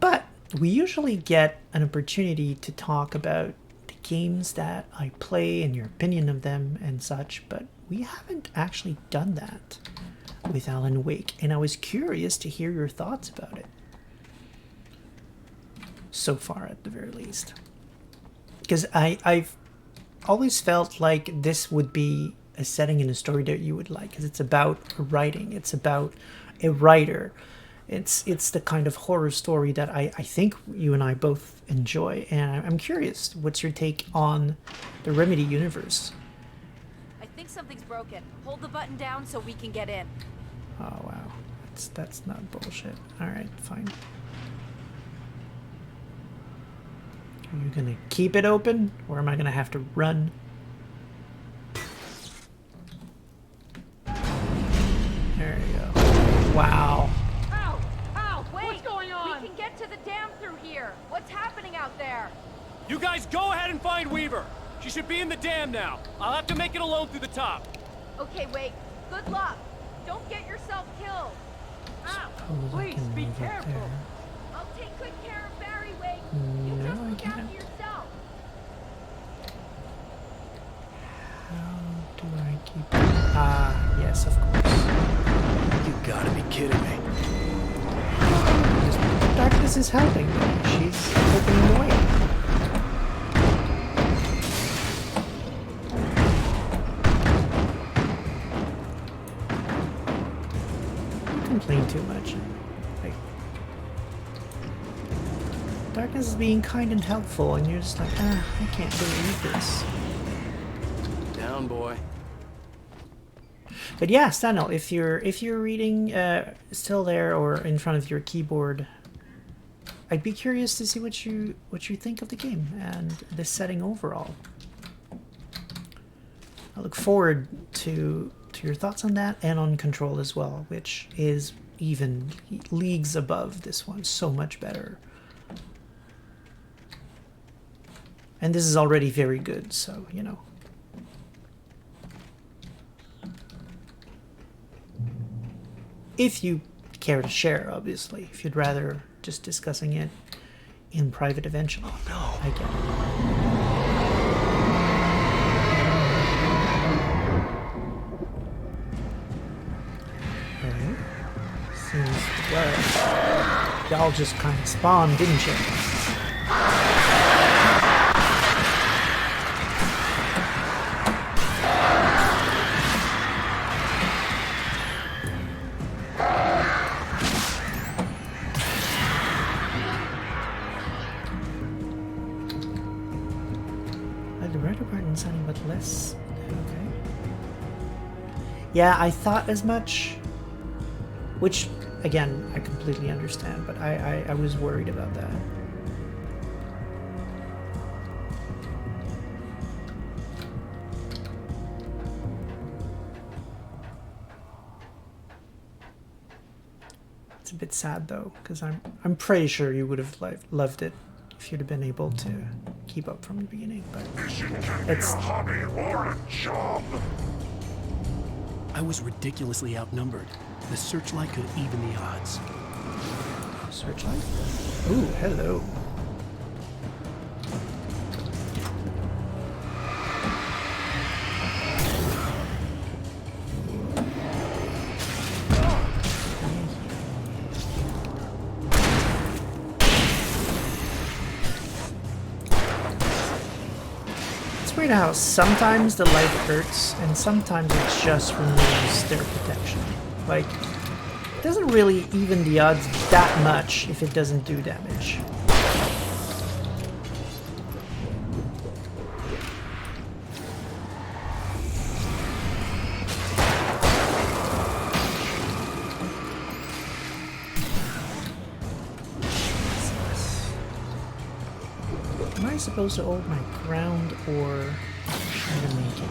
But we usually get an opportunity to talk about the games that I play and your opinion of them and such, but we haven't actually done that with Alan Wake, and I was curious to hear your thoughts about it. So far, at the very least. Because I've always felt like this would be a setting in a story that you would like, because it's about writing, it's about a writer. It's the kind of horror story that I think you and I both enjoy, and I'm curious, what's your take on the Remedy universe? I think something's broken. Hold the button down so we can get in. Oh wow, that's not bullshit. All right, fine. Are you gonna keep it open, or am I gonna have to run? There you go. Wow. Ow! Ow! Wait! What's going on? We can get to the dam through here. What's happening out there? You guys go ahead and find Weaver. She should be in the dam now. I'll have to make it alone through the top. Okay, Wake. Good luck. Don't get yourself killed. Ow! Please be careful. I'll take good care of Barry, Wake. You No, just I look can't. after yourself. How do I keep? Ah, yes, of course. You gotta be kidding me. Darkness is helping. She's opening the way. You complain too much. Like, darkness is being kind and helpful, and you're just like, I can't believe this. Down, boy. But yeah, Stanil, if you're reading still there or in front of your keyboard, I'd be curious to see what you think of the game and the setting overall. I look forward to your thoughts on that and on Control as well, which is even leagues above this one, so much better. And this is already very good, so, you know. If you care to share, obviously. If you'd rather just discussing it in private eventually. Oh no. I get it. Alright. Seems to work. Y'all just kind of spawned, didn't you? Less. Okay. Yeah, I thought as much. Which, again, I completely understand, but I was worried about that. It's a bit sad though, because I'm pretty sure you would have loved it if you'd have been able to keep up from the beginning, but it's a hobby or a job. I was ridiculously outnumbered. The searchlight could even the odds. Searchlight? Ooh, hello. How sometimes the light hurts and sometimes it just removes their protection. Like, it doesn't really even the odds that much if it doesn't do damage. Am I supposed to hold my ground or try to make it?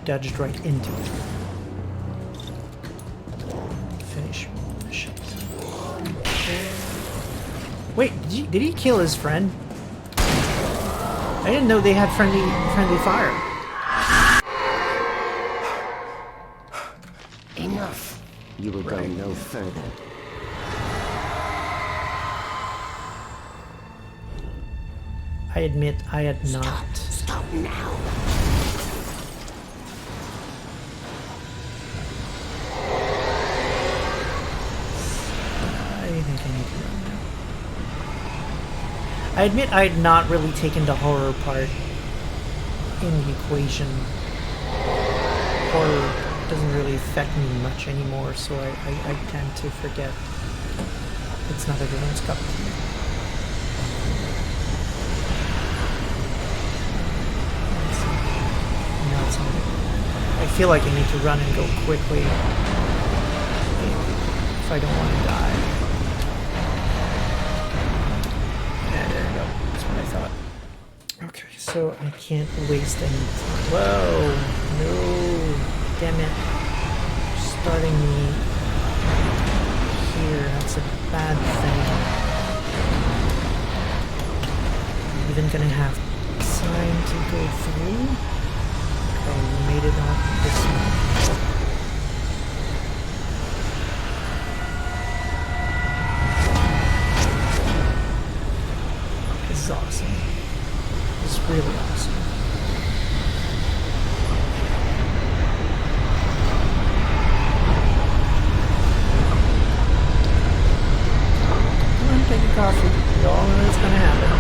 Dodged right into it. Finish mission. Wait, did he kill his friend? I didn't know they had friendly fire. Enough. You will go no further. I admit I had not. Stop now. I admit I had not really taken the horror part in the equation. Horror doesn't really affect me much anymore, so I tend to forget it's not everyone's cup of tea. Now it's on. I feel like I need to run and go quickly if I don't want to die. Okay, so I can't waste any time. Whoa! No! Damn it. Starting me here, that's a bad thing. I'm even gonna have time to go through? Okay, we made it on this one. This is awesome. It's really awesome. Come on, take a coffee. We all know it's gonna happen.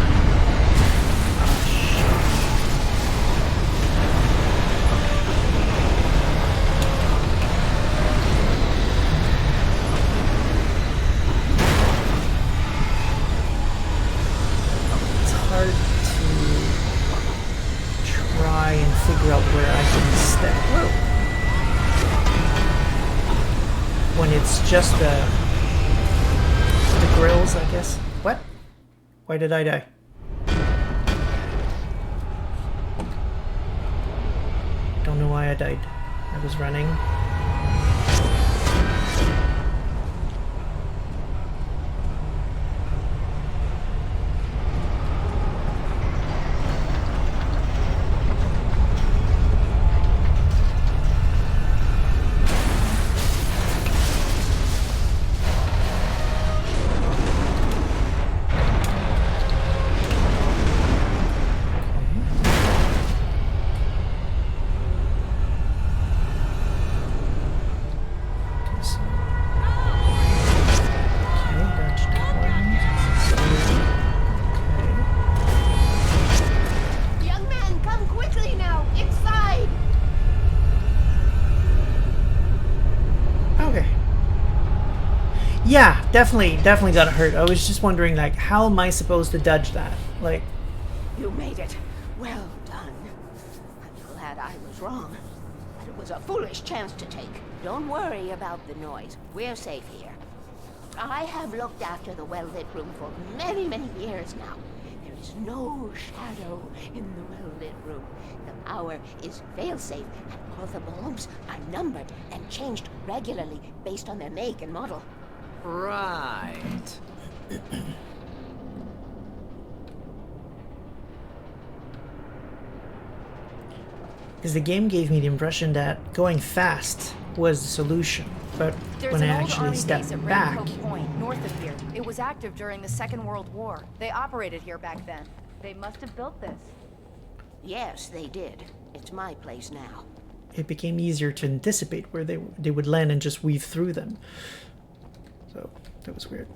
it's just the grills, I guess. What? Why did I die? Don't know why I died. I was running. Yeah, definitely got hurt. I was just wondering, like, how am I supposed to dodge that? Like, you made it. Well done. I'm glad I was wrong. But it was a foolish chance to take. Don't worry about the noise. We're safe here. I have looked after the well-lit room for many, many years now. There is no shadow in the well-lit room. The power is fail-safe, and all the bulbs are numbered and changed regularly based on their make and model. Right. because the game gave me the impression that going fast was the solution, but when I actually stepped back... There's an old army base at Rainbow Point, north of here. It was active during the Second World War. They operated here back then. They must have built this. Yes, they did. It's my place now. It became easier to anticipate where they would land and just weave through them. So, that was weird.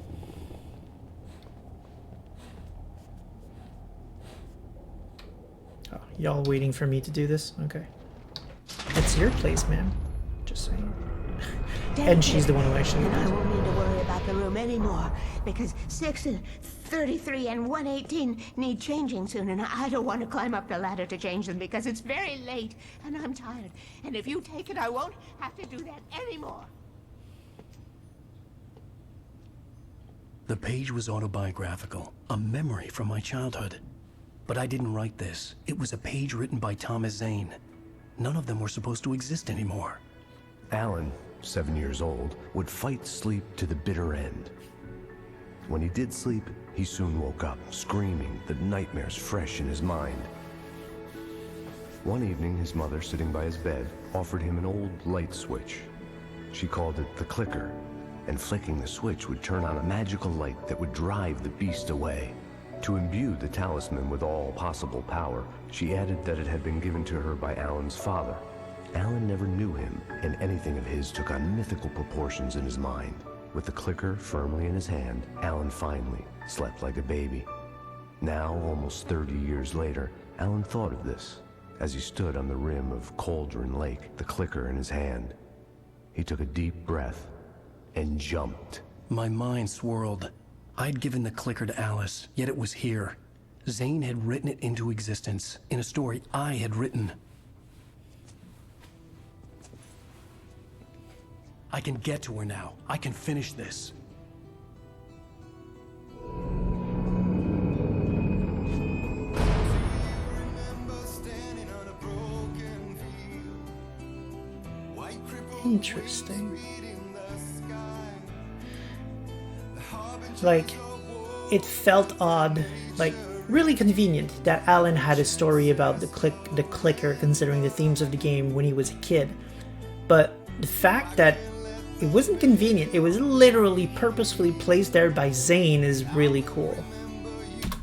Oh, y'all waiting for me to do this? Okay. It's your place, ma'am. Just saying. And she's the one who actually... And I won't need to worry about the room anymore, because 6 and 33 and 118 need changing soon, and I don't want to climb up the ladder to change them because it's very late, and I'm tired. And if you take it, I won't have to do that anymore. The page was autobiographical, a memory from my childhood. But I didn't write this. It was a page written by Thomas Zane. None of them were supposed to exist anymore. Alan, 7 years old, would fight sleep to the bitter end. When he did sleep, he soon woke up, screaming, the nightmares fresh in his mind. One evening, his mother, sitting by his bed, offered him an old light switch. She called it the clicker, and flicking the switch would turn on a magical light that would drive the beast away. To imbue the talisman with all possible power, she added that it had been given to her by Alan's father. Alan never knew him, and anything of his took on mythical proportions in his mind. With the clicker firmly in his hand, Alan finally slept like a baby. Now, almost 30 years later, Alan thought of this as he stood on the rim of Cauldron Lake, the clicker in his hand. He took a deep breath and jumped. My mind swirled. I'd given the clicker to Alice, yet it was here. Zane had written it into existence, in a story I had written. I can get to her now. I can finish this. Interesting. Like, it felt odd, like really convenient that Alan had a story about the clicker considering the themes of the game when he was a kid. But the fact that it wasn't convenient, it was literally purposefully placed there by Zane is really cool.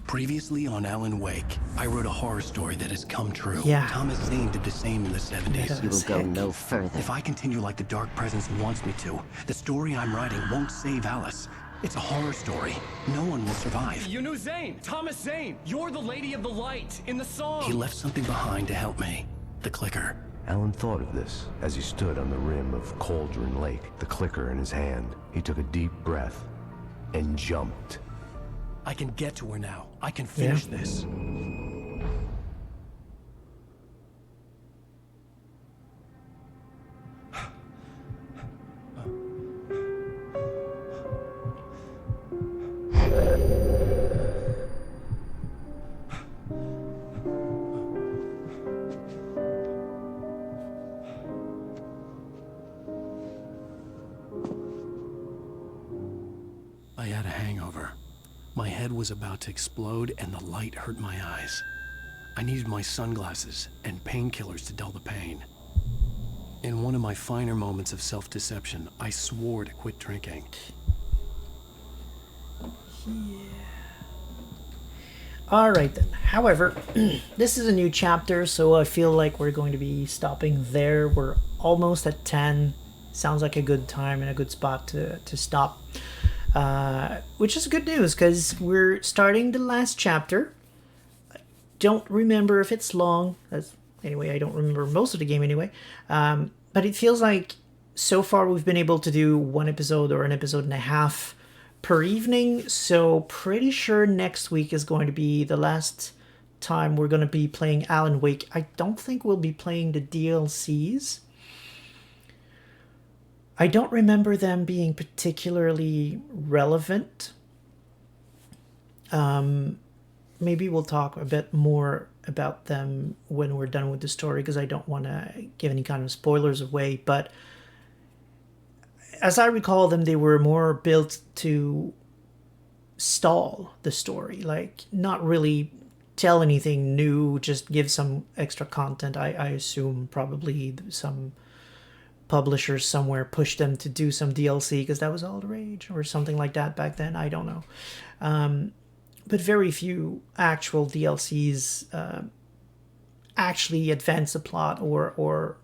Previously on Alan Wake, I wrote a horror story that has come true. Yeah. Thomas Zane did the same in the 70s. You will go no further. If I continue like the Dark Presence wants me to, the story I'm writing won't save Alice. It's a horror story. No one will survive. You knew Zane! Thomas Zane! You're the Lady of the Light in the song! He left something behind to help me. The clicker. Alan thought of this as he stood on the rim of Cauldron Lake, the clicker in his hand. He took a deep breath and jumped. I can get to her now. I can finish this. My head was about to explode and the light hurt my eyes. I needed my sunglasses and painkillers to dull the pain. In one of my finer moments of self-deception, I swore to quit drinking. Alright then. However, this is a new chapter, so I feel like we're going to be stopping there. We're almost at 10. Sounds like a good time and a good spot to stop. Which is good news, because we're starting the last chapter. I don't remember if it's long. Anyway, I don't remember most of the game anyway. But it feels like so far we've been able to do one episode or an episode and a half per evening, so pretty sure next week is going to be the last time we're going to be playing Alan Wake. I don't think we'll be playing the DLCs. I don't remember them being particularly relevant. Maybe we'll talk a bit more about them when we're done with the story, because I don't want to give any kind of spoilers away, but as I recall them, they were more built to stall the story, like not really tell anything new, just give some extra content. I assume probably some publishers somewhere pushed them to do some DLC because that was all the rage or something like that back then. I don't know. But very few actual DLCs actually advance the plot or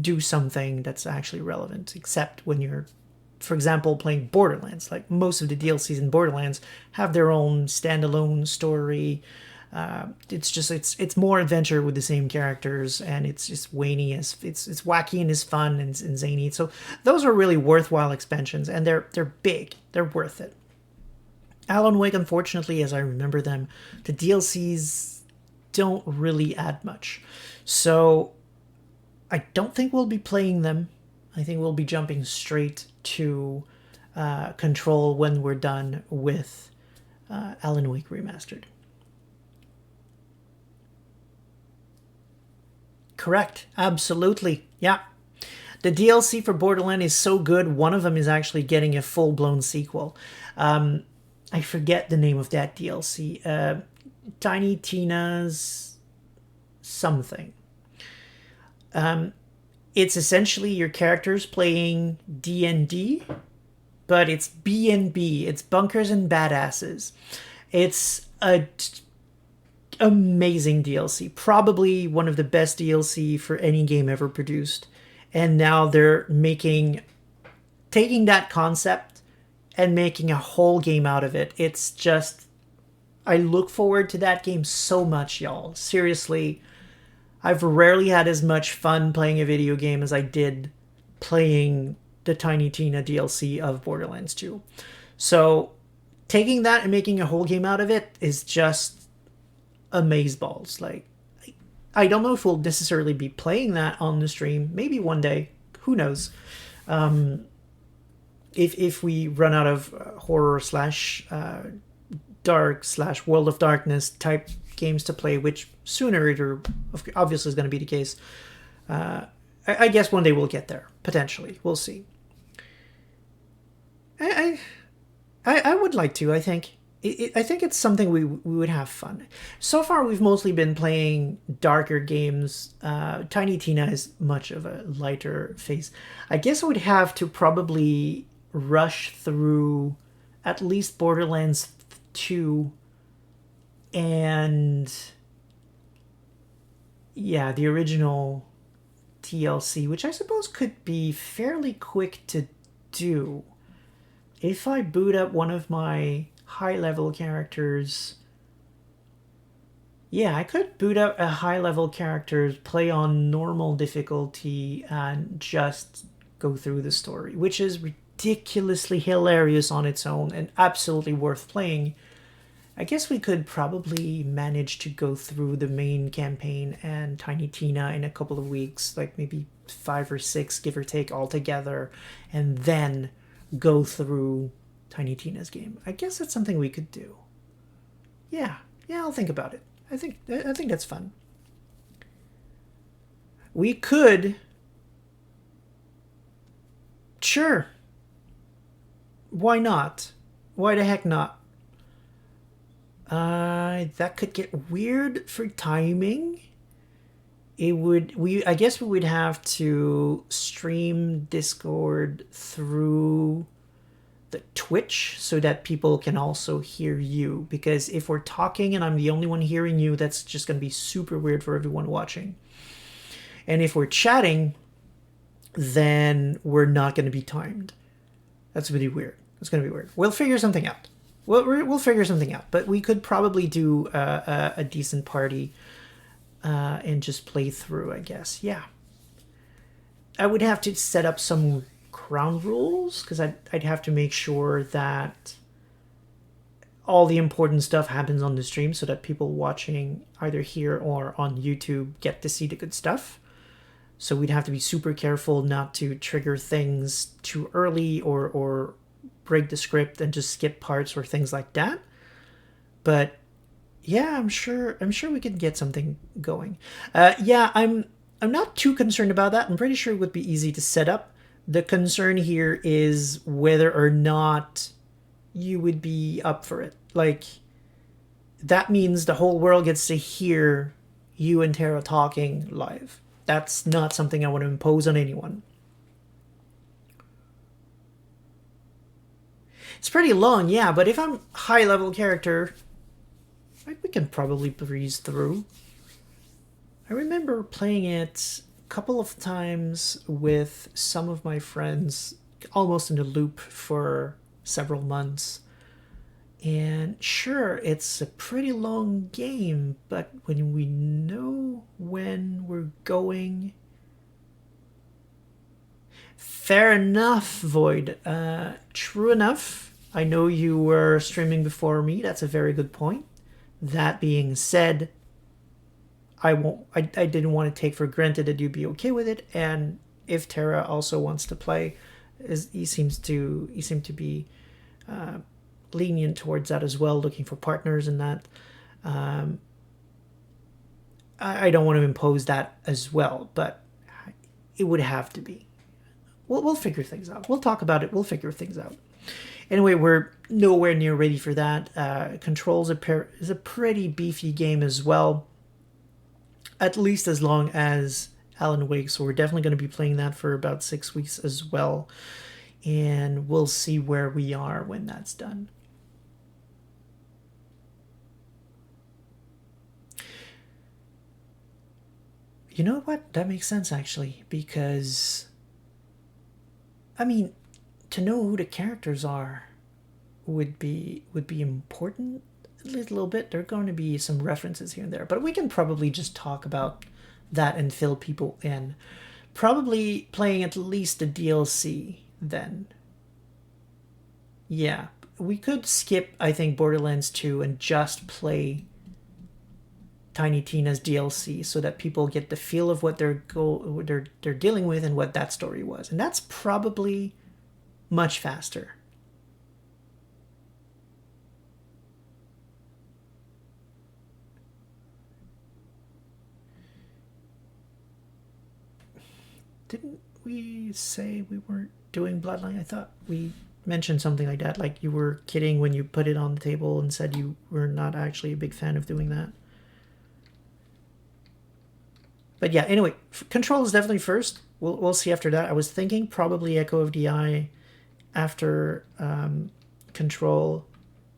do something that's actually relevant, except when you're, for example, playing Borderlands. Like most of the DLCs in Borderlands have their own standalone story. It's more adventure with the same characters, and it's just zany, it's wacky and it's fun and zany. So those are really worthwhile expansions, and they're big. They're worth it. Alan Wake, unfortunately, as I remember them, the DLCs don't really add much. So I don't think we'll be playing them. I think we'll be jumping straight to Control when we're done with Alan Wake Remastered. Correct. Absolutely. Yeah. The DLC for Borderlands is so good, one of them is actually getting a full-blown sequel. I forget the name of that DLC. Tiny Tina's something. It's essentially your characters playing D&D, but it's B&B. It's Bunkers and Badasses. It's a amazing DLC. Probably one of the best DLC for any game ever produced. And now they're taking that concept and making a whole game out of it. It's just, I look forward to that game so much, y'all. Seriously, I've rarely had as much fun playing a video game as I did playing the Tiny Tina DLC of Borderlands 2. So taking that and making a whole game out of it is just amazeballs. Like, I don't know if we'll necessarily be playing that on the stream. Maybe one day. Who knows? If we run out of horror / dark / World of Darkness type games to play, which sooner or obviously is going to be the case. I guess one day we'll get there. Potentially. We'll see. I would like to, I think. I think it's something we would have fun. So far, we've mostly been playing darker games. Tiny Tina is much of a lighter phase. I guess I would have to probably rush through at least Borderlands 2 and yeah, the original DLC, which I suppose could be fairly quick to do. If I boot up one of my high-level characters, yeah, I could boot up a high-level character, play on normal difficulty, and just go through the story, which is ridiculously hilarious on its own and absolutely worth playing. I guess we could probably manage to go through the main campaign and Tiny Tina in a couple of weeks, like maybe 5 or 6, give or take, altogether, and then go through Tiny Tina's game. I guess that's something we could do. Yeah, I'll think about it. I think that's fun. We could. Sure. Why not? Why the heck not? That could get weird for timing. I guess we would have to stream Discord through the Twitch so that people can also hear you, because if we're talking and I'm the only one hearing you, that's just going to be super weird for everyone watching. And if we're chatting, then we're not going to be timed. That's really weird. It's going to be weird. We'll figure something out. We'll figure something out, but we could probably do a decent party and just play through, I guess. Yeah. I would have to set up some ground rules, because I'd have to make sure that all the important stuff happens on the stream so that people watching either here or on YouTube get to see the good stuff. So we'd have to be super careful not to trigger things too early or break the script and just skip parts or things like that. But yeah, I'm sure we can get something going. Yeah, I'm not too concerned about that. I'm pretty sure it would be easy to set up. The concern here is whether or not you would be up for it. Like, that means the whole world gets to hear you and Tara talking live. That's not something I want to impose on anyone. It's pretty long, yeah, but if I'm high-level character, we can probably breeze through. I remember playing it a couple of times with some of my friends, almost in a loop for several months. And sure, it's a pretty long game, but when we know when we're going... Fair enough, Void. True enough. I know you were streaming before me. That's a very good point. That being said, I didn't want to take for granted that you'd be okay with it. And if Tara also wants to play, he seemed to be lenient towards that as well, looking for partners and that. I don't want to impose that as well, but it would have to be. We'll figure things out. We'll talk about it. We'll figure things out. Anyway, we're nowhere near ready for that. Control's is a pretty beefy game as well, at least as long as Alan Wake, so we're definitely going to be playing that for about 6 weeks as well, and we'll see where we are when that's done. You know what? That makes sense, actually, because... I mean, to know who the characters are would be important a little bit. There are going to be some references here and there, but we can probably just talk about that and fill people in. Probably playing at least the DLC then. Yeah, we could skip, I think, Borderlands 2 and just play Tiny Tina's DLC so that people get the feel of what they're dealing with and what that story was. And that's probably much faster. Didn't we say we weren't doing Bloodline? I thought we mentioned something like that, like you were kidding when you put it on the table and said you were not actually a big fan of doing that. But yeah, anyway, Control is definitely first. We'll see after that. I was thinking probably Echo of the Eye after Control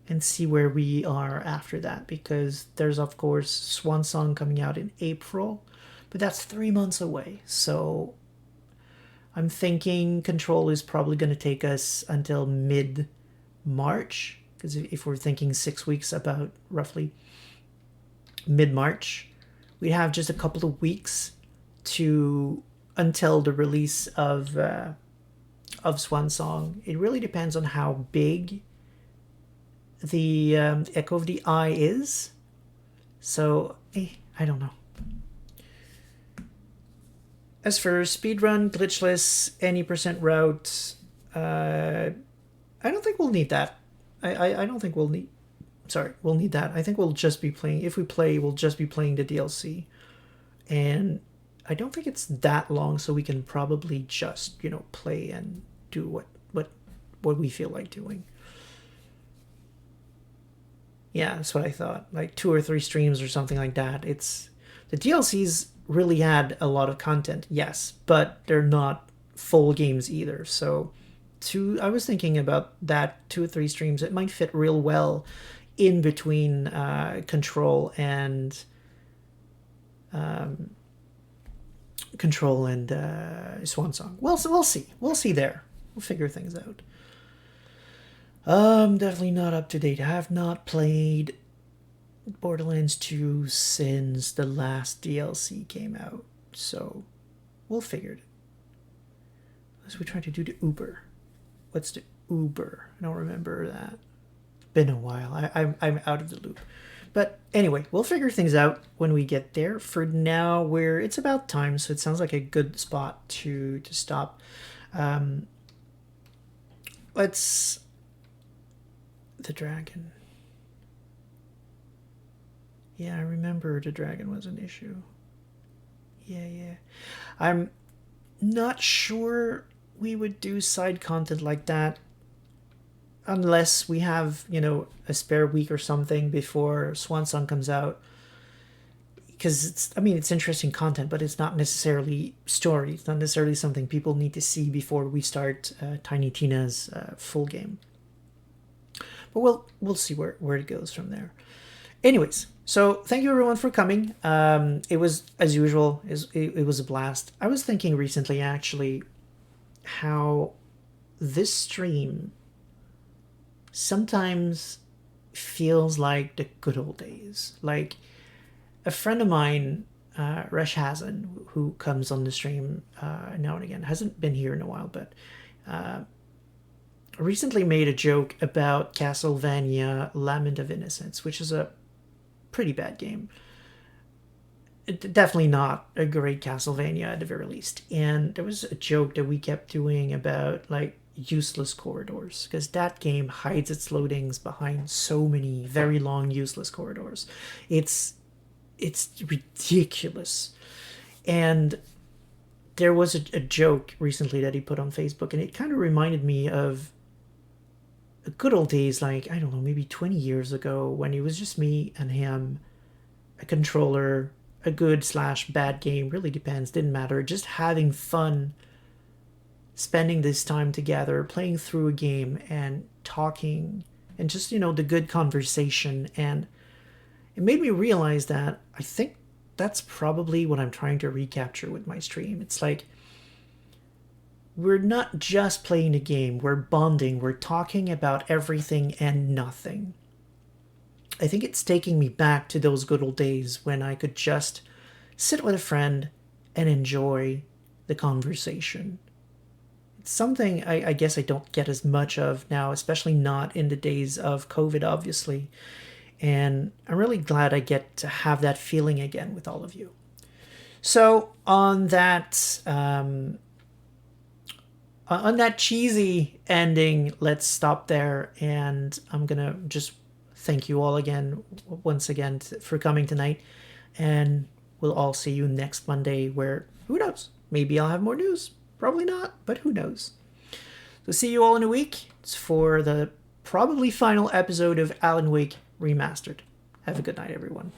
and see where we are after that, because there's, of course, Swan Song coming out in April, but that's 3 months away. So I'm thinking Control is probably going to take us until mid-March, because if we're thinking 6 weeks, about roughly mid-March. We have just a couple of weeks until the release of Swan Song. It really depends on how big the Echo of the Eye is. So, I don't know. As for speedrun, glitchless, any percent route, I don't think we'll need that. I don't think we'll need... Sorry, we'll need that. I think we'll just be playing... If we play, we'll just be playing the DLC. And I don't think it's that long, so we can probably just, play and do what we feel like doing. Yeah, that's what I thought. Like 2 or 3 streams or something like that. It's the DLCs really add a lot of content, yes, but they're not full games either. So I was thinking about that 2 or 3 streams. It might fit real well in between Control and Swan Song. We'll see. We'll see there. We'll figure things out. Definitely not up to date. I have not played Borderlands 2 since the last DLC came out, so we'll figure it. As we try to do the Uber. What's the Uber? I don't remember that. It's been a while. I'm out of the loop. But anyway, we'll figure things out when we get there. For now, it's about time, so it sounds like a good spot to stop. Let's... The dragon. Yeah, I remember the dragon was an issue. Yeah. I'm not sure we would do side content like that unless we have, a spare week or something before Swan Song comes out. Because it's interesting content, but it's not necessarily story. It's not necessarily something people need to see before we start Tiny Tina's full game. But we'll see where it goes from there. Anyways, so thank you everyone for coming. It was, as usual, it was a blast. I was thinking recently, actually, how this stream sometimes feels like the good old days. Like a friend of mine, Resh Hazen, who comes on the stream now and again, hasn't been here in a while, but recently made a joke about Castlevania Lament of Innocence, which is a pretty bad game. Definitely not a great Castlevania at the very least. And there was a joke that we kept doing about like useless corridors, because that game hides its loadings behind so many very long useless corridors. It's ridiculous. And there was a joke recently that he put on Facebook, and it kind of reminded me of the good old days, like, I don't know, maybe 20 years ago, when it was just me and him, a controller, a good/bad game, really depends, didn't matter, just having fun, spending this time together, playing through a game and talking, and just, the good conversation. And it made me realize that I think that's probably what I'm trying to recapture with my stream. It's like, we're not just playing a game, we're bonding, we're talking about everything and nothing. I think it's taking me back to those good old days when I could just sit with a friend and enjoy the conversation. It's something I guess I don't get as much of now, especially not in the days of COVID, obviously. And I'm really glad I get to have that feeling again with all of you. So on that cheesy ending, let's stop there, and I'm gonna just thank you all again, once again, for coming tonight, and we'll all see you next Monday, where, who knows, maybe I'll have more news, probably not, but who knows. So see you all in a week. It's for the probably final episode of Alan Wake Remastered. Have a good night, everyone.